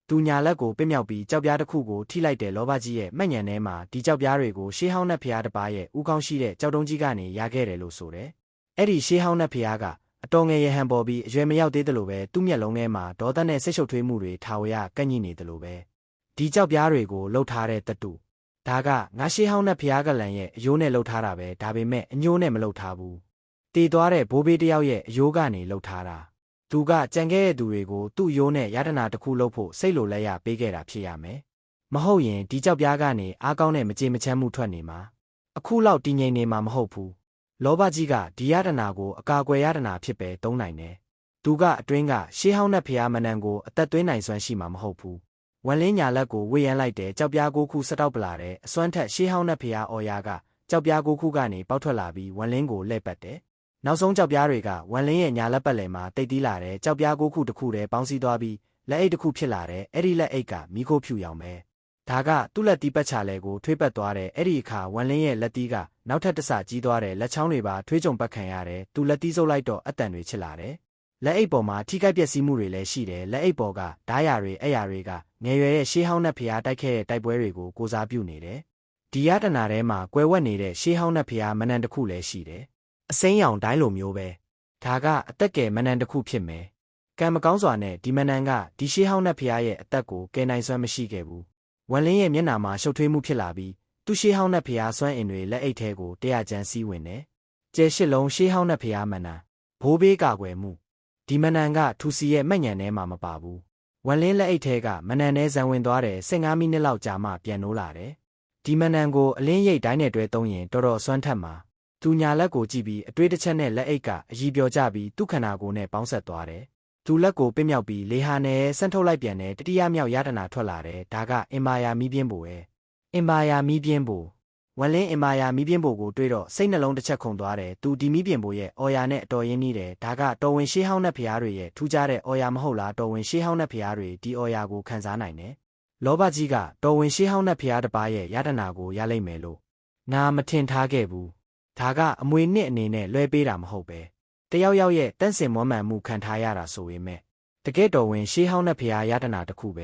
Speaker 1: ဲသူညာလက်ကိုပင့်မြောက်ပြီးကြောက်ပြားတစ်ခုကိုထိလိုက်တဲ့လောဘကြီးရဲ့မှတ်ဉာဏ်ထဲမှာဒီကြောက်ပြားတွေကိုရှေးဟောင်းတဲ့ဖျားတစ်ပါးရဲ့ဥကောင်းရှိတဲ့ကြောက်တုံးကြီးကနေရခဲ့တယ်လို့ဆိုတယ်အဲ့ဒီရှေးဟောင်းတဲ့ဖျားကအတော်ငယ်ရဟန်ပေါ်ပြီးအရွယ်မရောက်သေးတယ်လို့ပဲသူ့မျက်လုံးထဲမှာဒေါသနဲ့စိတ်ရှုပ်ထွေးမှုတွေထာဝရကန့်ညှိနေတယ်လို့ပဲဒီကြောက်ပြားတွေကိုလှုပ်ထားတဲ့တတူဒါကငါရှေးဟောင်းတဲ့ဖျားကလန်ရဲ့အယိုးနဲ့လှုပ်ထားတာပဲဒါပေမဲ့အညိုးနဲ့မလှုပ်ထားဘူးတည်သွားတဲ့ဘိုးဘေးတယောက်ရဲ့အယိုးကနေလှုပ်ထားတာသူကကြံခဲ့တဲ့သူတွေကိုသူ့အယိုးနဲ့ယတနာတစ်ခုလှုပ်ဖို့စိတ်လိုလက်ရပေးခဲ့တာဖြစ်ရမယ်မဟုတ်ရင်ဒီကြောက်ပြားကနေအားကောင်းတဲ့မကြေမချမ်းမှုထွက်နေမှာအခုလောက်တည်ငြိမ်နေမှာမဟုတ်ဘူးလောဘကြီးကဒီယတနာကိုအကာအကွယ်ယတနာဖြစ်ပဲသုံးနိုင်တယ်သူကအတွင်းကရှေးဟောင်းတဲ့ဖျားမနန်ကိုအသက်သွင်းနိုင်စွမ်းရှိမှာမဟုတ်ဘူးဝန်လင်းညာလက်ကိုဝေယမ်းလိုက်တဲ့ကြောက်ပြားကိုခုစတောက်ပလာတဲ့အစွမ်းထက်ရှေးဟောင်းတဲ့ဖျားအော်ယာကကြောက်ပြားကိုခုကနေပေါက်ထွက်လာပြီးဝန်လင်းကိုလှည့်ပတ်တယ်နောက်ဆုံးကြောက်ပြားတွေကဝန်လင်းရဲ့ညာလက်ပတ်လည်မှာတိတ်တီးလာတဲ့ကြောက်ပြားကိုခုတစ်ခုတည်းပေါင်းစည်းသွားပြီးလက်အိတ်တစ်ခုဖြစ်လာတဲ့အဲ့ဒီလက်အိတ်ကမိခိုးဖြူရောင်ပဲဒါကသူ့လက်တီးပတ်ချလဲကိုထွေးပတ်သွားတဲ့အဲ့ဒီအခါဝန်လင်းရဲ့လက်တီးကနောက်ထပ်တစ်ဆကြီးသွားတဲ့လက်ချောင်းတွေပါထွေးကြုံပတ်ခံရတဲ့သူလက်တီးစုပ်လိုက်တော့အတန်တွေချစ်လာတယ်လက်အိတ်ပေါ်မှာထိခိုက်ပျက်စီးမှုတွေလည်းရှိတယ်လက်အိတ်ပေါ်ကဓားရတွေအဲ့ရတွေကငယ်ရွယ်ရဲ့ရှေးဟောင်းနဲ့ဖျားတိုက်ခဲ့တဲ့တိုက်ပွဲတွေကိုကိုစားပြုနေတယ်ဒီယတနာထဲမှာကွယ်ဝတ်နေတဲ့ရှေးဟောင်းနဲ့ဖျားမနန်တစ်ခုလည်းရှိတယ်အစိမ်းရောင်တိုင်းလိုမျိုးပဲဒါကအသက်ကယ်မနန်တစ်ခုဖြစ်မယ်ကံမကောင်းစွာနဲ့ဒီမနန်ကဒီရှေးဟောင်းနဲ့ဖျားရဲ့အသက်ကိုကယ်နိုင်စွမ်းမရှိခဲ့ဘူးဝန်လင်းရဲ့မျက်နှာမှာရှုပ်ထွေးမှုဖြစ်လာပြီးသူ့ရှေးဟောင်းနဲ့ဖျားစွမ်းအင်တွေလက်အိတ်ထဲကိုတရားကျန်စည်းဝင်တယ်ကျဲရှစ်လုံးရှေးဟောင်းနဲ့ဖျားမနန်ဘိုးဘေးကာကွယ်မှုဒီမနန်ကထူစီရဲ့မှတ်ဉဏ်ထဲမှာမပါဘူးဝန်လင်းလက်အိတ်ထဲကမနန်နဲ့ဇံဝင်သွားတဲ့15မိနစ်လောက်ကြာမှပြန်နိုးလာတယ်ဒီမနန်ကိုအလင်းရိပ်တိုင်းနဲ့တွဲသုံးရင်တော်တော်စွမ်းထက်မှာသူညာလက်ကိုကြည့်ပြီးအတွေးတစ်ချက်နဲ့လက်အိတ်ကအရီပြောကြပြီးသူ့ခန္ဓာကိုယ်နဲ့ပေါင်းဆက်သွားတယ်သူလက်ကိုပင့်မြောက်ပြီးလေဟာနဲ့ဆန့်ထုတ်လိုက်ပြန်တဲ့တတိယမြောက်ယတနာထွက်လာတယ်ဒါကအင်မာယာမီးပြင်းပိုရဲ့အင်မာယာမီးပြင်းပိုဝန်လင်းအင်မာယာမီးပြင်းပိုကိုတွေးတော့စိတ်နှလုံးတစ်ချက်ခုန်သွားတယ်သူဒီမီးပြင်းပိုရဲ့အော်ယာနဲ့အတော်ရင်းနှီးတယ်ဒါကတော်ဝင်ရှေးဟောင်းတဲ့ဖျားတွေရဲ့ထူးခြားတဲ့အော်ယာမဟုတ်လားတော်ဝင်ရှေးဟောင်းတဲ့ဖျားတွေဒီအော်ယာကိုခံစားနိုင်တယ်လောဘကြီးကတော်ဝင်ရှေးဟောင်းတဲ့ဖျားတစ်ပါးရဲ့ယတနာကိုရလိမ့်မယ်လို့ငါမထင်ထားခဲ့ဘူးဒါကအမွေနှစ်အနေနဲ့လွှဲပေးတာမဟုတ်ပဲတယောက်ယောက်ရဲ့တန့်စင်မွမ်းမံမှုခံထားရတာဆိုပေမဲ့တကယ်တော်ဝင်ရှေးဟောင်းတဲ့ဖျားယတနာတစ်ခုပဲ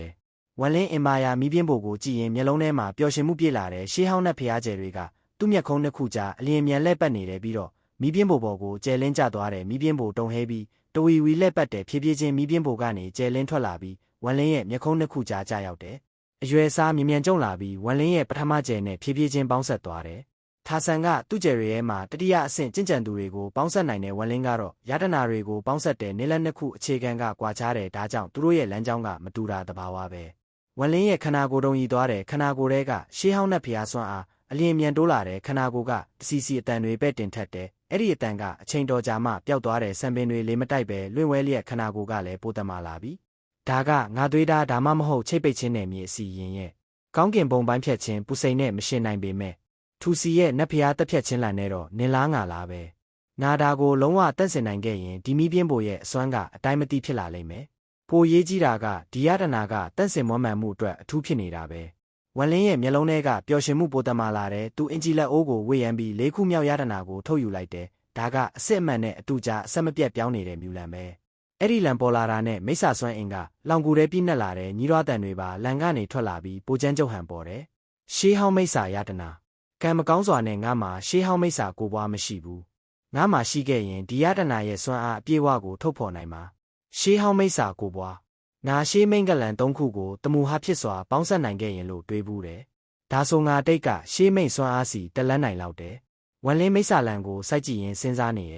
Speaker 1: ဝန်လင်းအင်မာယာမီးပြင်းပိုကိုကြည့်ရင်မျက်လုံးထဲမှာပျော်ရွှင်မှုပြည့်လာတဲ့ရှေးဟောင်းတဲ့ဖျားကျယ်တွေကသူ့မျက်ခုံးနှစ်ခုကြားအလျင်မြန်လှည့်ပတ်နေတယ်ပြီးတော့မီးပြင်းပိုပေါ်ကိုကျဲလင်းကျသွားတယ်မီးပြင်းပိုတုံဟဲပြီးတဝီဝီလှည့်ပတ်တယ်ဖြည်းဖြည်းချင်းမီးပြင်းပိုကနေကျဲလင်းထွက်လာပြီးဝန်လင်းရဲ့မျက်ခုံးနှစ်ခုကြားကျရောက်တယ်အရွယ်စားမြင်မြန်ကျုံလာပြီးဝန်လင်းရဲ့ပထမကျဲနဲ့ဖြည်းဖြည်းချင်းပေါင်းဆက်သွားတယ်ထာဆန်ကသူ့ကျယ်ရဲမှာတတိယအဆင့်ကျင့်ကြံသူတွေကိုပေါင်းဆက်နိုင်တဲ့ဝန်လင်းကတော့ယတနာတွေကိုပေါင်းဆက်တဲ့နေလက်နှစ်ခုအခြေခံကကွာခြားတယ်ဒါကြောင့်သူတို့ရဲ့လမ်းကြောင်းကမတူတာတဘာဝပဲဝန်လင်းရဲ့ခန္ဓာကိုယ်တုံးကြီးသွားတယ်ခန္ဓာကိုယ်ထဲကရှေးဟောင်းတဲ့ဖျားစွမ်းအားအလျင်မြန်တိုးလာတဲ့ခန္ဓာကိုယ်ကတစီစီအတန်တွေပဲ့တင်ထက်တယ်အဲ့ဒီအတန်ကအချိန်တော်ကြာမှပျောက်သွားတဲ့ဆံပင်တွေလေးမတိုက်ပဲလွင့်ဝဲလျက်ခန္ဓာကိုယ်ကလည်းပိုတမာလာပြီဒါကငါသွေးသားဒါမှမဟုတ်ချိတ်ပိတ်ခြင်းနဲ့မြေအစီရင်ရဲ့ကောင်းကင်ဘုံပိုင်းဖြတ်ခြင်းပူစိန်နဲ့မရှင်နိုင်ပေမဲ့ထူစီရဲ့နတ်ဖျားတက်ဖြတ်ခြင်းလန်နဲ့တော့နင်လားငါလားပဲငါဒါကိုလုံးဝတက်စင်နိုင်ခဲ့ရင်ဒီမီးပြင်းပိုရဲ့အစွမ်းကအတိုင်းမသိဖြစ်လာလိမ့်မယ်ပိုရေးကြီးတာကဒီယတနာကတက်စင်မွမ်းမံမှုအတွက်အထူးဖြစ်နေတာပဲဝန်လင်းရဲ့မျက်လုံးထဲကပျော်ရွှင်မှုပိုတမာလာတဲ့သူအင်ဂျီလက်အိုးကိုဝေယမ်းပြီးလေးခုမြောက်ယတနာကိုထုတ်ယူလိုက်တယ်ဒါကအစစ်အမှန်နဲ့အတူကြားအဆက်မပြတ်ပြောင်းနေတဲ့မြူလံပဲအဲ့ဒီလံပေါ်လာတာနဲ့မိစ္ဆာစွမ်းအင်ကလောင်ကူထဲပြည့်နှက်လာတဲ့ညီတော်တန်တွေပါလံကနေထွက်လာပြီးပိုချမ်းကျုပ်ဟန်ပေါ်တယ်ရှေးဟောင်းမိစ္ဆာယတနာကံမကောင်းစွာနဲ့ငါမှာရှေးဟောင်းမိစ္ဆာကိုပွားမရှိဘူးငါမှာရှိခဲ့ရင်ဒီယတနာရဲ့စွမ်းအားအပြည့်အဝကိုထုတ်ဖော်နိုင်မှာရှေးဟောင်းမိစ္ဆာကိုပွားငါရှေးမိန်ကလန်၃ခုကိုတမူဟာဖြစ်စွာပေါင်းဆက်နိုင်ခဲ့ရင်လို့တွေးဘူးတယ်ဒါဆိုငါတိတ်ကရှေးမိန်စွမ်းအားစီတက်လန်းနိုင်လောက်တယ်ဝန်လင်းမိစ္ဆာလံကိုစိုက်ကြည့်ရင်စဉ်းစားနေရဲ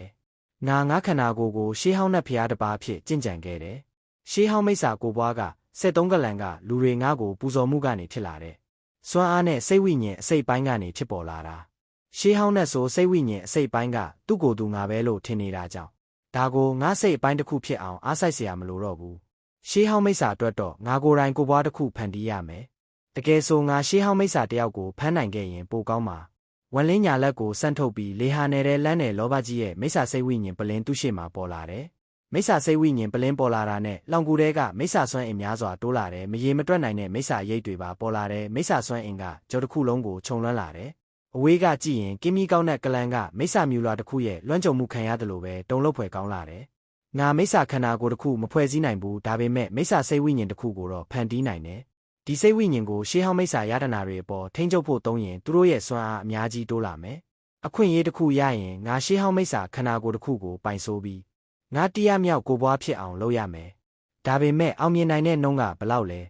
Speaker 1: ့ငါခန္ဓာကိုယ်ကိုရှေးဟောင်းနဲ့ဖျားတစ်ပါးဖြစ်ကျင့်ကြံခဲ့တယ်ရှေးဟောင်းမိစ္ဆာကိုပွားက73ကလန်ကလူတွေငါကိုပူဇော်မှုကနေဖြစ်လာတဲ့စွမ်းအားနဲ့စိတ်ဝိညာဉ်အစိတ်ပိုင်းကနေဖြစ်ပေါ်လာတာရှေးဟောင်းနဲ့ဆိုစိတ်ဝိညာဉ်အစိတ်ပိုင်းကသူ့ကိုယ်သူငါပဲလို့ထင်နေတာကြောင့်ဒါကိုငါစိတ်အပိုင်းတစ်ခုဖြစ်အောင်အားစိုက်เสียမလို့တော့ဘူးရှေးဟောင်းမိစ္ဆာအတွက်တော့ငါကိုယ်တိုင်ကိုပွားတစ်ခုဖန်တီးရမယ်တကယ်ဆိုငါရှေးဟောင်းမိစ္ဆာတယောက်ကိုဖမ်းနိုင်ခဲ့ရင်ပိုကောင်းမှာဝန်လင်းညာလက်ကိုစန့်ထုတ်ပြီးလေဟာနယ်လန်းနယ်လောဘကြီးရဲ့မိစ္ဆာစိတ်ဝိညာဉ်ပလင်းသူ့ရှေ့မှာပေါ်လာတယ်မိစ္ဆာစိတ်ဝိညာဉ်ပလင်းပေါ်လာတာနဲ့လောင်ကူတဲကမိစ္ဆာစွမ်းအင်များစွာတိုးလာတယ်မရေမတွက်နိုင်တဲ့မိစ္ဆာရိတ်တွေပါပေါ်လာတယ်မိစ္ဆာစွမ်းအင်ကကြောတစ်ခုလုံးကိုခြုံလွှမ်းလာတယ် အဝေးကကြည့်ရင်ကင်းမီကောင်းတဲ့ကလန်ကမိစ္ဆာမြူလာတစ်ခုရဲ့လွှမ်းကြုံမှုခံရတယ်လို့ပဲတုံလို့ဖွယ်ကောင်းလာတယ်ငါမိစ္ဆာခန္ဓာကိုယ်တစ်ခုမဖွဲ့စည်းနိုင်ဘူးဒါပေမဲ့မိစ္ဆာစိတ်ဝိညာဉ်တစ်ခုကိုတော့ဖန်တီးနိုင်တယ်ဒီစိတ်ဝိညာဉ်ကိုရှေးဟောင်းမိစ္ဆာယတနာတွေအပေါ်ထိန်းချုပ်ဖို့သုံးရင်သူတို့ရဲ့စွမ်းအားအများကြီးတိုးလာမယ်အခွင့်အရေးတစ်ခုရရင်ငါရှေးဟောင်းမိစ္ဆာခန္ဓာကိုယ်တစ်ခုကိုပိုင်ဆိုးပြီးငါတရားမြောက်ကိုပွားဖြစ်အောင်လုပ်ရမယ်ဒါပေမဲ့အောင်မြင်နိုင်တဲ့နှုန်းကဘလောက်လဲ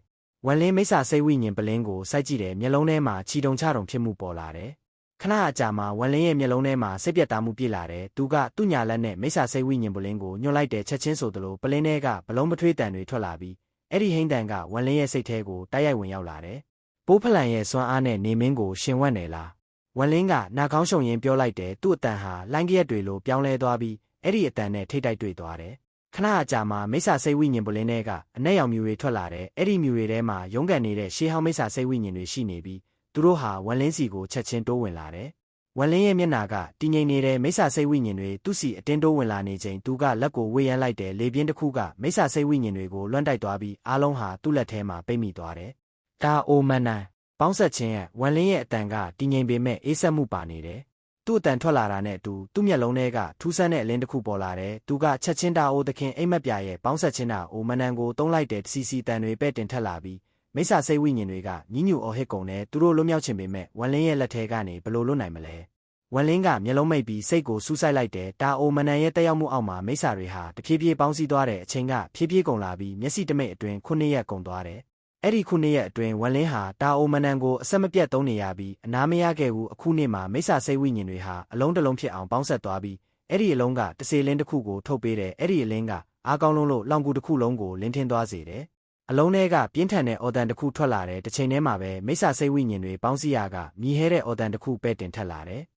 Speaker 1: ဝန်လင်းမိစ္ဆာစိတ်ဝိညာဉ်ပလင်းကိုစိုက်ကြည့်တယ်မျက်လုံးထဲမှာခြီတုံချတုံဖြစ်မှုပေါ်လာတယ်ခဏအကြာမှာဝန်လင်းရဲ့မျက်လုံးထဲမှာစိတ်ပြတ်သားမှုပြည့်လာတယ်သူကသူ့ညာလက်နဲ့မိစ္ဆာစိတ်ဝိညာဉ်ပလင်းကိုညှို့လိုက်တဲ့ချက်ချင်းဆိုသလိုပလင်းထဲကဘလုံးမထွေးတန်တွေထွက်လာပြီးအဲ့ဒီဟိန်းတန်ကဝန်လင်းရဲ့စိတ်ထဲကိုတိုက်ရိုက်ဝင်ရောက်လာတယ်ပိုးဖလန်ရဲ့စွမ်းအားနဲ့နေမင်းကိုရှင်ဝတ်နေလားဝန်လင်းကနာကောင်းရှုံရင်ပြောလိုက်တယ်သူ့အတန်ဟာလိုင်းကရက်တွေလိုပြောင်းလဲသွားပြီးအဲ့ဒီအတန်နဲ့ထိတ်တိုက်တွေ့သွားတယ်ခဏအကြာမှာမိစ္ဆာစိတ်ဝိညာဉ်ပလင်းထဲကအနက်ရောင်မြူတွေထွက်လာတယ်အဲ့ဒီမြူတွေထဲမှာရုန်းကန်နေတဲ့ရှေးဟောင်းမိစ္ဆာစိတ်ဝိညာဉ်တွေရှိနေပြီးသူတို့ဟာဝန်လင်းစီကိုချက်ချင်းတိုးဝင်လာတယ်ဝန်လင်းရဲ့မျက်နှာကတည်ငြိမ်နေတဲ့မိစ္ဆာစိတ်ဝိညာဉ်တွေသူ့စီအတင်းတိုးဝင်လာနေချိန်သူကလက်ကိုဝေးရမ်းလိုက်တယ်လေပြင်းတစ်ခုကမိစ္ဆာစိတ်ဝိညာဉ်တွေကိုလွှမ်းတိုက်သွားပြီးအားလုံးဟာသူ့လက်ထဲမှာပိတ်မိသွားတယ်ဒါအိုမန်နန်ပေါင်းဆက်ခြင်းရဲ့ဝန်လင်းရဲ့အတန်ကတည်ငြိမ်ပေမဲ့အေးဆက်မှုပါနေတယ်သူ့အတန်ထွက်လာတာနဲ့အတူသူ့မျက်လုံးထဲကထူးဆန်းတဲ့အလင်းတစ်ခုပေါ်လာတယ်သူကချက်ချင်းတာအိုသခင်အိမ်မက်ပြရဲ့ပေါင်းဆက်ခြင်းတာအိုမန်နန်ကိုတုံးလိုက်တဲ့စီစီတန်တွေပဲ့တင်ထက်လာပြီးမိစ္ဆာစိတ်ဝိညာဉ်တွေကညှဉ်းညူအော်ဟစ်ကုန်တယ်သူတို့လွတ်မြောက်ခြင်းပေမဲ့ဝန်လင်းရဲ့လက်ထဲကနေဘလို့လွတ်နိုင်မလဲဝန်လင်းကမျက်လုံးမိတ်ပြီးစိတ်ကိုစူးစိုက်လိုက်တယ်တာအိုမန်နန်ရဲ့တက်ရောက်မှုအောက်မှာမိစ္ဆာတွေဟာတဖြည်းဖြည်းပေါင်းစည်းသွားတဲ့အချိန်ကဖြည်းဖြည်းကုန်လာပြီးမျက်စိတမိတ်အတွင်း9 ရက်ကုန်သွားတယ်အဲ့ဒီ9 ရက်အတွင်းဝန်လင်းဟာတာအိုမန်နန်ကိုအဆက်မပြတ်သုံးနေရပြီးအနားမရခဲ့ဘူးအခုနေ့မှာမိစ္ဆာစိတ်ဝိညာဉ်တွေဟာအလုံးတစ်လုံးဖြစ်အောင်ပေါင်းဆက်သွားပြီးအဲ့ဒီအလုံးကတစေလင်းတစ်ခုကိုထုတ်ပေးတယ်အဲ့ဒီအလင်းကအားကောင်းလုံးလို့လောင်ကူတစ်ခုလုံးကိုလင်းထင်းသွားစေတယ်အလုံးထဲကပြင်းထန်တဲ့အော်တန်တစ်ခုထွက်လာတယ်တစ်ချိန်တည်းမှာပဲမိစ္ဆာစိတ်ဝိညာဉ်တွေပေါင်းစည်းရာကမြည်ဟဲတဲ့အော်တန်တစ်ခုပဲ့တင်ထက်လာတယ်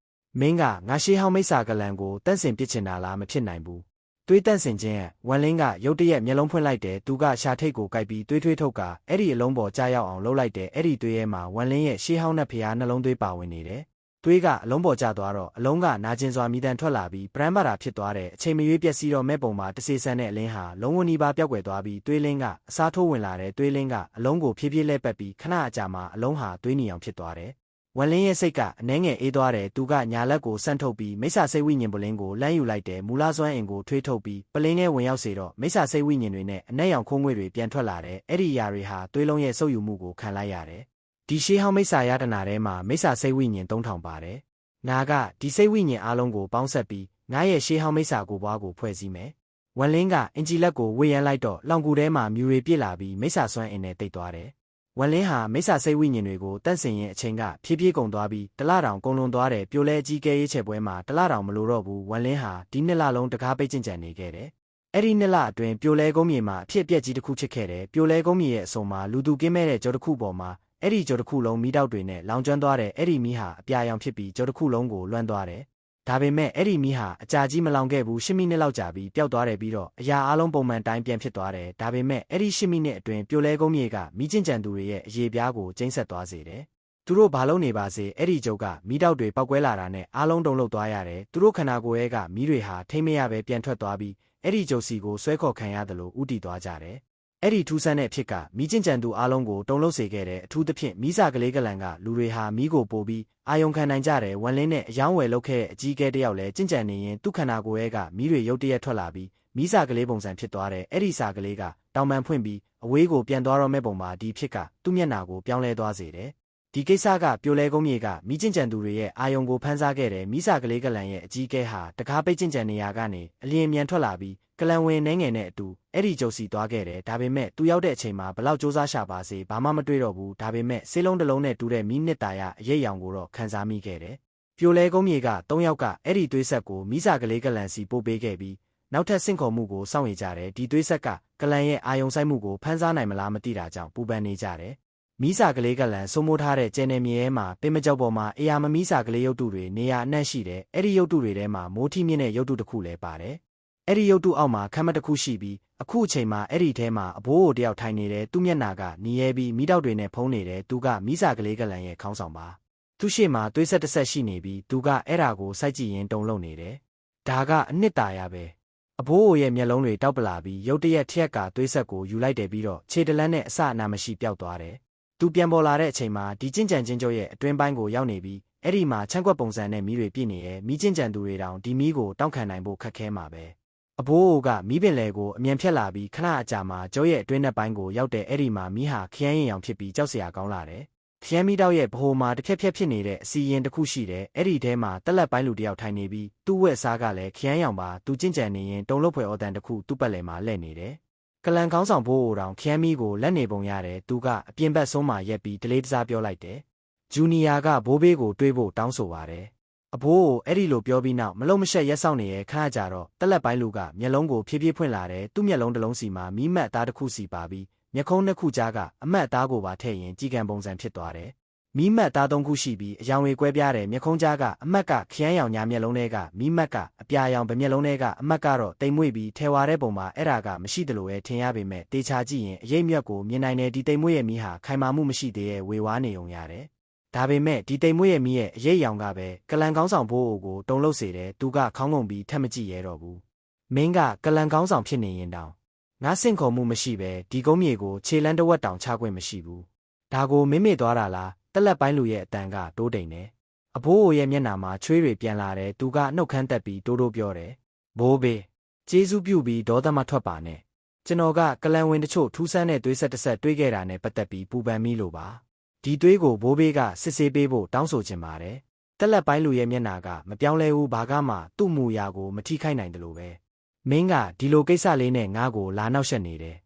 Speaker 1: မင်းကငါရှေးဟောင်းမိစ္ဆာကလန်ကိုတန့်စင်ပစ်ချင်တာလားမဖြစ်နိုင်ဘူးသွေးတန့်စင်ခြင်းဝန်လင်းကရုတ်တရက်မျက်လုံးဖွင့်လိုက်တယ်သူကရှာထိတ်ကိုကိုက်ပြီးသွေးထွေးထုတ်ကအဲ့ဒီအလုံးပေါ်ကြားရောက်အောင်လှုပ်လိုက်တယ်အဲ့ဒီသွေးထဲမှာဝန်လင်းရဲ့ရှေးဟောင်းနဲ့ဖျားနှလုံးသွေးပါဝင်နေတယ်သွေးကအလုံးပေါ်ကျသွားတော့အလုံးကနာကျင်စွာမိတန်ထွက်လာပြီးပရမ်းပါတာဖြစ်သွားတဲ့အချိန်မရွေးပျက်စီးတော့မဲ့ပုံမှာတစေဆန်းတဲ့အလင်းဟာလုံးဝနီးပါးပျောက်ကွယ်သွားပြီးသွေးလင်းကအစားထိုးဝင်လာတဲ့သွေးလင်းကအလုံးကိုဖြည်းဖြည်းလဲပတ်ပြီးခဏအကြာမှာအလုံးဟာသွေးနီအောင်ဖြစ်သွားတယ်ဝန်လင်းရဲ့စိတ်ကအနှဲငယ်အေးသွားတယ်သူကညာလက်ကိုဆန့်ထုတ်ပြီးမိစ္ဆာစိတ်ဝိညာဉ်ပလင်းကိုလမ်းယူလိုက်တယ်မူလစွမ်းအင်ကိုထွေးထုတ်ပြီးပလင်းထဲဝင်ရောက်စေတော့မိစ္ဆာစိတ်ဝိညာဉ်တွေနဲ့အနက်ရောင်ခိုးငွေတွေပြန်ထွက်လာတယ်အဲ့ဒီຢာတွေဟာသွေးလုံးရဲ့ဆုပ်ယူမှုကိုခံလိုက်ရတယ်ဒီရှေးဟောင်းမိစ္ဆာယတနာထဲမှာမိစ္ဆာစိတ်ဝိညာဉ်3000ပါတယ်ငါကဒီစိတ်ဝိညာဉ်အားလုံးကိုပေါင်းဆက်ပြီးငါရဲ့ရှေးဟောင်းမိစ္ဆာကိုပွားကိုဖွဲ့စည်းမယ်ဝန်လင်းကအင်ဂျီလက်ကိုဝေးရမ်းလိုက်တော့လောင်ကူထဲမှာမြူတွေပြစ်လာပြီးမိစ္ဆာစွမ်းအင်နဲ့တိတ်သွားတယ်ဝန်လင်းဟာမိစ္ဆာစိတ်ဝိညာဉ်တွေကိုတန့်စင်ရင်အချိန်ကဖြည်းဖြည်းကုန်သွားပြီးတလတောင်ကုန်လွန်သွားတယ်ပြိုလဲအကြီးကဲရေးချဲပွဲမှာတလတောင်မလိုတော့ဘူးဝန်လင်းဟာဒီနှစ်လလုံးတကားပိတ်ကျင့်ကြံနေခဲ့တယ်အဲ့ဒီနှစ်လအတွင်းပြိုလဲကုန်းမြေမှာအဖြစ်အပျက်ကြီးတစ်ခုဖြစ်ခဲ့တယ်ပြိုလဲကုန်းမြေရဲ့အစုံမှာလူသူကင်းမဲ့တဲ့ကြောတစ်ခုပေါ်မှာအဲ့ဒီကြောတစ်ခုလုံးမီးတောက်တွေနဲ့လောင်ကျွမ်းသွားတယ်အဲ့ဒီမီးဟာအပြာရောင်ဖြစ်ပြီးကြောတစ်ခုလုံးကိုလွှမ်းသွားတယ်ဒါပေမဲ့အဲ့ဒီမီးဟာအကြာကြီးမလောင်ခဲ့ဘူး10 မိနစ်လောက်ကြာပြီးပျောက်သွားတယ်ပြီးတော့အရာအလုံးပုံမှန်တိုင်းပြန်ဖြစ်သွားတယ်ဒါပေမဲ့အဲ့ဒီ10 မိနစ်အတွင်းပြိုလဲကုန်းမြေကမီးကျဉ်ကြံသူတွေရဲ့အရေးပြားကိုကျိန်းဆက်သွားစေတယ်သူတို့ဘာလို့နေပါစေအဲ့ဒီကျုပ်ကမီးတောက်တွေပောက်ကွဲလာတာနဲ့အားလုံးတုန်လှုပ်သွားရတယ်သူတို့ခန္ဓာကိုယ်ရဲ့ကမီးတွေဟာထိမ့်မရပဲပြန်ထွက်သွားပြီးအဲ့ဒီကျုပ်စီကိုဆွဲခေါ်ခံရတယ်လို့ဥတီသွားကြတယ်အဲ့ဒီထူးဆန်းတဲ့အဖြစ်ကမီးကျဉ်ကြံသူအားလုံးကိုတုန်လှုပ်စေခဲ့တဲ့အထူးသဖြင့်မီးစာကလေးကလန်ကလူတွေဟာမီးကိုပို့ပြီးအာယုံခံနိုင်ကြတယ်ဝန်လင်းနဲ့အယောင်းဝယ်လုပ်ခဲ့တဲ့အကြီးအကဲတယောက်လည်းကျင့်ကြံနေရင်သူ့ခန္ဓာကိုယ်ရဲ့ကမီးတွေရုတ်တရက်ထွက်လာပြီးမီးစာကလေးပုံစံဖြစ်သွားတယ်အဲ့ဒီစာကလေးကတောင်ပန်ဖွင့်ပြီးအဝေးကိုပြန်သွားတော့မဲ့ပုံမှာဒီဖြစ်ကသူ့မျက်နှာကိုပြောင်းလဲသွားစေတယ်ဒီကိစ္စကပြိုလဲကုန်းမြေကမီးကျဉ်ကြံသူတွေရဲ့အာယုံကိုဖမ်းစားခဲ့တယ်မီးစာကလေးကလန်ရဲ့အကြီးအကဲဟာတကားပိတ်ကျင့်ကြံနေရကနေအလျင်မြန်ထွက်လာပြီးကလန်ဝင်နှဲငယ်နဲ့အတူအဲ့ဒီကျုပ်စီသွားခဲ့တယ်ဒါပေမဲ့သူရောက်တဲ့အချိန်မှာဘလောက်စူးစမ်းရှာပါစေဘာမှမတွေ့တော့ဘူးဒါပေမဲ့ဆေးလုံးတစ်လုံးနဲ့တူတဲ့မီးနှစ်တာရအရေးရောင်ကိုတော့ခန်းစားမိခဲ့တယ်ပြိုလဲကုန်းမြေက3ယောက်ကအဲ့ဒီသွေးဆက်ကိုမီးစာကလေးကလန်စီပို့ပေးခဲ့ပြီးနောက်ထပ်ဆင့်ခေါ်မှုကိုစောင့်နေကြတယ်ဒီသွေးဆက်ကကလန်ရဲ့အာယုံဆိုင်မှုကိုဖမ်းစားနိုင်မလားမသိတာကြောင့်ပူပန်နေကြတယ်မီးစာကလေးကလန်စိုးမိုးထားတဲ့ကျဲနယ်မြေထဲမှာပင်မကြောက်ပေါ်မှာအေယာမမီးစာကလေးရုပ်တုတွေနေရာအနှံ့ရှိတယ်အဲ့ဒီရုပ်တုတွေထဲမှာမိုးထိမြင့်တဲ့ရုပ်တုတစ်ခုလည်းပါတယ်အဲ့ဒီရုပ်တုအောက်မှာခမ်းမတစ်ခုရှိပြီးအခုအချိန်မှာအဲ့ဒီထဲမှာအဘိုးအိုတယောက်ထိုင်နေတယ်သူ့မျက်နှာကနီးရဲပြီးမီးတောက်တွေနဲ့ဖုံးနေတယ်သူကမီးစာကလေးကလန်ရဲ့ခေါင်းဆောင်ပါသူ့ရှေ့မှာသွေးဆက်တစ်ဆက်ရှိနေပြီးသူကအဲ့ဒါကိုစိုက်ကြည့်ရင်တုံလုံနေတယ်ဒါကအနှစ်သာရပဲအဘိုးအိုရဲ့မျက်လုံးတွေတောက်ပလာပြီးရုတ်တရက်ထက်ကသွေးဆက်ကိုယူလိုက်တယ်ပြီးတော့ခြေတလန်းနဲ့အစအနာမရှိပျောက်သွားတယ်သူပြန်ပေါ်လာတဲ့အချိန်မှာဒီကျင့်ကြံချင်းကျုပ်ရဲ့အတွင်းပိုင်းကိုရောက်နေပြီး အဲ့ဒီမှာချမ်းကွက်ပုံစံနဲ့မီးတွေပြည့်နေရဲ့မီးကျဉ်ကြံသူတွေတောင်ဒီမီးကိုတောက်ခံနိုင်ဖို့ခက်ခဲမှာပဲအဘိုးကမီးပင်လယ်ကိုအမြန်ဖြတ်လာပြီးခဏအကြာမှာကျောရဲ့အတွင်းနက်ပိုင်းကိုရောက်တဲ့အဲ့ဒီမှာမီးဟာခရမ်းရင်ရောင်ဖြစ်ပြီးကြောက်စရာကောင်းလာတယ်ခရမ်းမီးတောက်ရဲ့ဗဟိုမှာတစ်ဖြက်ဖြက်ဖြစ်နေတဲ့အစီရင်တစ်ခုရှိတယ်အဲ့ဒီထဲမှာတက်လက်ပိုင်းလူတယောက်ထိုင်နေပြီးသူ့ဝက်စားကလည်းခရမ်းရောင်ပါသူကျင့်ကြံနေရင်တုံလို့ဖွယ်အော်တန်တစ်ခုသူ့ပတ်လည်မှာလှည့်နေတယ်ကလန်ကောင်းဆောင်ဘိုးတောင်ခရမ်းမီးကိုလက်နေပုံရတယ်သူကအပြင်ဘက်ဆုံးမှာရက်ပြီးတလေးတစားပြောလိုက်တယ်ဂျူနီယာကဘိုးဘေးကိုတွေးဖို့တောင်းဆိုပါတယ်အဘိုးကိုအဲ့ဒီလိုပြောပြီးနောက်မလုံးမရှက်ရက်ဆောင်နေရဲ့ခါကြတော့တက်လက်ပိုင်းလူကမျက်လုံးကိုဖြည်းဖြည်းဖွင့်လာတယ်သူ့မျက်လုံးတစ်လုံးစီမှာမီးမတ်သားတစ်ခုစီပါပြီးမျက်ခုံးနှစ်ခုကြားကအမတ်သားကိုပါထည့်ရင်ကြည်ကံပုံစံဖြစ်သွားတယ်မီးမတ်သားသုံးခုရှိပြီးအယောင်တွေကွဲပြားတယ်မျက်ခုံးကြားကအမတ်ကခရမ်းရောင်ညာမျက်လုံးတွေကမီးမတ်ကအပြာရောင်ဗမျက်လုံးတွေကအမတ်ကတော့တိမ်မွေ့ပြီးထဲဝါတဲ့ပုံမှာအဲ့ဒါကမရှိသလိုပဲထင်ရပေမဲ့တေချာကြည့်ရင်အရေးမြတ်ကိုမြင်နိုင်တဲ့ဒီတိမ်မွေ့ရဲ့မီးဟာခိုင်မာမှုမရှိသေးရဲ့ဝေဝါးနေုံရတယ်ဒါပေမဲ့ဒီတိမ်မွေ့ရဲ့မီးရဲ့အရေးရောင်ကပဲကလန်ကောင်းဆောင်ဘိုးအိုကိုတုံလို့စေတယ်သူကခေါင်းငုံပြီးထက်မကြည့်ရဲတော့ဘူးမင်းကကလန်ကောင်းဆောင်ဖြစ်နေရင်တောင်ငါစင့်ခေါ်မှုမရှိပဲဒီကုန်းမြေကိုခြေလန်းတဝက်တောင်ချခွင့်မရှိဘူးဒါကိုမင်းမေ့သွားတာလားတက်လက်ပိုင်းလူရဲ့အတန်ကတိုးတိမ်တယ်အဘိုးအိုရဲ့မျက်နှာမှာချွေးတွေပြန်လာတယ်သူကနှုတ်ခမ်းတက်ပြီးတိုးတိုးပြောတယ်ဘိုးဘေးကျေးဇူးပြုပြီးဒေါသမထွက်ပါနဲ့ကျွန်တော်ကကလန်ဝင်တချို့ထူးဆန်းတဲ့သွေးဆက်တစ်ဆက်တွေးခဲ့တာနဲ့ပတ်သက်ပြီးပူပန်မိလို့ပါဒီသွေးကိုဘိုးဘေးကစစ်ဆေးပေးဖို့တောင်းဆိုချင်ပါတယ်တက်လက်ပိုင်းလူရဲ့မျက်နှာကမပြောင်းလဲဘူးဘာကမှသူ့မူရာကိုမထိခိုက်နိုင်တယ်လို့ပဲမင်းကဒီလိုကိစ္စလေးနဲ့ငါ့ကိုလာနောက်ရှက်နေတယ်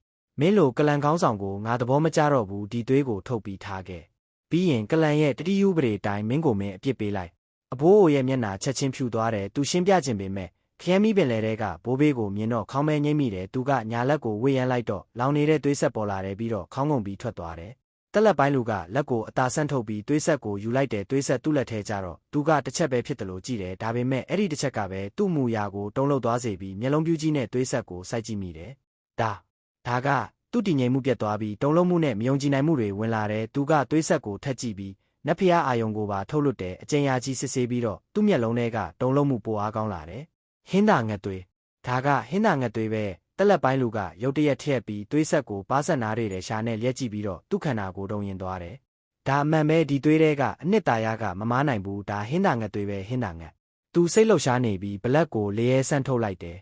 Speaker 1: မင်းလိုကလန်ကောင်းဆောင်ကိုငါသဘောမကျတော့ဘူးဒီသွေးကိုထုတ်ပြီးထားခဲ့ပြီးရင်ကလန်ရဲ့တတိယဥပဒေတိုင်းမင်းကိုမင်းအပြစ်ပေးလိုက်အဘိုးအိုရဲ့မျက်နှာချက်ချင်းဖြူသွားတယ်သူရှင်းပြခြင်းပေမဲ့ခရမ်းမီးပင်လယ်ထဲကဘိုးဘေးကိုမြင်တော့ခေါင်းမဲငိမ့်မိတယ်သူကညာလက်ကိုဝေ့ရမ်းလိုက်တော့လောင်နေတဲ့သွေးဆက်ပေါ်လာတယ်ပြီးတော့ခေါင်းငုံပြီးထွက်သွားတယ်တက်လက်ပိုင်းလူကလက်ကိုအသာဆန့်ထုတ်ပြီးသွေးဆက်ကိုယူလိုက်တယ်သွေးဆက်သူ့လက်ထဲကျတော့သူကတစ်ချက်ပဲဖြစ်တယ်လို့ကြည့်တယ်ဒါပေမဲ့အဲ့ဒီတစ်ချက်ကပဲသူ့မူရာကိုတုံးလှုပ်သွားစေပြီးမျက်လုံးပြူးကြီးနဲ့သွေးဆက်ကိုစိုက်ကြည့်မိတယ်ဒါကသူ့တည်ငြိမ်မှုပြတ်သွားပြီးတုံးလုံးမှုနဲ့မယုံကြည်နိုင်မှုတွေဝင်လာတယ်သူကသွေးဆက်ကိုထက်ကြည့်ပြီးနတ်ဖျားအာယုံကိုပါထုတ်လွတ်တယ်အကျဉ်းရာကြီးစစ်ဆေးပြီးတော့သူ့မျက်လုံးထဲကတုံးလုံးမှုပိုအားကောင်းလာတယ်ဟင်းသာငတ်သွေးဒါကဟင်းသာငတ်သွေးပဲတက်လက်ပိုင်းလူကရုတ်တရက်ထည့်ပြီးသွေးဆက်ကိုပါးဆက်နားတွေရှာနဲ့လျက်ကြည့်ပြီးတော့သူ့ခန္ဓာကိုယ်တုံရင်သွားတယ်ဒါအမှန်ပဲဒီသွေးထဲကအနှစ်သာရကမမားနိုင်ဘူးဒါဟင်းသာငတ်သွေးပဲဟင်းသာငတ်သူစိတ်လှုပ်ရှားနေပြီးဘလက်ကိုလေရဲဆန့်ထုတ်လိုက်တယ်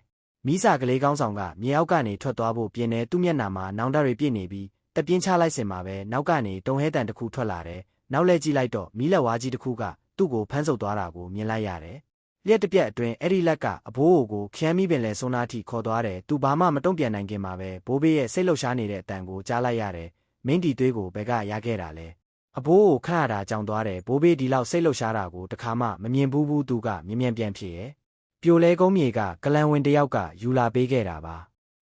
Speaker 1: မိစာကလေးကောင်းဆောင်ကမြေအောက်ကနေထွက်သွားဖို့ပြင်နေသူ့မျက်နှာမှာနောင်တတွေပြည့်နေပြီးတပြင်းချလိုက်စင်မှာပဲနောက်ကနေတုံဟဲတန်တစ်ခုထွက်လာတယ်နောက်လဲကြည့်လိုက်တော့မီးလက်ဝါးကြီးတစ်ခုကသူ့ကိုဖမ်းဆုပ်သွားတာကိုမြင်လိုက်ရတယ်လျက်တစ်ပြက်အတွင်းအဲ့ဒီလက်ကအဘိုးအိုကိုခရမ်းမီးပင်လဲဆုံးနာထိခေါ်သွားတယ်သူဘာမှမတုံ့ပြန်နိုင်ခင်မှာပဲဘိုးဘေးရဲ့စိတ်လှုပ်ရှားနေတဲ့အတန်ကိုကြားလိုက်ရတယ်မင်းဒီသွေးကိုဘယ်ကရခဲ့တာလဲအဘိုးအိုခန့်ရတာကြောင်သွားတယ်ဘိုးဘေးဒီလောက်စိတ်လှုပ်ရှားတာကိုတခါမှမမြင်ဘူးသူကမြင်မြန်ပြန်ဖြစ်ရဲ့ပြိုလဲကုန်းမြေကကလန်ဝင်တယောက်ကယူလာပေးခဲ့တာပါ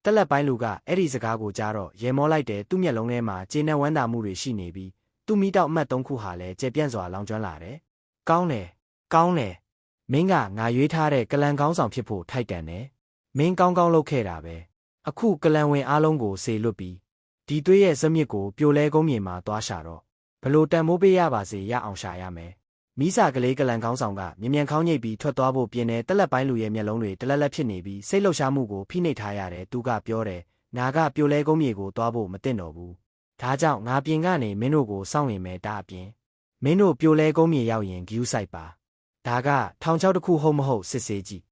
Speaker 1: တက်လက်ပိုင်းလူကအဲ့ဒီစကားကိုကြားတော့ရေမောလိုက်တယ်သူ့မျက်လုံးထဲမှာကျေနပ်ဝမ်းသာမှုတွေရှိနေပြီးသူ့မိတောက်အမှတ်၃ခုဟာလည်းကျေပြန့်စွာလောင်ကျွမ်းလာတယ်ကောင်းတယ်မင်းကငါရွေးထားတဲ့ကလန်ကောင်းဆောင်ဖြစ်ဖို့ထိုက်တန်တယ်မင်းကောင်းလုပ်ခဲ့တာပဲအခုကလန်ဝင်အားလုံးကိုစေလွတ်ပြီးဒီသွေးရဲ့ဇမြစ်ကိုပြိုလဲကုန်းမြေမှာသွားရှာတော့ဘလို့တန်မိုးပေးရပါစေရအောင်ရှာရမယ်မိစာကလေးကလန်ကောင်းဆောင်ကမြ мян ခေါင်းညိတ်ပြီးထွက်သွားဖို့ပြင်နေတက်လက်ပိုင်းလူရဲ့မျက်လုံးတွေတလက်လက်ဖြစ်နေပြီးစိတ်လှုပ်ရှားမှုကိုဖိနှိပ်ထားရတယ်သူကပြောတယ်ငါကပြိုလဲကုန်းမြေကိုသွားဖို့မသင့်တော့ဘူးဒါကြောင့်ငါပြင်ကနေမင်းတို့ကိုစောင့်ရင်မယ်ဒါအပြင်မင်းတို့ပြိုလဲကုန်းမြေရောက်ရင်ဂယူးဆိုင်ပါဒါကထောင်ချောက်တစ်ခုဟုတ်မဟုတ်စစ်ဆေးကြည့်